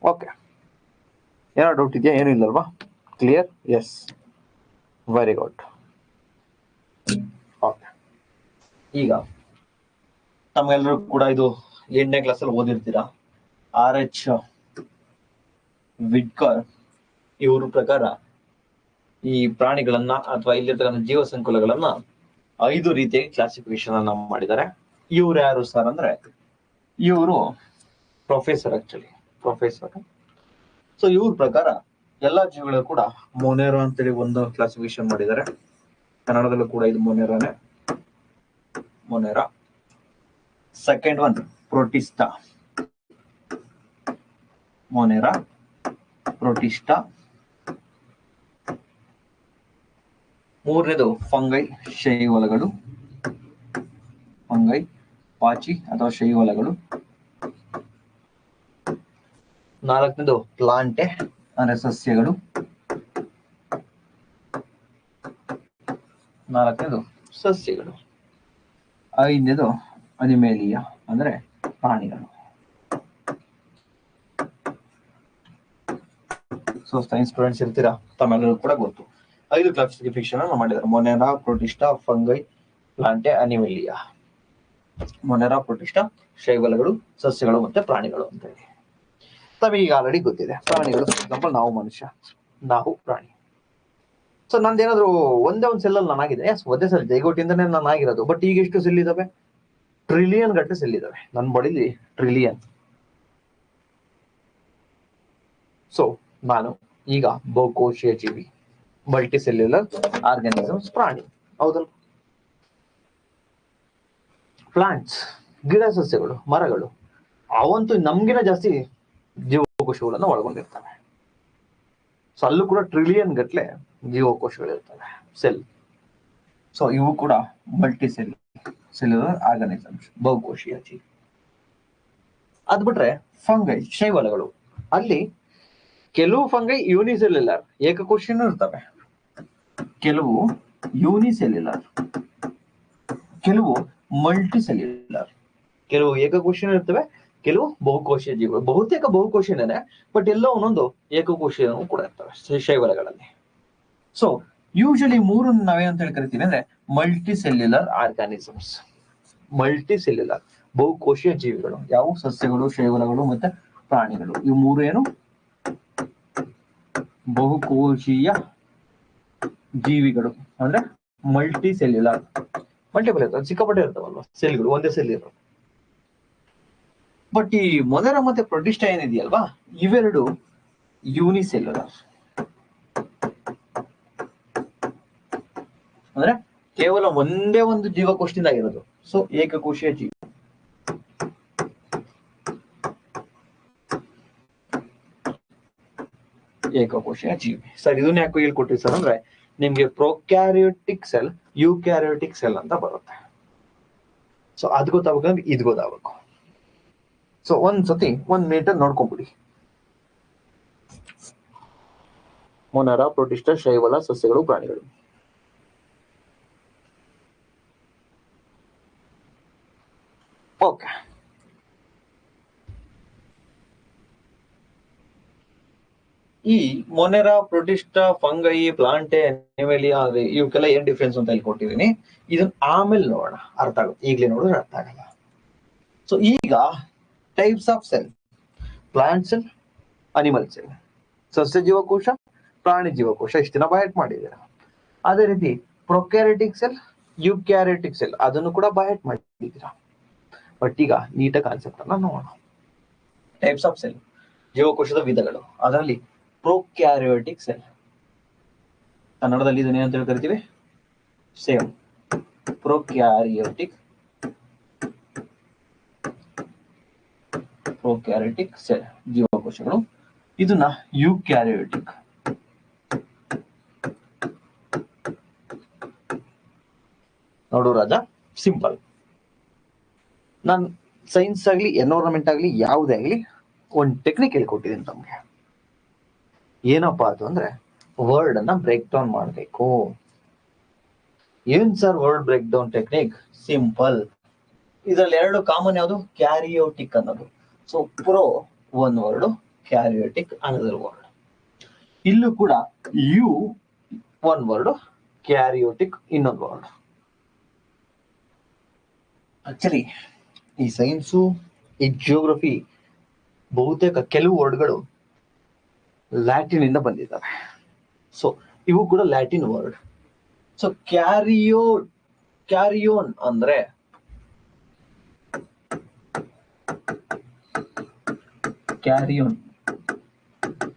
ಓಕೆ, ಏನೋ ಡೌಟ್ ಇದೆಯಾ? ಏನೂ ಇಲ್ಲಲ್ವಾ? Clear? Yes, very good. Okay, ಈಗ ತಮ್ಮೆಲ್ಲರೂ ಕೂಡ ಇದು 8ನೇ ಕ್ಲಾಸಲ್ಲಿ ಓದಿರ್ತೀರಾ. RH ವಿಡ್ಕರ್ ಇವ್ರ ಪ್ರಕಾರ ಈ ಪ್ರಾಣಿಗಳನ್ನ ಅಥವಾ ಇಲ್ಲಿರ್ತಕ್ಕಂಥ ಜೀವ ಸಂಕುಲಗಳನ್ನ 5 ರೀತಿಯಾಗಿ ಕ್ಲಾಸಿಫಿಕೇಶನ್ ಅನ್ನ ಮಾಡಿದ್ದಾರೆ. ಇವ್ರು ಯಾರು ಸರ್ ಅಂದ್ರೆ ಇವರು ಪ್ರೊಫೆಸರ್ ಪ್ರೊಫೆಸರ್. ಸೊ ಇವ್ರ ಪ್ರಕಾರ ಎಲ್ಲಾ ಜೀವಿಗಳು ಕೂಡ ಮೊನೆರಾ ಅಂತೇಳಿ ಒಂದು ಕ್ಲಾಸಿಫಿಕೇಶನ್ ಮಾಡಿದ್ದಾರೆ. ಕನ್ನಡದಲ್ಲೂ ಕೂಡ ಇದು ಮೊನೆರಾ. Second one protista, ಮೊನೆರಾ protista. ಮೂರನೇದು ಫಂಗೈ, ಶೈವಲಗಳು, ಫಂಗೈ ಪಾಚಿ ಅಥವಾ ಶೈವಲಗಳು. ನಾಲ್ಕನೇದು ಪ್ಲಾಂಟೆ ಅಂದ್ರೆ ಸಸ್ಯಗಳು. ಐದನೇದು ಅನಿಮೇಲಿಯಾ ಅಂದ್ರೆ ಪ್ರಾಣಿಗಳು. ಸೊ ಸೈನ್ಸ್ ಸ್ಟೂಡೆಂಟ್ಸ್ ಇರ್ತೀರಾ, ತಮ್ಮೆಲ್ಲರೂ ಕೂಡ ಗೊತ್ತು. 5 ಕ್ಲಾಸಿಫಿಕೇಶನ್ ಅನ್ನು ಮಾಡಿದ್ದಾರೆ: ಮೊನೆರಾ, ಪ್ರೋಟಿಸ್ಟಾ, ಫಂಗೈ, ಪ್ಲಾಂಟೆ, ಅನಿಮೇಲಿಯಾ. ಮೊನೆರಾ, ಪ್ರೋಟಿಸ್ಟಾ, ಶೈವಲಗಳು, ಸಸ್ಯಗಳು ಮತ್ತೆ ಪ್ರಾಣಿಗಳು ಅಂತ ಹೇಳಿ ತಮಗೆ ಆಲ್ರೆಡಿ ಗೊತ್ತಿದೆ. ಪ್ರಾಣಿಗಳು ಫಾರ್ ಎಕ್ಸಾಂಪಲ್ ನಾವು ಮನುಷ್ಯ, ನಾವು ಪ್ರಾಣಿ. ಸೊ ನಂದೇನಾದ್ರು ಒಂದೇ ಒಂದು ಸೆಲ್ ಅಲ್ಲಿ ನಾನಾಗಿದೆ, ಒಂದೇ ಸೆಲ್ ಜೈಗೋಟಿಂದನೇ ನಾನಾಗಿರೋದು. ಬಟ್ ಈಗ ಎಷ್ಟು ಸೆಲ್ ಇದಾವೆ? ಟ್ರಿಲಿಯನ್ ಗಟ್ಟಲೆ ಸೆಲ್ ಇದಾವೆ ನನ್ನ ಬಾಡಿಲಿ, ಟ್ರಿಲಿಯನ್. ಸೊ ನಾನು ಈಗ ಬಹುಕೋಶೀಯ ಜೀವಿ, ಮಲ್ಟಿ ಸೆಲ್ಯುಲರ್ ಆರ್ಗಾನಿಸಮ್ಸ್, ಪ್ರಾಣಿ, ಹೌದಲ್ಲ? ಪ್ಲಾಂಟ್ಸ್, ಗಿಡ ಸಸ್ಯಗಳು, ಮರಗಳು, ಅವಂತೂ ನಮ್ಗಿನ ಜಾಸ್ತಿ ಜೀವಕೋಶಗಳನ್ನ ಒಳಗೊಂಡಿರ್ತವೆ. ಸೊ ಅಲ್ಲೂ ಕೂಡ ಟ್ರಿಲಿಯನ್ ಗಟ್ಲೆ ಜೀವಕೋಶಗಳಿರ್ತವೆ, ಸೆಲ್. ಸೊ ಇವು ಕೂಡ ಮಲ್ಟಿ ಸೆಲ್ಯುಲರ್ ಆರ್ಗಾನಿಸಮ್ಸ್, ಬಹುಕೋಶೀಯ ಜೀವಿ. ಅದ್ ಬಿಟ್ರೆ ಫಂಗೈ, ಶೈವಲಗಳು, ಅಲ್ಲಿ ಕೆಲವು ಫಂಗೈ ಯೂನಿಸೆಲ್ಯುಲರ್, ಏಕಕೋಶೀಯನೂ ಇರ್ತವೆ. ಕೆಲವು ಯೂನಿಸೆಲ್ಯುಲರ್, ಕೆಲವು ಮಲ್ಟಿ ಸೆಲ್ಯುಲರ್. ಕೆಲವು ಏಕಕೋಶೀಯ ಇರ್ತವೆ, ಕೆಲವು ಬಹುಕೋಶೀಯ ಜೀವಿಗಳು. ಬಹುತೇಕ ಬಹುಕೋಶೀಯನೇ, ಬಟ್ ಎಲ್ಲೋ ಒಂದೊಂದು ಏಕಕೋಶೀಯನೂ ಕೂಡ ಇರ್ತವೆ ಶೈವಲಗಳಲ್ಲಿ. ಸೊ ಯೂಶಲಿ ಮೂರನ್ನು ನಾವೇನಂತ ಹೇಳಿ ಕರಿತೀವಿ ಅಂದ್ರೆ multi cellular organisms. Multi cellular, ಬಹುಕೋಶೀಯ ಜೀವಿಗಳು. ಯಾವ? ಸಸ್ಯಗಳು, ಶೈವಲಗಳು ಮತ್ತೆ ಪ್ರಾಣಿಗಳು. ಇವು ಮೂರು ಏನು? ಬಹುಕೋಶೀಯ ಜೀವಿಗಳು ಅಂದ್ರೆ ಮಲ್ಟಿ ಸೆಲ್ಯುಲರ್. ಮಲ್ಟಿಪಲ್ ಇರ್ತವೆ, ಸಿಕ್ಕಾಪಟ್ಟೆ ಇರ್ತಾವಲ್ವಾ ಸೆಲ್ಗಳು, ಒಂದೇ ಸೆಲ್ ಇರೋದು. ಬಟ್ ಈ ಮೊನೆರಾ ಮತ್ತೆ ಪ್ರೋಟಿಸ್ಟಾ ಏನಿದೆಯಲ್ವಾ, ಇವೆರಡು ಯೂನಿಸೆಲ್ಯುಲರ್ ಅಂದ್ರೆ ಕೇವಲ ಒಂದೇ ಒಂದು ಜೀವಕೋಶದಿಂದ ಆಗಿರೋದು. ಸೊ ಏಕಕೋಶೀಯ ಜೀವಿ. ಏಕಕೋಶೀಯ ಜೀವಿ. ಸರ್ ಇದನ್ನ ಯಾಕೆ ಹೇಳ್ಕೊಟ್ರಿ ಸರ್ ಅಂದ್ರೆ ನಿಮ್ಗೆ ಪ್ರೊಕ್ಯಾರಿಯೋಟಿಕ್ ಸೆಲ್, ಯೂಕ್ಯಾರಿಯೋಟಿಕ್ ಸೆಲ್ ಅಂತ ಬರುತ್ತೆ. ಸೊ ಅದ್ ಗೊತ್ತಾಗಬೇಕಂದ್ರೆ ಇದು ಗೊತ್ತಾಗಬೇಕು. ಸೊ ಒಂದ್ಸತಿ 1 ಮಿನಿಟ್ ನೋಡ್ಕೊಂಡ್ಬಿಡಿ. ಮೊನೆರಾ, ಪ್ರೋಟಿಸ್ಟಾ, ಶೈವಲ, ಸಸ್ಯಗಳು, ಪ್ರಾಣಿಗಳು. ಓಕೆ, ಈ ಮೊನೆರಾ, ಪ್ರೋಟಿಸ್ಟಾ, ಫಂಗೈ, ಪ್ಲಾಂಟೆ, ಅನಿಮೇಲಿಯಾ ಇವಕ್ಕೆಲ್ಲ ಏನ್ ಡಿಫ್ರೆನ್ಸ್ ಅಂತ ಇಲ್ಲಿ ಕೊಟ್ಟಿದ್ದೀನಿ. ಇದನ್ನ ಆಮೇಲೆ ನೋಡೋಣ, ಅರ್ಥ ಆಗುತ್ತೆ. ಈಗಲೇ ನೋಡಿದ್ರೆ ಅರ್ಥ ಆಗಲ್ಲ. ಸೊ ಈಗ types of cell: plant cell, animal cell, ಸಸ್ಯ ಜೀವಕೋಶ, ಪ್ರಾಣಿ ಜೀವಕೋಶ. ಇಷ್ಟು ದಿನ ಬಯಟ್ ಮಾಡಿದ್ದೀರಾ. ಅದೇ ರೀತಿ ಪ್ರೊಕ್ಯಾರಿಯೋಟಿಕ್ ಸೆಲ್, ಯೂಕ್ಯಾರಿಯೋಟಿಕ್ ಸೆಲ್, ಅದನ್ನು ಕೂಡ ಬಯಟ್ ಮಾಡಿದ್ದೀರಾ. ಬಟ್ ಈಗ ನೀಟಾಗಿ ಕಾನ್ಸೆಪ್ಟ್ ಅನ್ನ ನೋಡೋಣ. ಟೈಪ್ಸ್ ಆಫ್ ಸೆಲ್, ಜೀವಕೋಶದ ವಿಧಗಳು. ಅದರಲ್ಲಿ ಪ್ರೊಕ್ಯಾರಿಯೋಟಿಕ್ ಸೆಲ್, ಕನ್ನಡದಲ್ಲಿ ಇದನ್ನ ಏನಂತ ಹೇಳಿ ಕರಿತೀವಿ? ಸೇಮ್, ಪ್ರೊಕ್ಯಾರಿಯೋಟಿಕ್ ಸೆಲ್, ಜೀವಕೋಶಗಳು. ಇದನ್ನ ಯೂಕ್ಯಾರಿಯೋಟಿಕ್. ನೋಡು ರಾಜ, ಸಿಂಪಲ್. ನಾನು ಸೈನ್ಸ್ ಆಗ್ಲಿ, ಎನ್ವೈರನ್ಮೆಂಟ್ ಆಗ್ಲಿ, ಯಾವುದೇ ಆಗ್ಲಿ ಒಂದು ಟೆಕ್ನಿಕ್ ಹೇಳ್ಕೊಟ್ಟಿದ್ದೀನಿ ತಮ್ಗೆ. ಏನಪ್ಪಾ ಅದು ಅಂದ್ರೆ ವರ್ಡ್ ಅನ್ನ ಬ್ರೇಕ್ ಡೌನ್ ಮಾಡಬೇಕು. ಏನ್ sir word break down technique? Simple. ಇದ್ರಲ್ಲಿ ಎರಡು ಕಾಮನ್ ಯಾವುದು? ಕ್ಯಾರಿಯೋಟಿಕ್ ಅನ್ನೋದು. ಸೊ ಪ್ರೋ ಒಂದು ವರ್ಡ್, ಕ್ಯಾರಿಯೋಟಿಕ್ ಅನದರ್ ವರ್ಡ್. ಇಲ್ಲೂ ಕೂಡ ಯು ಒನ್ ವರ್ಡ್, ಕ್ಯಾರಿಯೋಟಿಕ್ ಇನ್ನೊಂದು ವರ್ಡ್. ಆಕ್ಚುಲಿ ಈ ಸೈನ್ಸು ಈ ಜಿಯೋಗ್ರಫಿ ಬಹುತೇಕ ಕೆಲವು ವರ್ಡ್ಗಳು ಲ್ಯಾಟಿನ್ ಇಂದ ಬಂದಿದ್ದಾವೆ. ಸೊ ಇವು ಕೂಡ ಲ್ಯಾಟಿನ್ ವರ್ಡ್. ಸೊ ಕ್ಯಾರಿಯೋನ್ ಅಂದ್ರೆ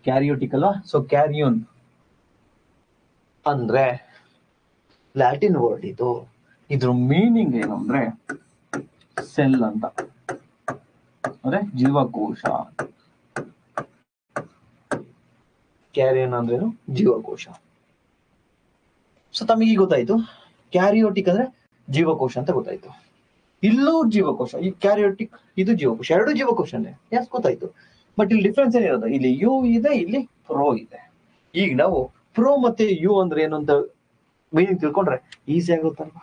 ಕ್ಯಾರಿಯೋಟಿಕ್ ಅಲ್ವಾ. ಸೊ ಕ್ಯಾರಿಯೋನ್ ಅಂದ್ರೆ ಲ್ಯಾಟಿನ್ ವರ್ಡ್ ಇದು. ಇದ್ರ ಮೀನಿಂಗ್ ಏನು ಅಂದ್ರೆ ಸೆಲ್ ಅಂತ, ಅಂದ್ರೆ ಜೀವಕೋಶ. ಕ್ಯಾರಿಯನ್ ಅಂದ್ರೇನು? ಜೀವಕೋಶ. ಸೊ ತಮಗೆ ಗೊತ್ತಾಯ್ತು ಕ್ಯಾರಿಯೋಟಿಕ್ ಅಂದ್ರೆ ಜೀವಕೋಶ ಅಂತ ಗೊತ್ತಾಯ್ತು. ಇಲ್ಲೂ ಜೀವಕೋಶ, ಈ ಕ್ಯಾರಿಯೋಟಿಕ್ ಇದು ಜೀವಕೋಶ, ಎರಡು ಜೀವಕೋಶನೇ. ಎಸ್ ಗೊತ್ತಾಯ್ತು. ಬಟ್ ಇಲ್ಲಿ ಡಿಫ್ರೆನ್ಸ್ ಏನಿರೋದು, ಇಲ್ಲಿ ಯು ಇದೆ, ಇಲ್ಲಿ ಪ್ರೋ ಇದೆ. ಈಗ ನಾವು ಪ್ರೋ ಮತ್ತೆ ಯು ಅಂದ್ರೆ ಏನು ಅಂತ ಮೀನಿಂಗ್ ತಿಳ್ಕೊಂಡ್ರೆ ಈಸಿ ಆಗುತ್ತಲ್ವಾ.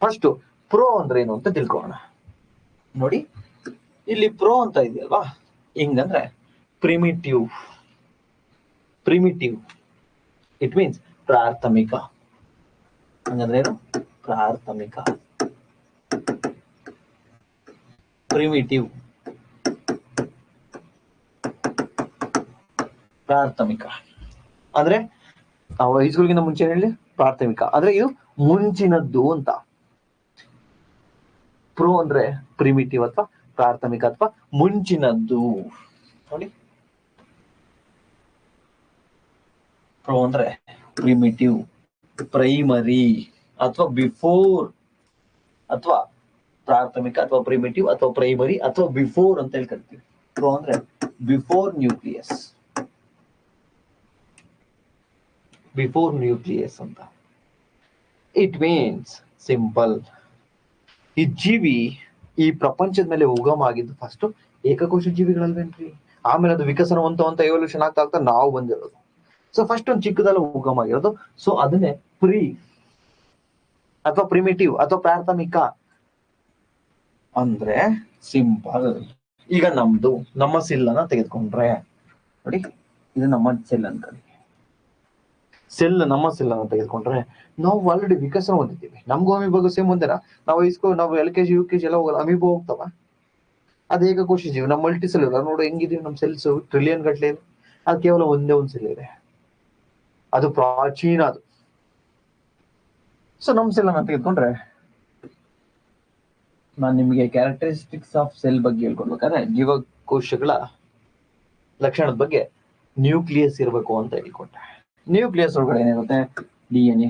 ಫಸ್ಟ್ ಪ್ರೋ ಅಂದ್ರೆ ಏನು ಅಂತ ತಿಳ್ಕೊಳ್ಳೋಣ. ನೋಡಿ ಇಲ್ಲಿ ಪ್ರೋ ಅಂತ ಇದೆಯಲ್ವಾ, ಹಿಂಗಂದ್ರೆ ಪ್ರಿಮಿಟಿವ್. ಇಟ್ ಮೀನ್ಸ್ ಪ್ರಾಥಮಿಕ. ಹಂಗಂದ್ರೆ ಏನು? ಪ್ರಾಥಮಿಕ. ಪ್ರಿಮಿಟಿವ್ ಪ್ರಾಥಮಿಕ ಅಂದ್ರೆ ವಯಸ್ಸುಗಳಿಗಿಂತ ಮುಂಚೆ ಹೇಳಿ ಪ್ರಾಥಮಿಕ ಅಂದ್ರೆ ಇದು ಮುಂಚಿನದ್ದು ಅಂತ. ಪ್ರೋ ಅಂದ್ರೆ ಪ್ರಿಮಿಟಿವ್ ಅಥವಾ ಪ್ರಾಥಮಿಕ ಅಥವಾ ಮುಂಚಿನದ್ದು. ನೋಡಿ ಪ್ರೋ ಅಂದ್ರೆ ಪ್ರಿಮಿಟಿವ್, ಪ್ರೈಮರಿ ಅಥವಾ ಬಿಫೋರ್ ಅಥವಾ ಪ್ರಾಥಮಿಕ ಅಥವಾ ಪ್ರಿಮಿಟಿವ್ ಅಥವಾ ಪ್ರೈಮರಿ ಅಥವಾ ಬಿಫೋರ್ ಅಂತ ಹೇಳಿ ಕರಿತೀವಿ. ಪ್ರೋ ಅಂದ್ರೆ ಬಿಫೋರ್ ನ್ಯೂಕ್ಲಿಯಸ್ ಅಂತ. It means simple. ಈ ಜೀವಿ ಈ ಪ್ರಪಂಚದ ಮೇಲೆ ಉಗಮ ಆಗಿದ್ದು ಫಸ್ಟ್ ಏಕಕೋಶ ಜೀವಿಗಳಲ್ವೇನ್ರಿ. ಆಮೇಲೆ ಅದು ವಿಕಸನ ಹೊಂತ ಎವಲ್ಯೂಷನ್ ಆಗ್ತಾ ನಾವು ಬಂದಿರೋದು. ಸೊ ಫಸ್ಟ್ ಒಂದು ಚಿಕ್ಕದೆಲ್ಲ ಉಗಮ ಆಗಿರೋದು. ಸೊ ಅದನ್ನೇ ಅಥವಾ ಪ್ರಿಮಿಟಿವ್ ಅಥವಾ ಪ್ರಾಥಮಿಕ ಅಂದ್ರೆ ಸಿಂಪಲ್. ಈಗ ನಮ್ಮ ಸೆಲ್ ಅನ್ನ ತೆಗೆದುಕೊಂಡ್ರೆ ನೋಡಿ, ಇದು ನಮ್ಮ ಸೆಲ್ ಅನ್ಕೊಳ್ಳಿ. ನಮ್ಮ ಸೆಲ್ ಅನ್ನ ತೆಗೆದುಕೊಂಡ್ರೆ ನಾವು ಆಲ್ರೆಡಿ ವಿಕಸನ ಹೊಂದಿದ್ದೀವಿ. ನಮ್ಗೂ ಅಮೀಬಾಗೂ ಸೇಮ್ ಒಂದೇನ? ನಾವು LKG UKG ಎಲ್ಲ ಹೋಗಲ್ಲ, ಅಮೀಬಾ ಹೋಗ್ತಾವ. ಅದು ಏಕಕೋಶ ಜೀವಿ. ನಮ್ಮ ಮಲ್ಟಿ ಸೆಲ್ಯುಲರ್ ನೋಡು ಹೆಂಗಿದೀವಿ, ನಮ್ಮ ಸೆಲ್ಸ್ ಟ್ರಿಲಿಯನ್ ಗಟ್ಲೆ ಇದೆ. ಅದು ಕೇವಲ ಒಂದೇ ಒಂದು ಸೆಲ್ ಇದೆ, ಅದು ಪ್ರಾಚೀನ ಅದು. ಸೊ ನಮ್ಮ ಸೆಲ್ ಅನ್ನ ತೆಗೆದುಕೊಂಡ್ರೆ ನಾನು ನಿಮಗೆ ಕ್ಯಾರೆಕ್ಟರಿಸ್ಟಿಕ್ಸ್ ಆಫ್ ಸೆಲ್ ಬಗ್ಗೆ ಹೇಳ್ಕೊಡ್ಬೇಕಾದ್ರೆ ಜೀವಕೋಶಗಳ ಲಕ್ಷಣದ ಬಗ್ಗೆ ನ್ಯೂಕ್ಲಿಯಸ್ ಇರಬೇಕು ಅಂತ ಹೇಳಿಕೊಟ್ಟೆ. ನ್ಯೂಕ್ಲಿಯಸ್ ಒಳಗಡೆ ಏನಿರುತ್ತೆ? DNA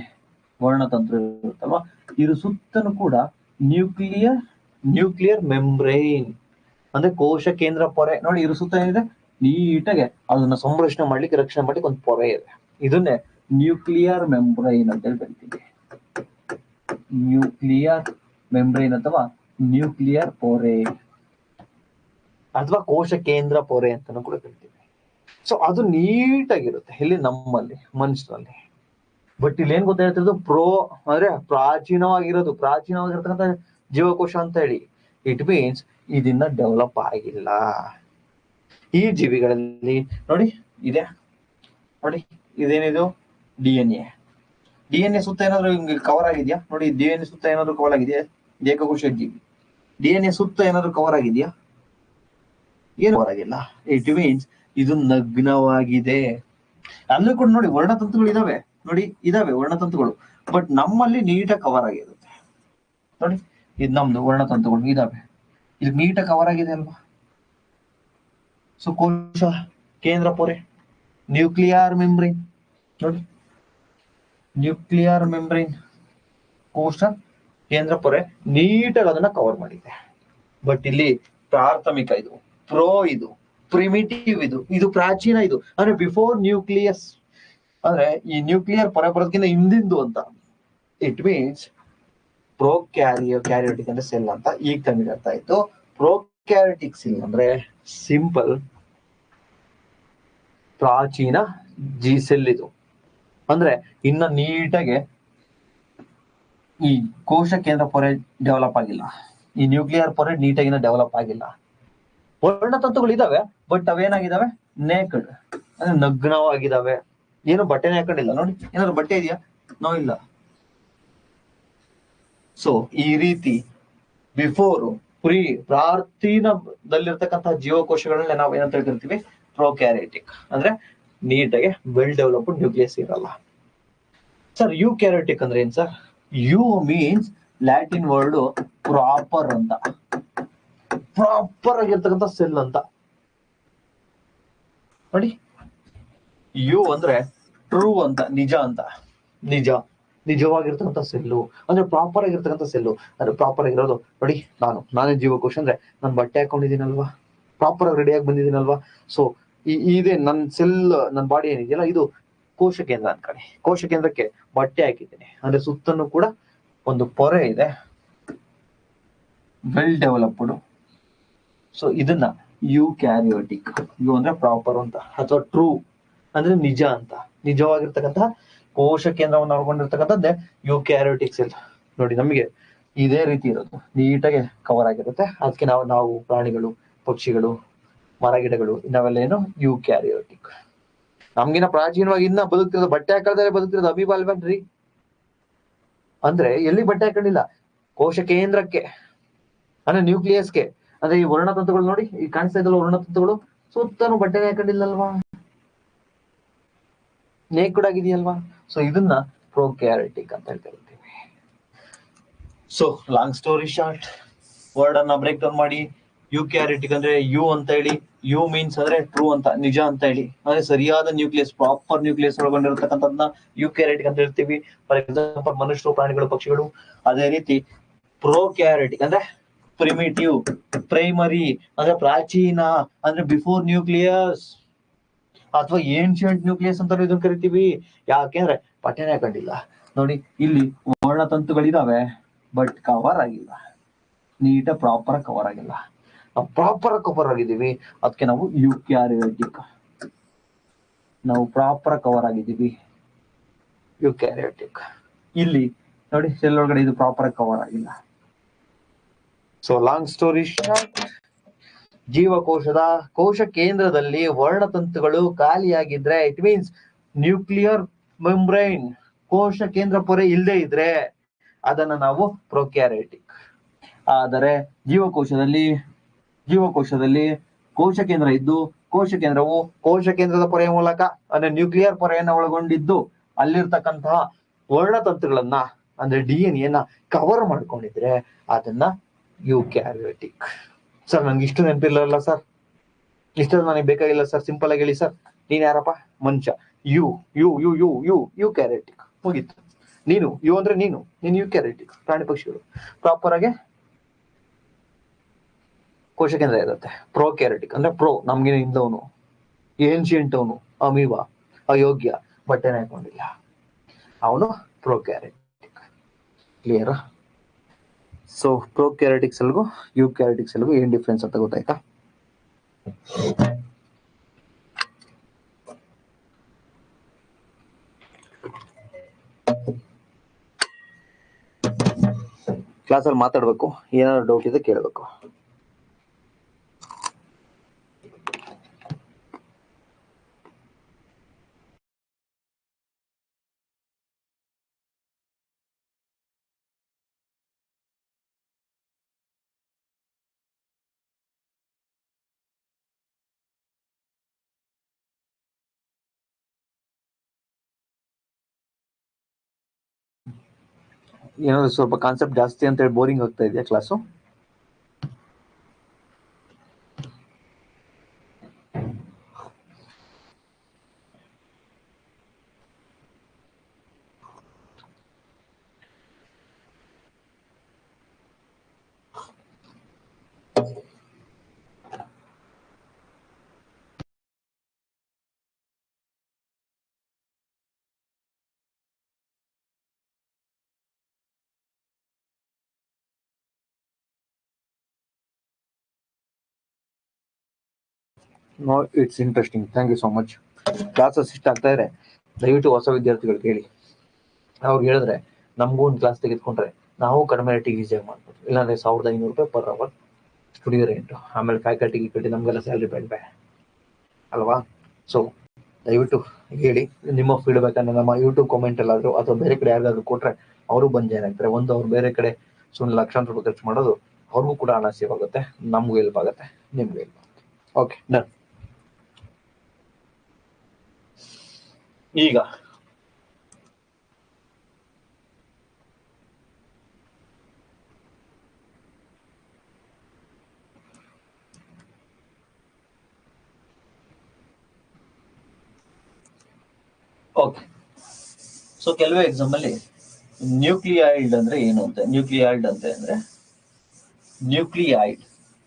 ವರ್ಣತಂತ್ರ ಇರುತ್ತಲ್ವಾ. ಇದ್ರ ಸುತ್ತಲೂ ಕೂಡ ನ್ಯೂಕ್ಲಿಯರ್ ಮೆಂಬ್ರೈನ್ ಅಂದ್ರೆ ಕೋಶ ಕೇಂದ್ರ ಪೊರೆ. ನೋಡಿ ಇದ್ರ ಸುತ್ತ ಏನಿದೆ? ನೀಟಾಗೆ ಅದನ್ನ ಸಂರಕ್ಷಣೆ ಮಾಡ್ಲಿಕ್ಕೆ, ರಕ್ಷಣೆ ಮಾಡ್ಲಿಕ್ಕೆ ಒಂದು ಪೊರೆ ಇದೆ. ಇದನ್ನೇ ನ್ಯೂಕ್ಲಿಯರ್ ಮೆಂಬ್ರೈನ್ ಅಂತ ಹೇಳಿ ಕರಿತೀವಿ. ನ್ಯೂಕ್ಲಿಯರ್ ಮೆಂಬ್ರೈನ್ ಅಥವಾ ನ್ಯೂಕ್ಲಿಯರ್ ಪೊರೆ ಅಥವಾ ಕೋಶ ಕೇಂದ್ರ ಪೊರೆ ಅಂತಾನು ಕೂಡ ಕರಿತೀವಿ. ಸೊ ಅದು ನೀಟಾಗಿರುತ್ತೆ ಇಲ್ಲಿ ನಮ್ಮಲ್ಲಿ, ಮನುಷ್ಯರಲ್ಲಿ. ಬಟ್ ಇಲ್ಲಿ ಏನ್ ಗೊತ್ತಾಗ್ತಿರೋದು? ಪ್ರೋ ಅಂದ್ರೆ ಪ್ರಾಚೀನವಾಗಿರ್ತಕ್ಕಂಥ ಜೀವಕೋಶ ಅಂತ ಹೇಳಿ. ಇಟ್ ಮೀನ್ಸ್ ಇದನ್ನ ಡೆವಲಪ್ ಆಗಿಲ್ಲ. ಈ ಜೀವಿಗಳಲ್ಲಿ ನೋಡಿ ಇದೇನಿದು? DNA ಸುತ್ತ ಏನಾದ್ರು ಹಿಂಗೆ ಕವರ್ ಆಗಿದ್ಯಾ? ನೋಡಿ DNA ಸುತ್ತ ಏನಾದ್ರು ಕವರ್ ಆಗಿದೆಯಾ? ಏಕಕೋಶ ಜೀವಿ DNA ಸುತ್ತ ಏನಾದ್ರು ಕವರ್ ಆಗಿದ್ಯಾ? ಏನು ಕವರ್ ಆಗಿಲ್ಲ. ಇಟ್ ಮೀನ್ಸ್ ಇದು ನಗ್ನವಾಗಿದೆ. ಅಲ್ಲೂ ಕೂಡ ನೋಡಿ ವರ್ಣತಂತುಗಳು ಇದಾವೆ ವರ್ಣತಂತುಗಳು. ಬಟ್ ನಮ್ಮಲ್ಲಿ ನೀಟಾಗಿ ಕವರ್ ಆಗಿರುತ್ತೆ. ನೋಡಿ ಇದು ನಮ್ದು ವರ್ಣತಂತುಗಳು ಇದಾವೆ, ಇದು ನೀಟಾಗಿ ಕವರ್ ಆಗಿದೆ ಅಲ್ವಾ. ಸೊ ಕೋಶ ಕೇಂದ್ರ ಪೊರೆ, ನ್ಯೂಕ್ಲಿಯರ್ ಮೆಂಬ್ರೈನ್. ನೋಡಿ ನ್ಯೂಕ್ಲಿಯರ್ ಮೆಂಬ್ರೈನ್, ಕೋಶ ಕೇಂದ್ರ ಪೊರೆ ನೀಟಾಗಿ ಅದನ್ನ ಕವರ್ ಮಾಡಿದೆ. ಬಟ್ ಇಲ್ಲಿ ಪ್ರಾಥಮಿಕ ಇದು, ಪ್ರೋ ಇದು, ಪ್ರಿಮಿಟಿವ್ ಇದು ಪ್ರಾಚೀನ ಇದು ಅಂದ್ರೆ ಬಿಫೋರ್ ನ್ಯೂಕ್ಲಿಯಸ್ ಅಂದ್ರೆ ಈ ನ್ಯೂಕ್ಲಿಯರ್ ಪೊರೆ ಬರೋದಕ್ಕಿಂತ ಹಿಂದಿಂದು ಅಂತ. ಇಟ್ ಮೀನ್ಸ್ ಕ್ಯಾರಿಯೋಟಿಕ್ ಅಂದ್ರೆ ಸೆಲ್ ಅಂತ ಈಗ ತಮಗೆ ಅರ್ಥ ಆಯ್ತು. ಕ್ಯಾರಿಯೋಟಿಕ್ ಸೆಲ್ ಅಂದ್ರೆ ಸಿಂಪಲ್ ಪ್ರಾಚೀನ ಸೆಲ್ ಇದು. ಅಂದ್ರೆ ಇನ್ನ ನೀಟಾಗೆ ಈ ಕೋಶ ಕೇಂದ್ರ ಪೊರೆ ಡೆವಲಪ್ ಆಗಿಲ್ಲ, ಈ ನ್ಯೂಕ್ಲಿಯರ್ ಪೊರೆ ನೀಟಾಗಿ ಡೆವಲಪ್ ಆಗಿಲ್ಲ. ವರ್ಣತಂತುಗಳು ಇದಾವೆ, ಬಟ್ ಅವೇನಾಗಿದ್ದಾವೆ? ನೇಕಡ್ ಅಂದ್ರೆ ನಗ್ನವಾಗಿದ್ದಾವೆ. ಏನು ಬಟ್ಟೆನೇ ಹಾಕೊಂಡಿಲ್ಲ. ನೋಡಿ ಏನಾದ್ರು ಬಟ್ಟೆ ಇದೆಯಾ? ನೋ, ಇಲ್ಲ. ಸೊ ಈ ರೀತಿ ಬಿಫೋರ್ ಪ್ರಾಚೀನದಲ್ಲಿರ್ತಕ್ಕಂತಹ ಜೀವಕೋಶಗಳನ್ನ ನಾವು ಏನಂತ ಹೇಳ್ತಿರ್ತೀವಿ, ಪ್ರೊಕ್ಯಾರಿಯೋಟಿಕ್. ಅಂದ್ರೆ ನೀಟಾಗಿ ವೆಲ್ ಡೆವಲಪ್ಡ್ ನ್ಯೂಕ್ಲಿಯಸ್ ಇರಲ್ಲ. ಸರ್ ಯುಕ್ಯಾರಿಯೋಟಿಕ್ ಅಂದ್ರೆ ಏನ್ sir? Eu means Latin word proper ಅಂತ, ಪ್ರಾಪರ್ ಆಗಿರ್ತಕ್ಕಂಥ ಸೆಲ್ ಅಂತ ನೋಡಿ. ಯು ಅಂದ್ರೆ ಟ್ರೂ ಅಂತ, ನಿಜ ಅಂತ, ನಿಜವಾಗಿರ್ತಕ್ಕಂಥ ಸೆಲ್ಲು ಅಂದ್ರೆ ಪ್ರಾಪರ್ ಆಗಿರ್ತಕ್ಕಂಥ ಸೆಲ್ಲು. ಅಂದ್ರೆ ಪ್ರಾಪರ್ ಆಗಿರೋದು ನೋಡಿ, ನಾನೇ ಜೀವಕೋಶ ಅಂದ್ರೆ ನಾನು ಬಟ್ಟೆ ಹಾಕೊಂಡಿದ್ದೀನಲ್ವಾ, ಪ್ರಾಪರ್ ಆಗಿ ರೆಡಿಯಾಗಿ ಬಂದಿದ್ದೀನಲ್ವಾ. ಸೊ ಇದೇ ನನ್ನ ಸೆಲ್, ನನ್ನ ಬಾಡಿ ಏನಿದೆಯಲ್ಲ, ಇದು ಕೋಶ ಕೇಂದ್ರ ಅನ್ಕೊಳ್ಳಿ. ಕೋಶ ಕೇಂದ್ರಕ್ಕೆ ಬಟ್ಟೆ ಹಾಕಿದ್ದೀನಿ ಅಂದ್ರೆ ಸುತ್ತನೂ ಕೂಡ ಒಂದು ಪೊರೆ ಇದೆ, ವೆಲ್ ಡೆವಲಪ್ಡ್. ಸೊ ಇದನ್ನ ಯುಕ್ಯಾರಿಯೋಟಿಕ್, ಯು ಅಂದ್ರೆ ಪ್ರಾಪರ್ ಅಂತ, ಅಥವಾ ಟ್ರೂ ಅಂದ್ರೆ ನಿಜ ಅಂತ, ನಿಜವಾಗಿರ್ತಕ್ಕಂತಹ ಕೋಶ ಕೇಂದ್ರವನ್ನು ಒಳಗೊಂಡಿರ್ತಕ್ಕಂಥದ್ದೇ ಯುಕ್ಯಾರಿಯೋಟಿಕ್ ಸೆಲ್. ನೋಡಿ ನಮಗೆ ಇದೇ ರೀತಿ ಇರೋದು, ನೀಟಾಗಿ ಕವರ್ ಆಗಿರುತ್ತೆ. ಅದಕ್ಕೆ ನಾವು ಪ್ರಾಣಿಗಳು, ಪಕ್ಷಿಗಳು, ಮರಗಿಡಗಳು ನಾವೆಲ್ಲ ಏನು ಯುಕ್ಯಾರಿಯೋಟಿಕ್. ನಮ್ಗಿನ ಪ್ರಾಚೀನವಾಗಿ ಇನ್ನ ಬದುಕ್ತಿರೋದು, ಬಟ್ಟೆ ಹಾಕಲ್ದೇ ಬದುಕ್ತಿರೋದು ಅಮೀಬಾ ಅಲ್ವೇನ್ರಿ? ಅಂದ್ರೆ ಎಲ್ಲಿ ಬಟ್ಟೆ ಹಾಕೊಂಡಿಲ್ಲ, ಕೋಶ ಕೇಂದ್ರಕ್ಕೆ ಅಂದ್ರೆ ನ್ಯೂಕ್ಲಿಯಸ್ಗೆ. ಅಂದ್ರೆ ಈ ವರ್ಣತಂತುಗಳು ನೋಡಿ, ಈ ಕಾಣಿಸ್ತಾ ಇದ್ದಲ್ಲ ವರ್ಣತಂತುಗಳು, ಸುತ್ತನೂ ಬಟ್ಟೆನೇ ಹಾಕೊಂಡಿಲ್ಲಲ್ವಾ, ನೇಕ್ಡ್ ಆಗಿದೆಯಲ್ವಾ. ಸೊ ಇದನ್ನ ಪ್ರೊಕ್ಯಾರಿಯೋಟಿಕ್ ಅಂತ ಹೇಳ್ತೀವಿ. So long story short, word ಅನ್ನ ಬ್ರೇಕ್ ಡೌನ್ ಮಾಡಿ, ಯುಕ್ಯಾರಿಯೋಟಿಕ್ ಅಂದ್ರೆ ಯು ಅಂತ ಹೇಳಿ, ಯು ಮೀನ್ಸ್ ಅಂದ್ರೆ ಟ್ರೂ ಅಂತ, ನಿಜ ಅಂತ ಹೇಳಿ, ಅಂದ್ರೆ ಸರಿಯಾದ ನ್ಯೂಕ್ಲಿಯಸ್, ಪ್ರಾಪರ್ ನ್ಯೂಕ್ಲಿಯಸ್ ಒಳಗೊಂಡಿರತಕ್ಕಂಥದ್ದನ್ನ ಯುಕ್ಯಾರಿಯೋಟಿಕ್ ಅಂತ ಹೇಳ್ತೀವಿ. ಫಾರ್ ಎಕ್ಸಾಂಪಲ್ ಮನುಷ್ಯರು, ಪ್ರಾಣಿಗಳು, ಪಕ್ಷಿಗಳು. ಅದೇ ರೀತಿ ಪ್ರೊಕ್ಯಾರಿಯೋಟಿಕ್ ಅಂದ್ರೆ ಪ್ರಿಮಿಟಿವ್, ಪ್ರೈಮರಿ ಅಂದ್ರೆ ಪ್ರಾಚೀನ, ಅಂದ್ರೆ ಬಿಫೋರ್ ನ್ಯೂಕ್ಲಿಯಸ್ ಅಥವಾ ಏನ್ಷಿಯಂಟ್ ನ್ಯೂಕ್ಲಿಯಸ್ ಅಂತ ಇದನ್ನ ಕರಿತೀವಿ. ಯಾಕೆಂದ್ರೆ ಪಠ್ಯನೇ ಹಾಕೊಂಡಿಲ್ಲ ನೋಡಿ, ಇಲ್ಲಿ ವರ್ಣತಂತುಗಳಿದಾವೆ ಬಟ್ ಕವರ್ ಆಗಿಲ್ಲ, ನೀಟ ಪ್ರಾಪರ್ ಕವರ್ ಆಗಿಲ್ಲ. ಪ್ರಾಪರ್ ಕವರ್ ಆಗಿದ್ದೀವಿ, ಅದಕ್ಕೆ ನಾವು ಯುಕ್ಯಾರಿಯೋಟಿಕ್. ನಾವು ಪ್ರಾಪರ್ ಕವರ್ ಆಗಿದ್ದೀವಿ, ಯುಕ್ಯಾರಿಯೋಟಿಕ್. ಇಲ್ಲಿ ನೋಡಿ ಸೆಲ್ ಒಳಗಡೆ ಇದು ಪ್ರಾಪರ್ ಕವರ್ ಆಗಿಲ್ಲ. ಸೊ ಲಾಂಗ್ ಸ್ಟೋರಿ ಶಾರ್ಟ್, ಜೀವಕೋಶದ ಕೋಶ ಕೇಂದ್ರದಲ್ಲಿ ವರ್ಣತಂತುಗಳು ಖಾಲಿಯಾಗಿದ್ರೆ, ಇಟ್ ಮೀನ್ಸ್ ನ್ಯೂಕ್ಲಿಯರ್ ಮೆಂಬ್ರೈನ್, ಕೋಶ ಕೇಂದ್ರ ಪೊರೆ ಇಲ್ಲದೆ ಇದ್ರೆ ಅದನ್ನ ನಾವು ಪ್ರೊಕ್ಯಾರಿಯೋಟಿಕ್. ಆದರೆ ಜೀವಕೋಶದಲ್ಲಿ ಕೋಶ ಕೇಂದ್ರ ಇದ್ದು, ಕೋಶ ಕೇಂದ್ರವು ಕೋಶ ಕೇಂದ್ರದ ಪೊರೆಯ ಮೂಲಕ ಅಂದ್ರೆ ನ್ಯೂಕ್ಲಿಯರ್ ಪೊರೆಯನ್ನ ಒಳಗೊಂಡಿದ್ದು, ಅಲ್ಲಿರ್ತಕ್ಕಂತಹ ವರ್ಣತಂತುಗಳನ್ನ ಅಂದ್ರೆ DNA ಕವರ್ ಮಾಡ್ಕೊಂಡಿದ್ರೆ ಅದನ್ನ ಯುಕ್ಯಾರಿಯೋಟಿಕ್. ಸರ್ ನಂಗೆ ಇಷ್ಟು ನೆನಪಿರ್ಲಿಲ್ಲ ಸರ್, ಇಷ್ಟು ನನಗೆ ಬೇಕಾಗಿಲ್ಲ ಸರ್, ಸಿಂಪಲ್ ಆಗಿ ಹೇಳಿ ಸರ್. ನೀನ್ ಯಾರಪ್ಪ? ಮನುಷ್ಯ. ಯುಕ್ಯಾರಿಯೋಟಿಕ್ ಮುಗೀತು. ನೀನು ಯು ಅಂದ್ರೆ ನೀನು ಯುಕ್ಯಾರಿಯೋಟಿಕ್. ಪ್ರಾಣಿ ಪಕ್ಷಿಗಳು ಪ್ರಾಪರ್ ಆಗಿ ಕೋಶ ಕೇಂದ್ರ ಇರುತ್ತೆ. ಪ್ರೊಕ್ಯಾರಿಯೋಟಿಕ್ ಅಂದ್ರೆ ಪ್ರೋ, ನಮ್ಗೆ ಇಂದವನು, ಏನ್ಷಿಯಂಟ್ ಅವನು, ಅಮೀಬಾ, ಅಯೋಗ್ಯ, ಬಟ್ಟೆನೇ ಹಾಕೊಂಡಿಲ್ಲ, ಅವನು ಪ್ರೊಕ್ಯಾರಿಯೋಟಿಕ್. ಕ್ಲಿಯರ್? ಸೊ ಪ್ರೊಕ್ಯಾರಿಯೋಟಿಕ್ ಸೆಲ್ಗೂ ಯುಕ್ಯಾರಿಯೋಟಿಕ್ ಸೆಲ್ಗೂ ಏನ್ ಡಿಫ್ರೆನ್ಸ್ ಅಂತ ಗೊತ್ತಾಯ್ತಾ? ಕ್ಲಾಸಲ್ಲಿ ಮಾತಾಡ್ಬೇಕು, ಏನಾದ್ರು ಡೌಟ್ ಇದೆ ಕೇಳಬೇಕು. ಏನಾದ್ರು ಸ್ವಲ್ಪ ಕಾನ್ಸೆಪ್ಟ್ ಜಾಸ್ತಿ ಅಂತ ಹೇಳಿ ಬೋರಿಂಗ್ ಆಗ್ತಾ ಇದೆಯಾ class? No, it's interesting. Thank you so much. Classes ಇಷ್ಟ ಆಗ್ತಾ ಇದೆ, ದಯವಿಟ್ಟು ಹೊಸ ವಿದ್ಯಾರ್ಥಿಗಳು ಕೇಳಿ. ಅವ್ರು ಹೇಳಿದ್ರೆ ನಮಗೂ ಒಂದು ಕ್ಲಾಸ್ ತೆಗೆದುಕೊಂಡ್ರೆ ನಾವು ಕಡಿಮೆ ರೇಟಿಗೆ ಈಸಿಯಾಗಿ ಮಾಡ್ಬೋದು. ಇಲ್ಲಾಂದ್ರೆ 1500 ರೂಪಾಯಿ ಪರ್ ಅವರ್ ಸ್ಟುಡಿಯೋ ರೇಂಟು, ಆಮೇಲೆ ಫ್ಯಾಕಲ್ಟಿ ಕಟ್ಟಿ ನಮಗೆಲ್ಲ ಸ್ಯಾಲ್ರಿ ಬೇಡ ಅಲ್ವಾ? ಸೊ ದಯವಿಟ್ಟು ಹೇಳಿ, ನಿಮ್ಮ ಫೀಡ್ಬ್ಯಾಕ್ ಅನ್ನು ನಮ್ಮ ಯೂಟ್ಯೂಬ್ ಕಾಮೆಂಟ್ ಅಲ್ಲಾದರೂ ಅಥವಾ ಬೇರೆ ಕಡೆ ಯಾರಿಗಾದ್ರೂ ಕೊಟ್ರೆ ಅವರು ಬಂದು ಜಾಯ್ನ್ ಆಗ್ತಾರೆ. ಅವ್ರು ಬೇರೆ ಕಡೆ ಸುಮ್ಮನೆ ಲಕ್ಷಾಂತರ ರೂಪಾಯಿ ಖರ್ಚು ಮಾಡೋದು ಅವ್ರಿಗೂ ಕೂಡ ಹಣ ಸೇವ್ ಆಗುತ್ತೆ, ನಮ್ಗೂ ಹೆಲ್ಪ್ ಆಗುತ್ತೆ, ನಿಮ್ಗೂ ಹೆಲ್ಪ್ ಆಗುತ್ತೆ. Okay done. ಈಗ ಓಕೆ, ಸೊ ಕೆಲವೇ ಎಕ್ಸಾಮ್ ಅಲ್ಲಿ ನ್ಯೂಕ್ಲಿಯೈಡ್ ಅಂದ್ರೆ ಏನು ಅಂತ, ನ್ಯೂಕ್ಲಿಯೈಡ್ ಅಂತ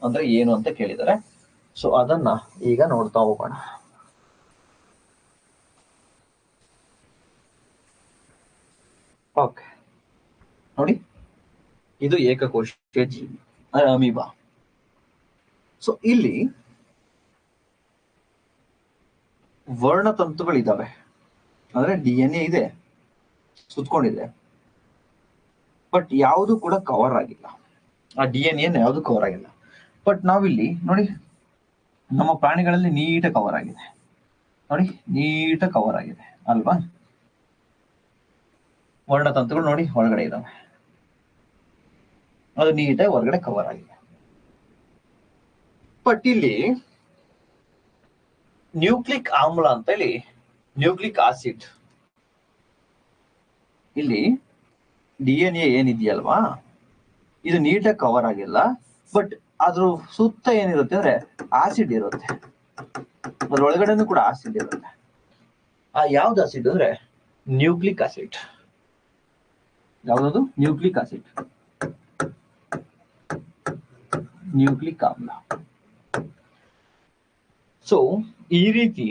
ಅಂದ್ರೆ ಏನು ಅಂತ ಕೇಳಿದ್ದಾರೆ. ಸೊ ಅದನ್ನ ಈಗ ನೋಡ್ತಾ ಹೋಗೋಣ. ಓಕೆ ನೋಡಿ, ಇದು ಏಕಕೋಶೀಯ ಜೀವಿ ಅಮೀಬಾ. ಸೊ ಇಲ್ಲಿ ವರ್ಣತಂತುಗಳಿದಾವೆ, ಅಂದ್ರೆ DNA ಇದೆ, ಸುತ್ಕೊಂಡಿದೆ, ಬಟ್ ಯಾವುದು ಕೂಡ ಕವರ್ ಆಗಿಲ್ಲ. ಆ DNA ಯಾವುದು ಕವರ್ ಆಗಿಲ್ಲ. ಬಟ್ ನಾವಿಲ್ಲಿ ನೋಡಿ, ನಮ್ಮ ಪ್ರಾಣಿಗಳಲ್ಲಿ ನೀಟಾಗಿ ಕವರ್ ಆಗಿದೆ ನೋಡಿ, ನೀಟಾಗಿ ಕವರ್ ಆಗಿದೆ ಅಲ್ವಾ? ವರ್ಣತಂತುಗಳು ನೋಡಿ ಒಳಗಡೆ ಇದಾವೆ, ಅದು ನೀಟಾಗಿ ಹೊರಗಡೆ ಕವರ್ ಆಗಿದೆ. ಬಟ್ ಇಲ್ಲಿ ನ್ಯೂಕ್ಲಿಕ್ ಆಮ್ಲ ಅಂತ ಹೇಳಿ, ನ್ಯೂಕ್ಲಿಕ್ ಆಸಿಡ್, ಇಲ್ಲಿ DNA ಏನಿದೆಯಲ್ವಾ, ಇದು ನೀಟಾಗಿ ಕವರ್ ಆಗಿಲ್ಲ. ಬಟ್ ಅದ್ರ ಸುತ್ತ ಏನಿರುತ್ತೆ ಅಂದ್ರೆ ಆಸಿಡ್ ಇರುತ್ತೆ, ಅದ್ರ ಒಳಗಡೆನೂ ಕೂಡ ಆಸಿಡ್ ಇರುತ್ತೆ. ಆ ಯಾವ್ದು ಆಸಿಡ್ ಅಂದ್ರೆ ನ್ಯೂಕ್ಲಿಕ್ ಆಸಿಡ್. ಯಾವ್ದು? ನ್ಯೂಕ್ಲಿಕ್ ಆಸಿಡ್, ನ್ಯೂಕ್ಲಿಕ್ ಆಮ್ಲ. ಸೊ ಈ ರೀತಿ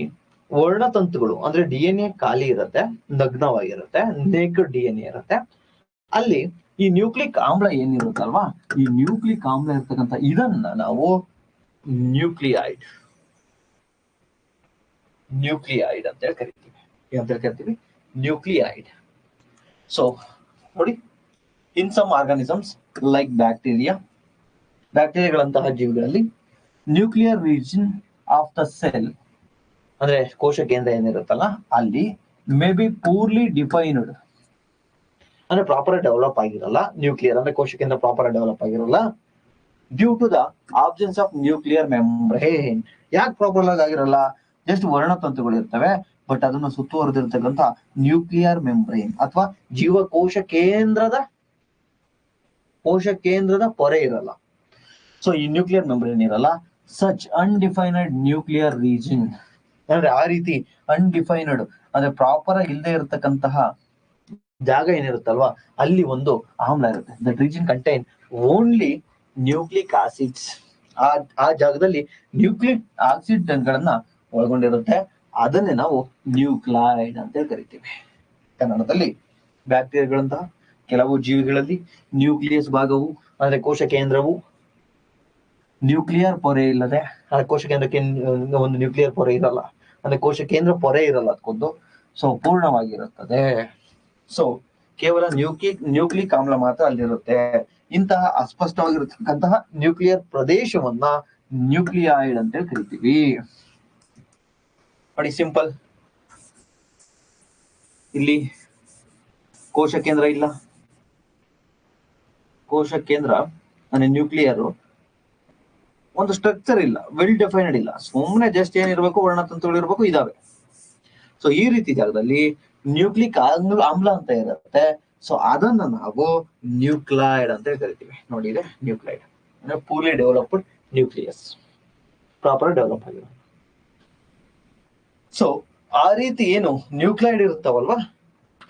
ವರ್ಣತಂತುಗಳು ಅಂದ್ರೆ DNA ಖಾಲಿ ಇರುತ್ತೆ, ನಗ್ನವಾಗಿರುತ್ತೆ, ನೇಕೆಡ್ DNA ಇರುತ್ತೆ. ಅಲ್ಲಿ ಈ ನ್ಯೂಕ್ಲಿಕ್ ಆಮ್ಲ ಏನಿರುತ್ತಲ್ವಾ, ಈ ನ್ಯೂಕ್ಲಿಕ್ ಆಮ್ಲ ಇರ್ತಕ್ಕಂಥ ಇದನ್ನ ನಾವು ನ್ಯೂಕ್ಲಿಯೈಡ್ ಅಂತ ಹೇಳಿ ಕರಿತೀವಿ. ಏನಂತ ಹೇಳಿ ಕರಿತೀವಿ? ನ್ಯೂಕ್ಲಿಯೈಡ್. ಸೊ ನೋಡಿ, ಇನ್ ಸಮ್ ಆರ್ಗಾನಿಸಮ್ಸ್ ಲೈಕ್ ಬ್ಯಾಕ್ಟೀರಿಯಾಗಳಂತಹ ಜೀವಿಗಳಲ್ಲಿ nuclear region of the cell ಅಂದ್ರೆ ಕೋಶ ಕೇಂದ್ರ ಏನಿರುತ್ತಲ್ಲ, ಅಲ್ಲಿ ಮೇ ಬಿ ಪೂರ್ಲಿ ಡಿಫೈನ್ಡ್ ಅಂದ್ರೆ ಪ್ರಾಪರ್ ಡೆವಲಪ್ ಆಗಿರಲ್ಲ. ನ್ಯೂಕ್ಲಿಯರ್ ಅಂದ್ರೆ ಕೋಶ ಕೇಂದ್ರ ಪ್ರಾಪರ್ ಡೆವಲಪ್ ಆಗಿರಲ್ಲ, due to the absence of nuclear membrane. ಯಾಕೆ ಪ್ರಾಪರ್ ಆಗಿರಲ್ಲ? ಜಸ್ಟ್ ವರ್ಣತಂತುಗಳು ಇರ್ತವೆ, ಬಟ್ ಅದನ್ನು ಸುತ್ತುವರೆದಿರ್ತಕ್ಕಂಥ ನ್ಯೂಕ್ಲಿಯರ್ ಮೆಂಬ್ರೇನ್ ಅಥವಾ ಜೀವಕೋಶ ಕೇಂದ್ರದ ಪೊರೆ ಇರಲ್ಲ. ಸೊ ಈ ನ್ಯೂಕ್ಲಿಯರ್ ಮೆಂಬ್ರೇನ್ ಇರಲ್ಲ. ಸಚ್ ಅನ್ಡಿಫೈನ್ಡ್ ನ್ಯೂಕ್ಲಿಯರ್ ರೀಜನ್ ಅಂದ್ರೆ ಆ ರೀತಿ ಅನ್ಡಿಫೈನ್ಡ್ ಅಂದ್ರೆ ಪ್ರಾಪರ್ ಇಲ್ಲದೆ ಇರತಕ್ಕಂತಹ ಜಾಗ ಏನಿರುತ್ತಲ್ವಾ, ಅಲ್ಲಿ ಒಂದು ಆಮ್ಲ ಇರುತ್ತೆ. That region contain only nucleic acids. ಆ ಜಾಗದಲ್ಲಿ ನ್ಯೂಕ್ಲಿಕ್ ಆಸಿಡ್ ಗಳನ್ನ ಒಳಗೊಂಡಿರುತ್ತೆ. ಅದನ್ನೇ ನಾವು ನ್ಯೂಕ್ಲೈಡ್ ಅಂತ ಹೇಳಿ ಕರಿತೀವಿ. ಕನ್ನಡದಲ್ಲಿ ಬ್ಯಾಕ್ಟೀರಿಯಾಗಳಂತಹ ಕೆಲವು ಜೀವಿಗಳಲ್ಲಿ ನ್ಯೂಕ್ಲಿಯಸ್ ಭಾಗವು ಅಂದ್ರೆ ಕೋಶ ಕೇಂದ್ರವು ನ್ಯೂಕ್ಲಿಯರ್ ಪೊರೆ ಇಲ್ಲದೆ, ಆ ಕೋಶ ಕೇಂದ್ರಕ್ಕೆ ಒಂದು ನ್ಯೂಕ್ಲಿಯರ್ ಪೊರೆ ಇರಲ್ಲ, ಅಂದ್ರೆ ಕೋಶ ಕೇಂದ್ರ ಪೊರೆ ಇರಲ್ಲ ಅದಕ್ಕೊಂದು. ಸೊ ಪೂರ್ಣವಾಗಿರುತ್ತದೆ. ಸೊ ಕೇವಲ ನ್ಯೂಕ್ಲಿಕ್ ಆಮ್ಲ ಮಾತ್ರ ಅಲ್ಲಿರುತ್ತೆ. ಇಂತಹ ಅಸ್ಪಷ್ಟವಾಗಿರತಕ್ಕಂತಹ ನ್ಯೂಕ್ಲಿಯರ್ ಪ್ರದೇಶವನ್ನ ನ್ಯೂಕ್ಲಿಯೈಡ್ ಅಂತ ಹೇಳಿ ಕರಿತೀವಿ. ನೋಡಿ ಸಿಂಪಲ್, ಇಲ್ಲಿ ಕೋಶ ಕೇಂದ್ರ ಇಲ್ಲ, ಕೋಶ ಕೇಂದ್ರ ಅಂದ್ರೆ ನ್ಯೂಕ್ಲಿಯರ್ ಒಂದು ಸ್ಟ್ರಕ್ಚರ್ ಇಲ್ಲ, ವೆಲ್ ಡಿಫೈನ್ಡ್ ಇಲ್ಲ, ಸುಮ್ಮನೆ ಜಸ್ಟ್ ಏನಿರ್ಬೇಕು, ವರ್ಣತಂತುಗಳು ಇರ್ಬೇಕು, ಇದಾವೆ. ಸೊ ಈ ರೀತಿ ಜಾಗದಲ್ಲಿ ನ್ಯೂಕ್ಲಿಕ್ ಆಮ್ಲ ಅಂತ ಇರುತ್ತೆ. ಸೊ ಅದನ್ನ ನಾವು ನ್ಯೂಕ್ಲೈಡ್ ಅಂತ ಕರಿತೀವಿ. ನೋಡಿ ಇದೆ ನ್ಯೂಕ್ಲೈಡ್ ಅಂದ್ರೆ poorly developed nucleus, proper develop ಆಗಿರೋ. ಸೊ ಆ ರೀತಿ ಏನು ನ್ಯೂಕ್ಲೈಡ್ ಇರುತ್ತಾವಲ್ವಾ,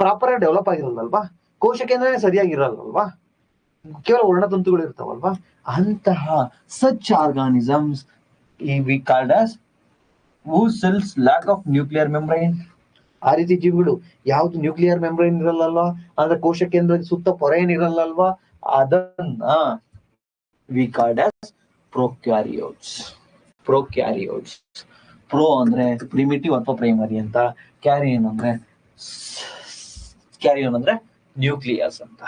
ಪ್ರಾಪರ್ ಡೆವಲಪ್ ಆಗಿರಲ್ವಾ, ಕೋಶ ಕೇಂದ್ರನೇ ಸರಿಯಾಗಿರಲ್ವಾ, ಕೇವಲ ವರ್ಣತಂತುಗಳು ಇರ್ತಾವಲ್ವಾ, ಅಂತಹ such organisms we called as whose cells lack of nuclear membrane. ಆ ರೀತಿ ಜೀವಿಗಳು ಯಾವ್ದು ನ್ಯೂಕ್ಲಿಯರ್ ಮೆಂಬ್ರೇನ್ ಇರಲ್ಲಲ್ವಾ, ಅಂದ್ರೆ ಕೋಶ ಕೇಂದ್ರದ ಸುತ್ತ ಪೊರೆ ಏನಿರಲ್ಲಲ್ವಾ, ಅದನ್ನ we called as prokaryotes. Pro ಅಂದ್ರೆ ಪ್ರಿಮಿಟಿವ್ ಅಥವಾ ಪ್ರೈಮರಿ ಅಂತ, ಕ್ಯಾರಿಯನ್ ಅಂದ್ರೆ ನ್ಯೂಕ್ಲಿಯಸ್ ಅಂತ.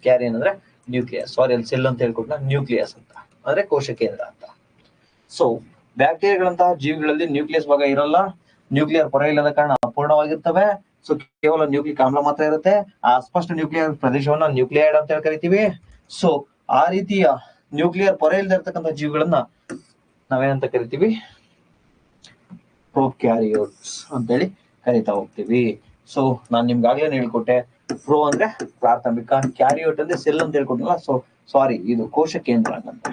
ಕ್ಯಾರಿಯನ್ ಅಂದ್ರೆ ನ್ಯೂಕ್ಲಿಯಸ್, ಸಾರಿ ಅಲ್ಲಿ ಸೆಲ್ ಅಂತ ಹೇಳ್ಕೊಟ್ಟ, ನ್ಯೂಕ್ಲಿಯಸ್ ಅಂತ ಅಂದ್ರೆ ಕೋಶ ಕೇಂದ್ರ ಅಂತ. ಸೊ ಬ್ಯಾಕ್ಟೀರಿಯಾಗಳಂತಹ ಜೀವಿಗಳಲ್ಲಿ ನ್ಯೂಕ್ಲಿಯಸ್ ಭಾಗ ಇರಲ್ಲ, ನ್ಯೂಕ್ಲಿಯರ್ ಪೊರೆ ಇಲ್ಲದ ಕಾರಣ ಅಪೂರ್ಣವಾಗಿರ್ತವೆ. ಸೊ ಕೇವಲ ನ್ಯೂಕ್ಲಿಕ್ ಆಮ್ಲ ಮಾತ್ರ ಇರುತ್ತೆ. ಆ ಅಸ್ಪಷ್ಟ ನ್ಯೂಕ್ಲಿಯರ್ ಪ್ರದೇಶವನ್ನ ನ್ಯೂಕ್ಲಿಯೈಡ್ ಅಂತ ಹೇಳಿ ಕರಿತೀವಿ. ಸೊ ಆ ರೀತಿಯ ನ್ಯೂಕ್ಲಿಯರ್ ಪೊರೆ ಇಲ್ಲದೆ ಇರ್ತಕ್ಕಂಥ ಜೀವಿಗಳನ್ನ ನಾವೇನಂತ ಕರಿತೀವಿ? ಪ್ರೊಕ್ಯಾರಿಯೋಟ್ಸ್ ಅಂತೇಳಿ ಕರಿತಾ ಹೋಗ್ತೀವಿ. ಸೊ ನಾನ್ ನಿಮ್ಗಾಗ್ಲೇ ಹೇಳ್ಕೊಟ್ಟೆ, ಪ್ರೋ ಅಂದ್ರೆ ಪ್ರಾಥಮಿಕ, ಕ್ಯಾರಿಯೋಟ್ ಅಂದ್ರೆ ಸೆಲ್ ಅಂತ ಹೇಳ್ಕೊಟ್ಟಿಲ್ಲ. ಸೊ ಸಾರಿ, ಇದು ಕೋಶ ಕೇಂದ್ರ ಅಂತ,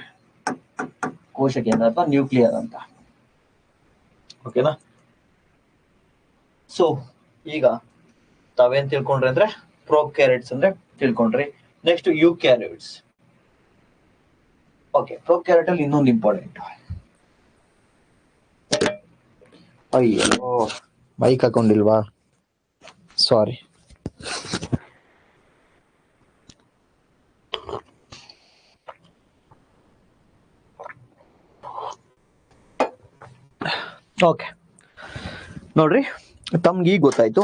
ಕೋಶ ಕೇಂದ್ರ ಅಥವಾ ನ್ಯೂಕ್ಲಿಯರ್ ಅಂತ. ಓಕೆನಾ? ಸೊ ಈಗ ತಾವೇನ್ ತಿಳ್ಕೊಂಡ್ರಿ ಅಂದ್ರೆ ಪ್ರೊಕ್ಯಾರಿಯೋಟ್ಸ್ ಅಂದ್ರೆ ತಿಳ್ಕೊಂಡ್ರಿ. ನೆಕ್ಸ್ಟ್ ಯೂಕ್ಯಾರಿಯೋಟ್ಸ್. ಓಕೆ, ಪ್ರೊಕ್ಯಾರಿಯೋಟ್ ಅಲ್ಲಿ ಇನ್ನೊಂದು ಇಂಪಾರ್ಟೆಂಟ್. ಅಯ್ಯೋ ಮೈಕ್ ಹಾಕೊಂಡಿಲ್ವಾ? ಸಾರಿ. ಓಕೆ ನೋಡ್ರಿ, ತಮ್ಗೆ ಈಗ ಗೊತ್ತಾಯ್ತು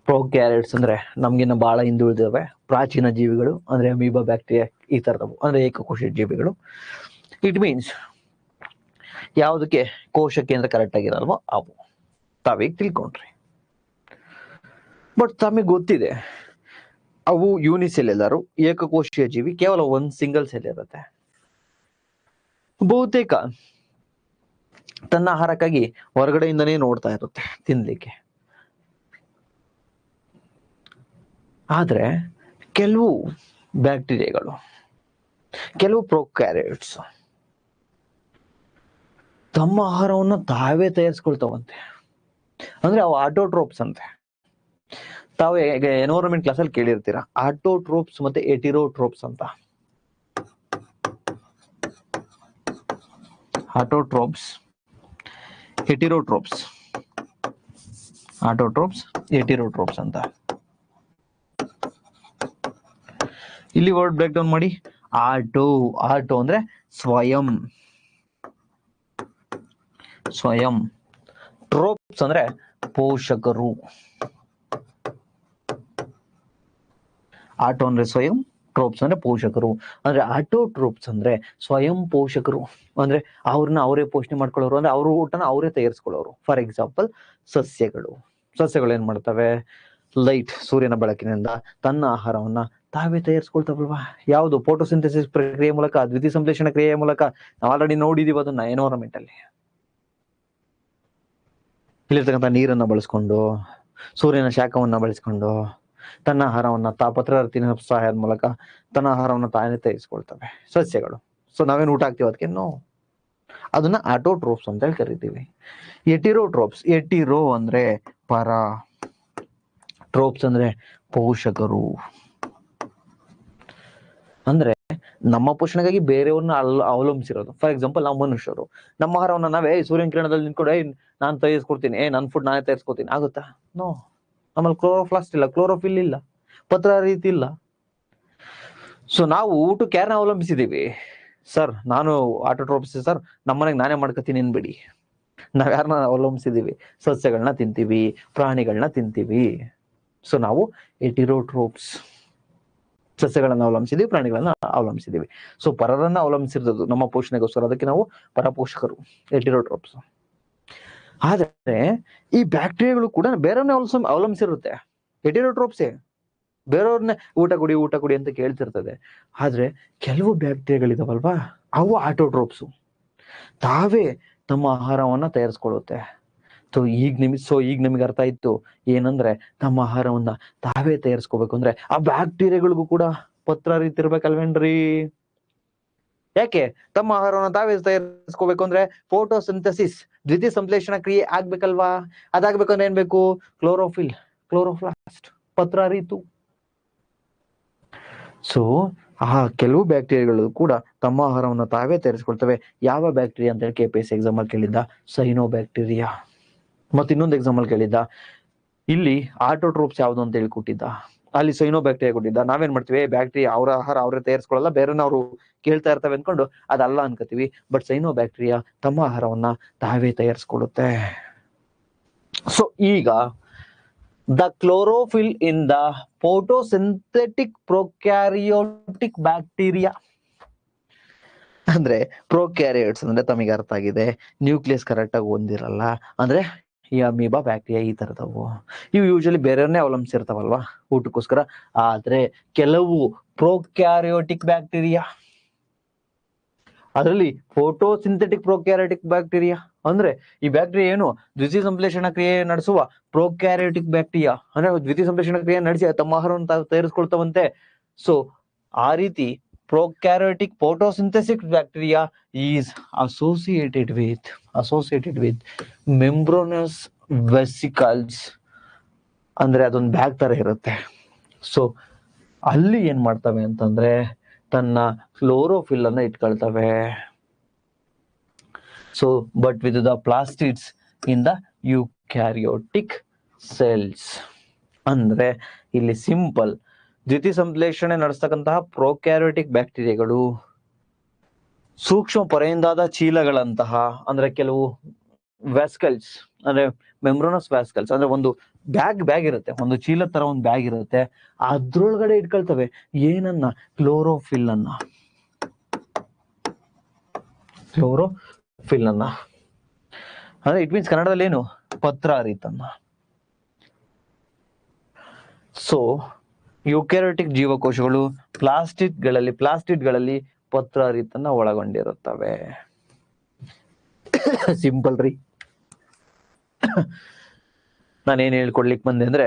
ಪ್ರೊಕ್ಯಾರಿಯೋಟ್ಸ್ ಅಂದ್ರೆ ನಮ್ಗಿನ್ನ ಬಹಳ ಹಿಂದುಳಿದಿವೆ ಪ್ರಾಚೀನ ಜೀವಿಗಳು, ಅಂದ್ರೆ ಅಮೀಬಾ, ಬ್ಯಾಕ್ಟೀರಿಯಾ ಈ ತರದವು, ಅಂದ್ರೆ ಏಕಕೋಶ ಜೀವಿಗಳು. ಇಟ್ ಮೀನ್ಸ್ ಯಾವುದಕ್ಕೆ ಕೋಶ ಕೇಂದ್ರ ಕರೆಕ್ಟ್ ಆಗಿರಲ್ವೋ ಅವು ತಾವೀಗ ತಿಳ್ಕೊಂಡ್ರಿ. ಬಟ್ ತಮಗೆ ಗೊತ್ತಿದೆ ಅವು ಯೂನಿಸೆಲ್ಯುಲರ್, ಏಕಕೋಶೀಯ ಜೀವಿ, ಕೇವಲ ಒಂದ್ ಸಿಂಗಲ್ ಸೆಲ್ ಇರುತ್ತೆ. ಬಹುತೇಕ ತನ್ನ ಆಹಾರಕ್ಕಾಗಿ ಹೊರಗಡೆಯಿಂದನೇ ನೋಡ್ತಾ ಇರುತ್ತೆ ತಿನ್ಲಿಕ್ಕೆ. ಆದ್ರೆ ಕೆಲವು ಬ್ಯಾಕ್ಟೀರಿಯಾಗಳು, ಕೆಲವು ಪ್ರೊಕ್ಯಾರಿಯೋಟ್ಸ್ ತಮ್ಮ ಆಹಾರವನ್ನ ತಾವೇ ತಯಾರಿಸ್ಕೊಳ್ತಾವಂತೆ. ಅಂದ್ರೆ ಅವು ಆಟೋಟ್ರೋಪ್ಸ್ ಅಂತೆ. ತಾವು ಎನ್ವೈರನ್ಮೆಂಟ್ ಕ್ಲಾಸ್ ಅಲ್ಲಿ ಕೇಳಿರ್ತೀರಾ ಆಟೋಟ್ರೋಪ್ಸ್ ಮತ್ತೆ ಎಟಿರೋಟ್ರೋಪ್ಸ್ ಅಂತ. ಆಟೋಟ್ರೋಪ್ಸ್, ಎಟಿರೋಟ್ರೋಪ್ಸ್, ಆಟೋಟ್ರೋಪ್ಸ್, ಎಟಿರೋಟ್ರೋಪ್ಸ್ ಅಂತ. ಇಲ್ಲಿ ವರ್ಡ್ ಬ್ರೇಕ್ ಡೌನ್ ಮಾಡಿ. ಆಟೋ, ಆಟೋ ಅಂದ್ರೆ ಸ್ವಯಂ, ಸ್ವಯಂ. ಟ್ರೋಪ್ಸ್ ಅಂದ್ರೆ ಪೋಷಕರು. ಆಟೋ ಅಂದ್ರೆ ಸ್ವಯಂ, ಟ್ರೋಪ್ಸ್ ಅಂದ್ರೆ ಪೋಷಕರು. ಅಂದ್ರೆ ಆಟೋಟ್ರೋಪ್ಸ್ ಅಂದ್ರೆ ಸ್ವಯಂ ಪೋಷಕರು, ಅಂದ್ರೆ ಅವ್ರನ್ನ ಅವರೇ ಪೋಷಣೆ ಮಾಡ್ಕೊಳ್ಳೋರು, ಅಂದ್ರೆ ಅವ್ರ ಊಟನ ಅವರೇ ತಯಾರಿಸ್ಕೊಳ್ಳೋರು. ಫಾರ್ ಎಕ್ಸಾಂಪಲ್ ಸಸ್ಯಗಳು. ಸಸ್ಯಗಳು ಏನ್ ಮಾಡ್ತವೆ? ಲೈಟ್, ಸೂರ್ಯನ ಬೆಳಕಿನಿಂದ ತನ್ನ ಆಹಾರವನ್ನ ತಾವೇ ತಯಾರಿಸ್ಕೊಳ್ತಾವಲ್ವಾ? ಯಾವುದು? ಫೋಟೋಸಿಂಥೆಸಿಸ್ ಪ್ರಕ್ರಿಯೆ ಮೂಲಕ, ದ್ವಿತೀಯ ಸಂಶ್ಲೇಷಣ ಕ್ರಿಯೆಯ ಮೂಲಕ. ನಾವು ಆಲ್ರೆಡಿ ನೋಡಿದೀವಿ ಅದನ್ನ ಎನ್ವೈರನ್ಮೆಂಟ್ ಅಲ್ಲಿ. ಇಲ್ಲಿರ್ತಕ್ಕಂಥ ನೀರನ್ನ ಬಳಸ್ಕೊಂಡು, ಸೂರ್ಯನ ಶಾಖವನ್ನ ಬಳಸ್ಕೊಂಡು ತನ್ನ ಆಹಾರವನ್ನ ಪತ್ರಹರಿತಿನ ಸಹಾಯದ ಮೂಲಕ ತನ್ನ ಆಹಾರವನ್ನ ತಾನೇ ತಯಾರಿಸ್ಕೊಳ್ತವೆ ಸಸ್ಯಗಳು. ಸೊ ನಾವೇನು ಊಟ ಹಾಕ್ತಿವಿ ಅದಕ್ಕೆ? ನೋ, ಅದನ್ನ ಆಟೋಟ್ರೋಪ್ಸ್ ಅಂತ ಹೇಳಿ ಕರಿತೀವಿ. ಎಟಿರೋಟ್ರೋಪ್ಸ್, ಎಟಿರೋ ಅಂದ್ರೆ ಪರ, ಟ್ರೋಪ್ಸ್ ಅಂದ್ರೆ ಪೋಷಕರು. ಅಂದ್ರೆ ನಮ್ಮ ಪೋಷಣೆಗಾಗಿ ಬೇರೆಯವ್ರನ್ನ ಅವಲಂಬಿಸಿರೋದು. ಫಾರ್ ಎಕ್ಸಾಂಪಲ್ ನಾವು ಮನುಷ್ಯರು, ನಮ್ಮ ಆಹಾರವನ್ನ ನಾವೇ ಸೂರ್ಯನ ಕಿರಣದಲ್ಲಿ ನಿಂತ್ಕೊಂಡು ನಾನು ತಯಾರಿಸ್ಕೊಡ್ತೀನಿ, ನನ್ನ ಫುಡ್ ನಾನೇ ತಯಾರಿಸ್ಕೊತೀನಿ ಆಗುತ್ತಾ? ನೋ. ನಮ್ಮಲ್ಲಿ ಕ್ಲೋರೋಫ್ಲಾಸ್ಟ್ ಇಲ್ಲ, ಕ್ಲೋರೋಫಿಲ್ ಇಲ್ಲ, ಪತ್ರ ರೀತಿ ಇಲ್ಲ. ಸೊ ನಾವು ಊಟಕ್ಕೆ ಯಾರನ್ನ ಅವಲಂಬಿಸಿದೀವಿ? ಸರ್ ನಾನು ಆಟೋಟ್ರೋಪ್ಸ್ ಸರ್, ನಮ್ಮನೆಗೆ ನಾನೇ ಮಾಡ್ಕೊತೀನಿ ಅನ್ಬೇಡಿ. ನಾವ್ ಯಾರನ್ನ ಅವಲಂಬಿಸಿದೀವಿ? ಸಸ್ಯಗಳನ್ನ ತಿಂತೀವಿ, ಪ್ರಾಣಿಗಳನ್ನ ತಿಂತೀವಿ. ಸೊ ನಾವು ಎಟಿರೋಟ್ರೋಪ್ಸ್, ಸಸ್ಯಗಳನ್ನ ಅವಲಂಬಿಸಿದೀವಿ, ಪ್ರಾಣಿಗಳನ್ನ ಅವಲಂಬಿಸಿದೀವಿ. ಸೊ ಪರರನ್ನ ಅವಲಂಬಿಸಿರೋದು ನಮ್ಮ ಪೋಷಣೆಗೋಸ್ಕರ, ಅದಕ್ಕೆ ನಾವು ಪರಪೋಷಕರು, ಎಟಿರೋಟ್ರೋಪ್ಸ್. ಆದ್ರೆ ಈ ಬ್ಯಾಕ್ಟೀರಿಯಾಗಳು ಕೂಡ ಬೇರೆಯವ್ರನ್ನ ಅವಲಂಬಿಸಿರುತ್ತೆ. ಎಟಿರೋಟ್ರೋಪ್ಸೇ ಬೇರೆಯವ್ರನ್ನ ಊಟ ಕೊಡಿ ಊಟ ಕೊಡಿ ಅಂತ ಕೇಳ್ತಿರ್ತದೆ. ಆದ್ರೆ ಕೆಲವು ಬ್ಯಾಕ್ಟೀರಿಯಾಗಳಿದಾವಲ್ವಾ, ಅವು ಆಟೋಟ್ರೋಪ್ಸು, ತಾವೇ ತಮ್ಮ ಆಹಾರವನ್ನ ತಯಾರಿಸ್ಕೊಳ್ಳುತ್ತೆ. ಈಗ ನಿಮಗೆ ಅರ್ಥ ಆಯ್ತು ಏನಂದ್ರೆ ತಮ್ಮ ಆಹಾರವನ್ನ ತಾವೇ ತಯಾರಿಸ್ಕೋಬೇಕು ಅಂದ್ರೆ ಆ ಬ್ಯಾಕ್ಟೀರಿಯಾಗಳಿಗೂ ಕೂಡ ಪತ್ರ ರೀತಿ ಇರ್ಬೇಕಲ್ವೇನ್ರಿ? ಯಾಕೆ? ತಮ್ಮ ಆಹಾರವನ್ನ ತಾವೇ ತಯಾರಿಸ್ಕೋಬೇಕು ಅಂದ್ರೆ ಫೋಟೋಸಿಂಥಸಿಸ್, ದ್ವಿತೀಯ ಸಂಶ್ಲೇಷಣ ಕ್ರಿಯೆ ಆಗ್ಬೇಕಲ್ವಾ? ಅದಾಗ್ಬೇಕಂದ್ರೆ ಏನ್ ಬೇಕು? ಕ್ಲೋರೋಫಿಲ್, ಕ್ಲೋರೋಫ್ಲಾಸ್ಟ್, ಪತ್ರ ರೀತು. ಸೊ ಆ ಕೆಲವು ಬ್ಯಾಕ್ಟೀರಿಯಾಗಳು ಕೂಡ ತಮ್ಮ ಆಹಾರವನ್ನು ತಾವೇ ತಯಾರಿಸ್ಕೊಳ್ತವೆ. ಯಾವ ಬ್ಯಾಕ್ಟೀರಿಯಾ ಅಂತ ಹೇಳಿ KPSC ಎಕ್ಸಾಂಪಲ್ ಕೇಳಿದ್ದ ಸೈನೋ ಬ್ಯಾಕ್ಟೀರಿಯಾ. ಮತ್ತೆ ಇನ್ನೊಂದು ಎಕ್ಸಾಂಪಲ್ ಕೇಳಿದ್ದ, ಇಲ್ಲಿ ಆಟೋಟ್ರೋಪ್ಸ್ ಯಾವ್ದು ಅಂತ ಹೇಳಿ ಕೊಟ್ಟಿದ್ದ, ಅಲ್ಲಿ ಸೈನೋ ಬ್ಯಾಕ್ಟೀರಿಯಾ ಕೊಟ್ಟಿದ್ದ. ನಾವೇನ್ ಮಾಡ್ತೀವಿ? ಬ್ಯಾಕ್ಟೀರಿಯಾ ಅವರ ಆಹಾರ ಅವರೇ ತಯಾರಿಸ್ಕೊಳ್ಳಲ್ಲ, ಬೇರೆನ ಅವರು ಕೇಳ್ತಾ ಇರ್ತವೆ ಅನ್ಕೊಂಡು ಅದಲ್ಲ ಅನ್ಕೋತೀವಿ. ಬಟ್ ಸೈನೋ ಬ್ಯಾಕ್ಟೀರಿಯಾ ತಮ್ಮ ಆಹಾರವನ್ನ ತಾವೇ ತಯಾರಿಸ್ಕೊಳ್ಳುತ್ತೆ. ಸೊ ಈಗ the chlorophyll in the photosynthetic prokaryotic bacteria ಅಂದ್ರೆ ಪ್ರೊಕ್ಯಾರಿಯೋಟ್ಸ್ ಅಂದ್ರೆ ತಮಗೆ ಅರ್ಥ ಆಗಿದೆ, ನ್ಯೂಕ್ಲಿಯಸ್ ಕರೆಕ್ಟ್ ಆಗಿ ಹೊಂದಿರಲ್ಲ, ಅಂದ್ರೆ ಈ ಅಮೀಬಾ, ಬ್ಯಾಕ್ಟೀರಿಯಾ ಈ ತರದವು. ಇವು ಯೂಶಲಿ ಬೇರೆಯವ್ರನ್ನೇ ಅವಲಂಬಿಸಿರ್ತಾವಲ್ವಾ ಊಟಕ್ಕೋಸ್ಕರ. ಆದ್ರೆ ಕೆಲವು ಪ್ರೊಕ್ಯಾರಿಯೋಟಿಕ್ ಬ್ಯಾಕ್ಟೀರಿಯಾ ಅದರಲ್ಲಿ ಫೋಟೋಸಿಂಥೆಟಿಕ್ ಪ್ರೋಕ್ಯಾರಿಯೋಟಿಕ್ ಬ್ಯಾಕ್ಟೀರಿಯಾ ಅಂದ್ರೆ ಈ ಬ್ಯಾಕ್ಟೀರಿಯಾ ಏನು ದ್ವಿತೀಯ ಸಂಶ್ಲೇಷಣ ಕ್ರಿಯೆ ನಡೆಸುವ ಪ್ರೋಕ್ಯಾರಿಯೋಟಿಕ್ ಬ್ಯಾಕ್ಟೀರಿಯಾ ಅಂದ್ರೆ ದ್ವಿತೀಯ ಸಂಶ್ಲೇಷಣ ಕ್ರಿಯೆ ನಡೆಸಿ ತಮ್ಮ ಆಹಾರವನ್ನು ತಯಾರಿಸ್ಕೊಳ್ತಾವಂತೆ. ಸೊ ಆ ರೀತಿ prokaryotic photosynthetic bacteria is associated with membranous vesicles ಅಂದ್ರೆ ಅದೊಂದು ಬ್ಯಾಗ್ ತರ ಇರುತ್ತೆ. ಸೊ ಅಲ್ಲಿ ಏನ್ ಮಾಡ್ತವೆ ಅಂತಂದ್ರೆ ತನ್ನ ಕ್ಲೋರೋಫಿಲ್ ಅನ್ನ ಇಟ್ಕೊಳ್ತವೆ. So but with the plastids in the eukaryotic cells ಅಂದ್ರೆ ಇಲ್ಲಿ ಸಿಂಪಲ್ ದ್ವಿತೀಯ ಸಂಶ್ಲೇಷಣೆ ನಡೆಸ್ತಕ್ಕಂತಹ ಪ್ರೋಕ್ಯಾರಿಯೋಟಿಕ್ ಬ್ಯಾಕ್ಟೀರಿಯಾಗಳು ಸೂಕ್ಷ್ಮ ಪೊರೆಯಿಂದಾದ ಚೀಲಗಳಂತಹ ಅಂದ್ರೆ ಕೆಲವು ವ್ಯಾಸ್ಕಲ್ಸ್ ಅಂದ್ರೆ ಮೆಂಬ್ರೋನಸ್ ವ್ಯಾಸ್ಕಲ್ಸ್ ಅಂದ್ರೆ ಒಂದು ಬ್ಯಾಗ್ ಇರುತ್ತೆ, ಒಂದು ಚೀಲದ ತರ ಒಂದು ಬ್ಯಾಗ್ ಇರುತ್ತೆ, ಅದ್ರೊಳಗಡೆ ಇಟ್ಕೊಳ್ತವೆ ಏನನ್ನ ಕ್ಲೋರೋಫಿಲ್ ಅನ್ನ ಅಂದ್ರೆ ಇಟ್ ಮೀನ್ಸ್ ಕನ್ನಡದಲ್ಲಿ ಏನು ಪತ್ರಾರಿತನ್ನ. ಸೊ ಯುಕ್ಯಾರಿಯೋಟಿಕ್ ಜೀವಕೋಶಗಳು ಪ್ಲಾಸ್ಟಿಡ್ಗಳಲ್ಲಿ ಪತ್ರಾರಿತನ್ನ ಒಳಗೊಂಡಿರುತ್ತವೆ. ಸಿಂಪಲ್ ರೀ. ನಾನೇನ್ ಹೇಳ್ಕೊಡ್ಲಿಕ್ಕೆ ಬಂದೆ ಅಂದ್ರೆ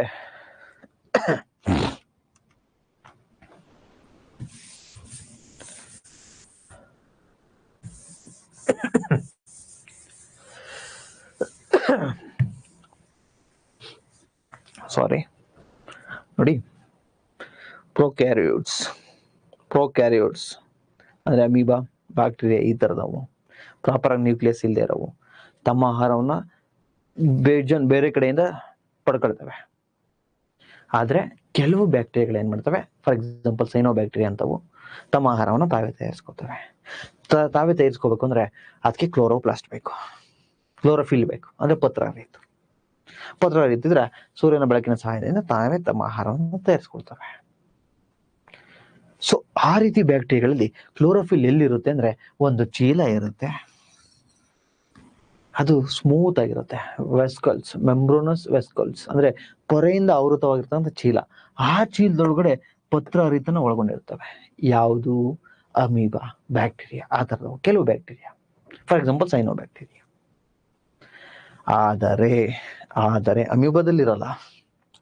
ಸಾರಿ ನೋಡಿ, ಪ್ರೊಕ್ಯಾರಿಯೋಟ್ಸ್ ಅಂದ್ರೆ ಅಮೀಬಾ, ಬ್ಯಾಕ್ಟೀರಿಯಾ ಈ ತರದವು ಪ್ರಾಪರ್ ಆಗಿ ನ್ಯೂಕ್ಲಿಯಸ್ ಇಲ್ಲದೆ ಇರೋವು ತಮ್ಮ ಆಹಾರವನ್ನ ಬೇರೆ ಕಡೆಯಿಂದ ಪಡ್ಕೊಳ್ತವೆ. ಆದ್ರೆ ಕೆಲವು ಬ್ಯಾಕ್ಟೀರಿಯಾಗಳು ಏನ್ ಮಾಡ್ತವೆ, ಫಾರ್ ಎಕ್ಸಾಂಪಲ್ ಸೈನೋ ಬ್ಯಾಕ್ಟೀರಿಯಾ ಅಂತವು ತಮ್ಮ ಆಹಾರವನ್ನ ತಾವೇ ತಯಾರಿಸ್ಕೊತವೆ. ತಾವೇ ತಯಾರಿಸ್ಕೋಬೇಕು ಅಂದ್ರೆ ಅದಕ್ಕೆ ಕ್ಲೋರೋಪ್ಲಾಸ್ಟ್ ಬೇಕು, ಕ್ಲೋರೋಫಿಲ್ ಬೇಕು, ಅಂದ್ರೆ ಪತ್ರ ಹರಿತಿದ್ರೆ ಸೂರ್ಯನ ಬೆಳಕಿನ ಸಹಾಯದಿಂದ ತಾವೇ ತಮ್ಮ ಆಹಾರವನ್ನು ತಯಾರಿಸ್ಕೊಳ್ತವೆ. ಸೊ ಆ ರೀತಿ ಬ್ಯಾಕ್ಟೀರಿಯಾಗಳಲ್ಲಿ ಕ್ಲೋರೋಫಿಲ್ ಎಲ್ಲಿರುತ್ತೆ ಅಂದ್ರೆ ಒಂದು ಚೀಲ ಇರುತ್ತೆ, ಅದು ಸ್ಮೂತ್ ಆಗಿರುತ್ತೆ, ವೆಸ್ಕಲ್ಸ್, ಮೆಂಬ್ರೋನಸ್ ವೆಸ್ಕಲ್ಸ್ ಅಂದ್ರೆ ಪೊರೆಯಿಂದ ಆವೃತವಾಗಿರ್ತಕ್ಕಂಥ ಚೀಲ. ಆ ಚೀಲದೊಳಗಡೆ ಪತ್ರ ಹರಿತನ ಒಳಗೊಂಡಿರ್ತವೆ. ಯಾವುದು? ಅಮೀಬಾ, ಬ್ಯಾಕ್ಟೀರಿಯಾ, ಆ ತರದ ಕೆಲವು bacteria, for example cyano bacteria. ಆದರೆ ಅಮೀಬಾದಲ್ಲಿ ಇರಲ್ಲ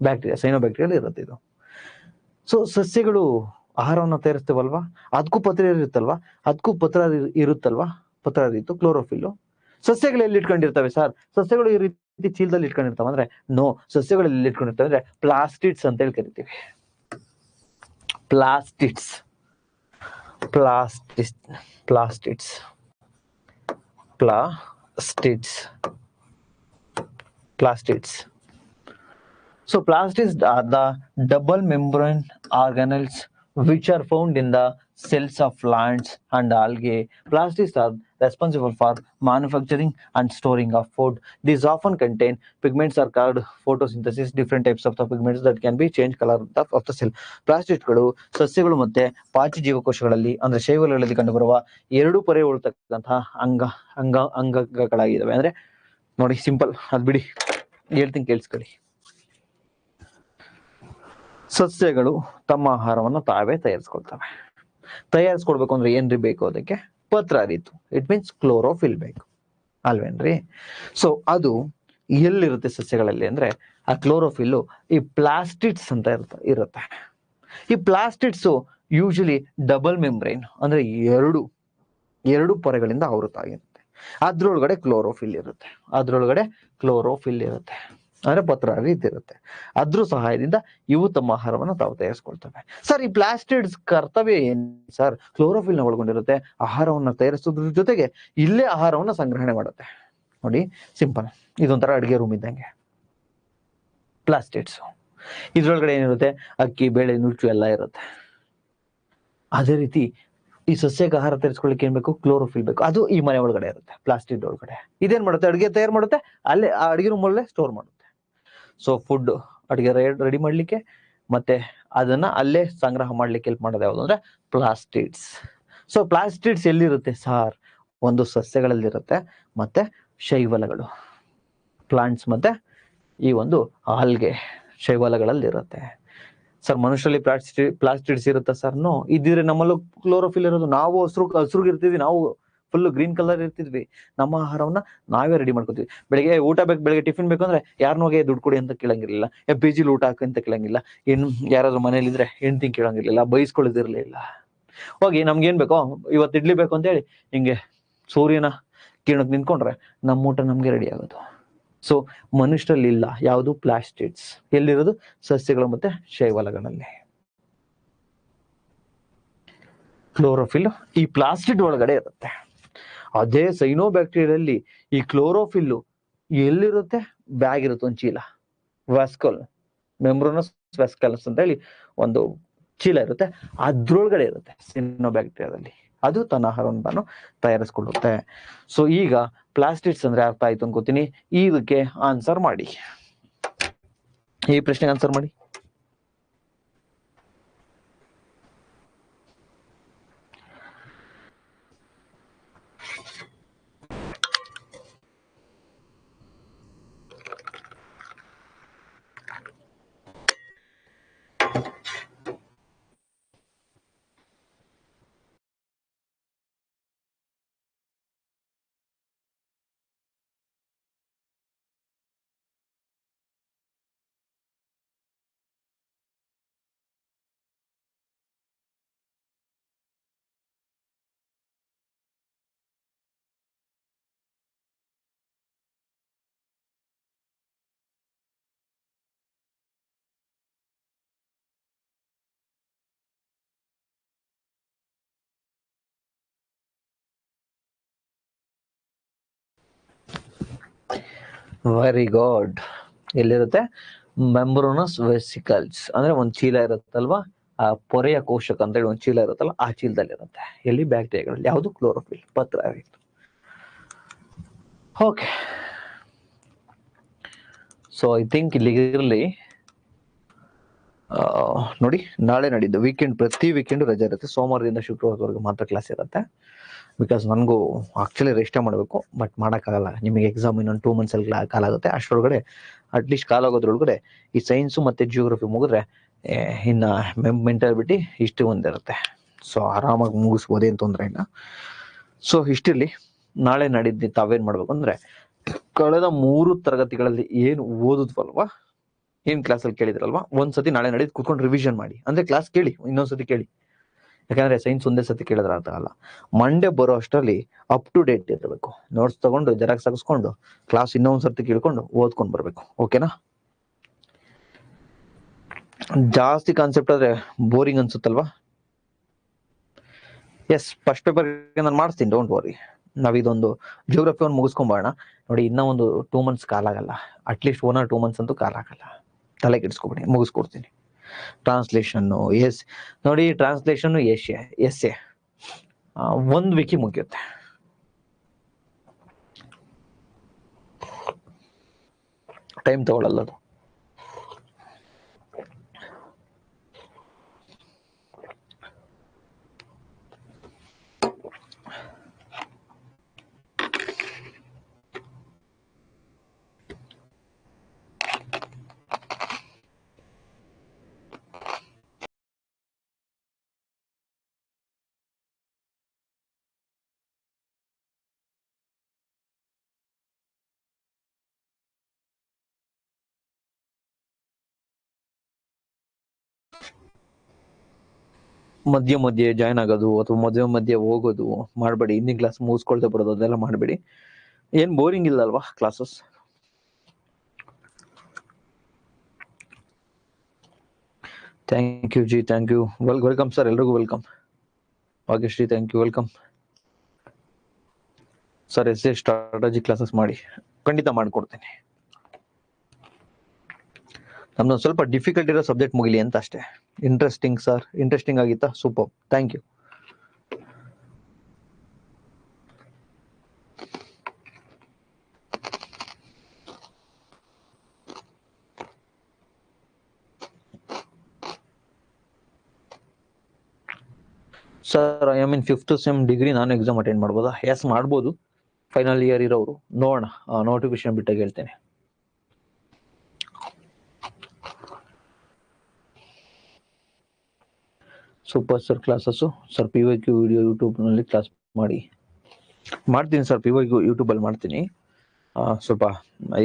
ಬ್ಯಾಕ್ಟೀರಿಯಾ, ಸೈನೋ ಬ್ಯಾಕ್ಟೀರಿಯಾ ಇರುತ್ತೆ ಇದು. ಸೊ ಸಸ್ಯಗಳು ಆಹಾರವನ್ನು ತಯಾರಿಸ್ತೇವಲ್ವಾ, ಅದಕ್ಕೂ ಪತ್ರ ಇರುತ್ತಲ್ವಾ, ಪತ್ರ ಇತ್ತು ಕ್ಲೋರೋಫಿಲ್. ಸಸ್ಯಗಳು ಎಲ್ಲಿ ಇಟ್ಕೊಂಡಿರ್ತವೆ ಸರ್? ಸಸ್ಯಗಳು ಈ ರೀತಿ ಚೀಲದಲ್ಲಿ ಇಟ್ಕೊಂಡಿರ್ತಾವ ಅಂದ್ರೆ ನೋ, ಸಸ್ಯಗಳು ಎಲ್ಲಿ ಇಟ್ಕೊಂಡಿರ್ತವೆ ಅಂದ್ರೆ ಪ್ಲಾಸ್ಟಿಡ್ಸ್ ಅಂತ ಹೇಳಿ ಕರಿತೀವಿ. plastids. So plastids are the double membrane organelles which are found in the cells of plants and algae. Plastids are responsible for manufacturing and storing of food. These often contain pigments are called photosynthesis, different types of the pigments that can be change color of the cell. ಪ್ಲಾಸ್ಟಿಡ್ಗಳು ಸಸ್ಯಗಳು ಮತ್ತೆ ಪಾಚಿ ಜೀವಕೋಶಗಳಲ್ಲಿ ಅಂದ್ರೆ ಶೈವಲಗಳಲ್ಲಿ ಕಂಡುಬರುವ ಎರಡು ಪೊರೆ ಉಳ್ತಕ್ಕಂತಹ ಅಂಗಗಳಾಗಿದ್ದಾವೆ. ಅಂದ್ರೆ ನೋಡಿ ಸಿಂಪಲ್, ಅದ್ ಬಿಡಿ, ಹೇಳ್ತೀನಿ ಕೇಳಿಸ್ಕೊಳ್ಳಿ. ಸಸ್ಯಗಳು ತಮ್ಮ ಆಹಾರವನ್ನು ತಾವೇ ತಯಾರಿಸ್ಕೊಳ್ಬೇಕು ಅಂದ್ರೆ ಏನ್ರಿ ಬೇಕು? ಅದಕ್ಕೆ ಪತ್ರ ಹರಿತು, ಇಟ್ ಮೀನ್ಸ್ ಕ್ಲೋರೋಫಿಲ್ ಬೇಕು ಅಲ್ವೇನ್ರಿ? ಸೊ ಅದು ಎಲ್ಲಿರುತ್ತೆ ಸಸ್ಯಗಳಲ್ಲಿ ಅಂದ್ರೆ ಆ ಕ್ಲೋರೋಫಿಲ್ ಈ ಪ್ಲಾಸ್ಟಿಡ್ಸ್ ಅಂತ ಇರುತ್ತೆ. ಈ ಪ್ಲಾಸ್ಟಿಡ್ಸ್ ಯೂಶಲಿ ಡಬಲ್ ಮೆಂಬ್ರೈನ್ ಅಂದ್ರೆ ಎರಡು ಪೊರೆಗಳಿಂದ ಆವೃತ ಆಗಿರುತ್ತೆ. ಅದ್ರೊಳಗಡೆ ಕ್ಲೋರೋಫಿಲ್ ಇರುತ್ತೆ, ಅಂದ್ರೆ ಪತ್ರ ಇರುತ್ತೆ. ಅದ್ರ ಸಹಾಯದಿಂದ ಇವು ತಮ್ಮ ಆಹಾರವನ್ನು ತಾವು ತಯಾರಿಸ್ಕೊಳ್ತವೆ. ಸರ್ ಈ ಪ್ಲಾಸ್ಟಿಡ್ಸ್ ಕರ್ತವ್ಯ ಏನ್ ಸರ್? ಕ್ಲೋರೋಫಿಲ್ ನ ಒಳಗೊಂಡಿರುತ್ತೆ, ಆಹಾರವನ್ನ ತಯಾರಿಸೋದ್ರ ಜೊತೆಗೆ ಇಲ್ಲೇ ಆಹಾರವನ್ನ ಸಂಗ್ರಹಣೆ ಮಾಡುತ್ತೆ. ನೋಡಿ ಸಿಂಪಲ್, ಇದೊಂಥರ ಅಡಿಗೆ ರೂಮ್ ಇದ್ದಂಗೆ ಪ್ಲಾಸ್ಟಿಡ್ಸ್. ಇದ್ರೊಳಗಡೆ ಏನಿರುತ್ತೆ? ಅಕ್ಕಿ, ಬೇಳೆ, ನುಚ್ಚು ಎಲ್ಲ ಇರುತ್ತೆ. ಅದೇ ರೀತಿ ಈ ಸಸ್ಯಕ್ಕೆ ಆಹಾರ ತಯಾರಿಸ್ಕೊಳ್ಳಿಕ್ಕೆ ಏನ್ ಬೇಕು? ಕ್ಲೋರೋಫಿಲ್ ಬೇಕು. ಅದು ಈ ಮನೆ ಒಳಗಡೆ ಇರುತ್ತೆ, ಪ್ಲಾಸ್ಟಿಡ್ ಒಳಗಡೆ. ಇದೇನ್ ಮಾಡುತ್ತೆ? ಅಡಿಗೆ ತಯಾರು ಮಾಡುತ್ತೆ, ಅಲ್ಲೇ ಆ ಅಡಿಗೆ ರೂಮ್ ಅಲ್ಲೇ ಸ್ಟೋರ್ ಮಾಡುತ್ತೆ. ಸೊ ಫುಡ್ ಅಡಿಗೆ ರೆಡಿ ಮಾಡ್ಲಿಕ್ಕೆ ಮತ್ತೆ ಅದನ್ನ ಅಲ್ಲೇ ಸಂಗ್ರಹ ಮಾಡ್ಲಿಕ್ಕೆ ಹೆಲ್ಪ್ ಮಾಡೋದು ಯಾವುದು ಅಂದ್ರೆ ಪ್ಲಾಸ್ಟಿಡ್ಸ್. ಸೊ ಪ್ಲಾಸ್ಟಿಡ್ಸ್ ಎಲ್ಲಿರುತ್ತೆ ಸಾರ್? ಒಂದು ಸಸ್ಯಗಳಲ್ಲಿ ಇರುತ್ತೆ, ಮತ್ತೆ ಶೈವಲಗಳು, ಪ್ಲಾಂಟ್ಸ್ ಮತ್ತೆ ಈ ಒಂದು ಆಲ್ಗೆ ಶೈವಲಗಳಲ್ಲಿ ಇರುತ್ತೆ. ಸರ್ ಮನುಷ್ಯರಲ್ಲಿ ಪ್ಲಾಸ್ಟಿಡ್ಸ್ ಇರುತ್ತಾ ಸರ್? ನೋ. ಇದ್ದಿದ್ರೆ ನಮ್ಮಲ್ಲೂ ಕ್ಲೋರೋಫಿಲ್ ಇರೋದು. ನಾವು ಹಸ್ರುಗಿರ್ತೀವಿ, ನಾವು ಫುಲ್ ಗ್ರೀನ್ ಕಲರ್ ಇರ್ತಿದ್ವಿ. ನಮ್ಮ ಆಹಾರವನ್ನ ನಾವೇ ರೆಡಿ ಮಾಡ್ಕೋತೀವಿ. ಬೆಳಿಗ್ಗೆ ಊಟ ಬೇಕು, ಬೆಳಿಗ್ಗೆ ಟಿಫಿನ್ ಬೇಕು ಅಂದ್ರೆ ಯಾರನ್ನೋಗೆ ದುಡ್ಡು ಕೊಡಿ ಅಂತ ಕೇಳಂಗಿರ್ಲಿಲ್ಲ, PG ಊಟ ಹಾಕಿ ಅಂತ ಕೇಳಂಗಿಲ್ಲ, ಇನ್ನು ಯಾರಾದ್ರೂ ಮನೇಲಿ ಇದ್ರೆ ಹೆಂಡತಿ ಕೇಳಂಗಿರ್ಲಿಲ್ಲ, ಬೈಸ್ಕೊಳ್ಳೋದಿರ್ಲಿಲ್ಲ. ಹೋಗಿ ನಮ್ಗೇನ್ ಬೇಕೋ ಇವತ್ತು ಇಡ್ಲಿ ಬೇಕು ಅಂತ ಹೇಳಿ ಹಿಂಗೆ ಸೂರ್ಯನ ಕಿರಣಕ್ಕೆ ನಿಂತ್ಕೊಂಡ್ರೆ ನಮ್ಮ ಊಟ ನಮ್ಗೆ ರೆಡಿ ಆಗೋದು. ಸೊ ಮನುಷ್ಯರಲ್ಲಿ ಇಲ್ಲ ಯಾವುದು ಪ್ಲಾಸ್ಟಿಡ್ಸ್, ಎಲ್ಲಿರೋದು ಸಸ್ಯಗಳು ಮತ್ತೆ ಶೈವಾಲಗಳಲ್ಲಿ. ಕ್ಲೋರೋಫಿಲ್ ಈ ಪ್ಲಾಸ್ಟಿಡ್ ಒಳಗಡೆ ಇರುತ್ತೆ. ಅದೇ ಸೈನೋಬ್ಯಾಕ್ಟೀರಿಯಲ್ಲಿ ಈ ಕ್ಲೋರೋಫಿಲ್ ಎಲ್ಲಿರುತ್ತೆ? ಬ್ಯಾಗ್ ಇರುತ್ತೆ, ಒಂದು ಚೀಲ, ವ್ಯಾಸ್ಕಲ್ ಮೆಂಬ್ರೋನಸ್ ವ್ಯಾಸ್ಕಲ್ಸ್ ಅಂತ ಹೇಳಿ ಒಂದು ಚೀಲ ಇರುತ್ತೆ, ಅದ್ರೊಳಗಡೆ ಇರುತ್ತೆ ಸೈನೋಬ್ಯಾಕ್ಟೀರಿಯಾದಲ್ಲಿ. ಅದು ತನ್ನ ಆಹಾರವನ್ನು ತಾನು ತಯಾರಿಸ್ಕೊಳ್ಳುತ್ತೆ. ಸೊ ಈಗ ಪ್ಲಾಸ್ಟಿಡ್ಸ್ ಅಂದ್ರೆ ಅರ್ಥ ಆಯ್ತು ಅನ್ಕೋತೀನಿ. ಇದಕ್ಕೆ ಆನ್ಸರ್ ಮಾಡಿ, ಈ ಪ್ರಶ್ನೆಗೆ ಆನ್ಸರ್ ಮಾಡಿ. Very good. ಎಲ್ಲಿರುತ್ತೆ? ಮೆಂಬ್ರೋನಸ್ ವೆಸಿಕಲ್ಸ್ ಅಂದ್ರೆ ಒಂದ್ ಚೀಲ ಇರುತ್ತಲ್ವಾ, ಆ ಪೊರೆಯ ಕೋಶಕ ಅಂತ ಹೇಳಿ ಒಂದ್ ಚೀಲ ಇರುತ್ತಲ್ಲ, ಆ ಚೀಲದಲ್ಲಿ ಇರುತ್ತೆ. ಎಲ್ಲಿ? ಬ್ಯಾಕ್ಟೀರಿಯಾಗಳಲ್ಲಿ. ಯಾವುದು? ಕ್ಲೋರೋಫಿಲ್, ಪತ್ರ ಆಗಿತ್ತು. ಓಕೆ, ಸೊ ಐ ಥಿಂಕ್ ಇಲ್ಲಿಗಿರಲಿ. ನೋಡಿ, ನಾಳೆ ನಾಡಿದ್ದು ವೀಕೆಂಡ್, ಪ್ರತಿ ವೀಕೆಂಡ್ ರಜೆ ಇರುತ್ತೆ. ಸೋಮವಾರದಿಂದ ಶುಕ್ರವಾರವರೆಗೂ ಮಾತ್ರ ಕ್ಲಾಸ್ ಇರುತ್ತೆ. ಬಿಕಾಸ್ ನನಗೂ ಆಕ್ಚುಲಿ ರೆಸ್ಟೇ ಮಾಡಬೇಕು, ಬಟ್ ಮಾಡೋಕ್ಕಾಗಲ್ಲ. ನಿಮಗೆ ಎಕ್ಸಾಮ್ ಇನ್ನೊಂದು 2 months ಅಲ್ಲಿ ಕಾಲ ಆಗುತ್ತೆ. ಅಷ್ಟರೊಳಗಡೆ ಅಟ್ಲೀಸ್ಟ್ ಕಾಲ ಆಗೋದ್ರೊಳಗಡೆ ಈ ಸೈನ್ಸು ಮತ್ತೆ ಜಿಯೋಗ್ರಫಿ ಮುಗಿದ್ರೆ ಇನ್ನು ಮೆಂಟಾಲಿಟಿ ಹಿಸ್ಟ್ರಿ ಒಂದಿರುತ್ತೆ. ಸೊ ಆರಾಮಾಗಿ ಮುಗಿಸ್ಬೋದು, ಏನು ತೊಂದರೆ ಇಲ್ಲ. ಸೊ ಹಿಸ್ಟ್ರಿಲಿ ನಾಳೆ ನಾಡಿದ್ದು ತಾವೇನು ಮಾಡ್ಬೇಕು ಅಂದ್ರೆ, ಕಳೆದ 3 ತರಗತಿಗಳಲ್ಲಿ ಏನು ಓದಿದ್ವಲ್ವಾ, ಏನ್ ಕ್ಲಾಸಲ್ಲಿ ಕೇಳಿದ್ರಲ್ವಾ, ಒಂದ್ಸತಿ ನಾಳೆ ನಾಡಿದ್ದು ಕೂತ್ಕೊಂಡು ರಿವಿಷನ್ ಮಾಡಿ. ಅಂದ್ರೆ ಕ್ಲಾಸ್ ಕೇಳಿ, ಇನ್ನೊಂದ್ಸತಿ ಕೇಳಿ. ಯಾಕಂದ್ರೆ ಸೈನ್ಸ್ ಒಂದೇ ಸತಿ ಕೇಳಿದ್ರೆ ಅರ್ಥ ಆಗಲ್ಲ. ಮಂಡೇ ಬರೋ ಅಷ್ಟರಲ್ಲಿ ಅಪ್ ಟು ಡೇಟ್ ಇರಬೇಕು. ನೋಟ್ಸ್ ತಗೊಂಡು ಜೆರಾಕ್ಸ್ ಹಾಕಿಸ್ಕೊಂಡು ಕ್ಲಾಸ್ ಇನ್ನೊಂದ್ಸರ್ತಿ ಕೇಳ್ಕೊಂಡು ಓದ್ಕೊಂಡು ಬರ್ಬೇಕು. ಓಕೆನಾ? ಜಾಸ್ತಿ ಕಾನ್ಸೆಪ್ಟ್ ಆದ್ರೆ ಬೋರಿಂಗ್ ಅನ್ಸುತ್ತಲ್ವಾ? ಎಸ್, ಫಸ್ಟ್ ಪೇಪರ್ ನಾನು ಮಾಡಿಸ್ತೀನಿ, ಡೋಂಟ್ ವರಿ. ನಾವಿದೊಂದು ಜಿಯೋಗ್ರಫಿ ಒಂದು ಮುಗಿಸ್ಕೊಂಬೋಣ. ನೋಡಿ, ಇನ್ನೂ ಒಂದು 2 months ಕಾಲ ಆಗಲ್ಲ, ಅಟ್ಲೀಸ್ಟ್ 1 or 2 months ಅಂತೂ ಕಾಲ ಆಗಲ್ಲ. ತಲೆ ಕೆಡಿಸ್ಕೊಬೇಡಿ, ಮುಗಿಸ್ಕೊಡ್ತೀನಿ. ಟ್ರಾನ್ಸ್ಲೇಷನ್ನು ನೋಡಿ, ಟ್ರಾನ್ಸ್ಲೇಷನ್ ಎಸ್ಸೆ 1 ವೀಕಿಗೆ ಮುಗಿಯುತ್ತೆ. ಟೈಮ್ ತಗೊಳ್ಳಲ್ಲ ಅದು. ಮಧ್ಯ ಮಧ್ಯೆ ಜಾಯ್ನ್ ಆಗೋದು ಅಥವಾ ಮಧ್ಯೆ ಹೋಗೋದು ಮಾಡಬೇಡಿ. ಹಿಂದಿನ ಕ್ಲಾಸ್ ಮುಗಿಸ್ಕೊಳ್ತಾ ಬರೋದು ಅದೆಲ್ಲ ಮಾಡಬೇಡಿ. ಏನ್ ಬೋರಿಂಗ್ ಇಲ್ಲ ಅಲ್ವಾ classes? Thank you ji, thank you. Welcome sir, ಎಲ್ರಿಗೂ welcome. Bhagyashree, thank you, welcome sir. Strategy classes ಮಾಡಿ, ಖಂಡಿತ ಮಾಡಿಕೊಡ್ತೀನಿ. ನಮ್ದೊಂದು ಸ್ವಲ್ಪ ಡಿಫಿಕಲ್ಟ್ ಇರೋ ಸಬ್ಜೆಕ್ಟ್ ಮುಗಿಲಿ ಅಂತ ಅಷ್ಟೇ. ಇಂಟ್ರೆಸ್ಟಿಂಗ್ ಸರ್, ಇಂಟ್ರೆಸ್ಟಿಂಗ್ ಆಗಿತ್ತಾ? Super, thank you. Sir, I am in 5th sem degree, ನಾನು ಎಕ್ಸಾಮ್ ಅಟೆಂಡ್ ಮಾಡ್ಬೋದಾ? ಎಸ್, ಮಾಡ್ಬೋದು. ಫೈನಲ್ ಇಯರ್ ಇರೋರು ನೋಡೋಣ, ನೋಟಿಫಿಕೇಶನ್ ಬಿಟ್ಟಾಗ ಹೇಳ್ತೇನೆ. Super sir. Classes sir PYQ video ಯೂಟ್ಯೂಬ್ನಲ್ಲಿ ಕ್ಲಾಸ್ ಮಾಡಿ. ಮಾಡ್ತೀನಿ ಸರ್, ಇವಾಗ ಯೂಟ್ಯೂಬಲ್ಲಿ ಮಾಡ್ತೀನಿ. ಸ್ವಲ್ಪ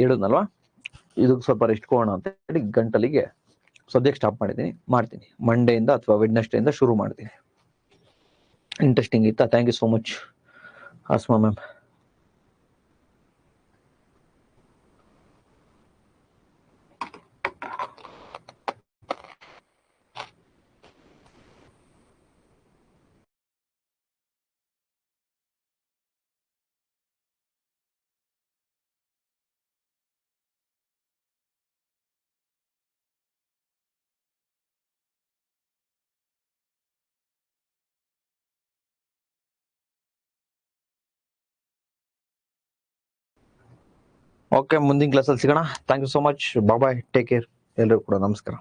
ಹೇಳಿದ್ನಲ್ವಾ, ಇದಕ್ಕೆ ಸ್ವಲ್ಪ ರೆಸ್ಟ್ ಕೊಡೋಣ ಅಂತ ಹೇಳಿ ಗಂಟಲಿಗೆ ಸದ್ಯಕ್ಕೆ ಸ್ಟಾಪ್ ಮಾಡ್ತೀನಿ. ಮಂಡೆಯಿಂದ ಅಥವಾ ವೆಡ್ನೆಸ್ಡೇಯಿಂದ ಶುರು ಮಾಡ್ತೀನಿ. ಇಂಟ್ರೆಸ್ಟಿಂಗ್ ಇತ್ತಾ? Thank you so much Asma ma'am. Okay, ಮುಂದಿನ ಕ್ಲಾಸಲ್ಲಿ ಸಿಗೋಣ. Thank you so much. Bye, take care. ಎಲ್ಲರಿಗೂ ಕೂಡ ನಮಸ್ಕಾರ.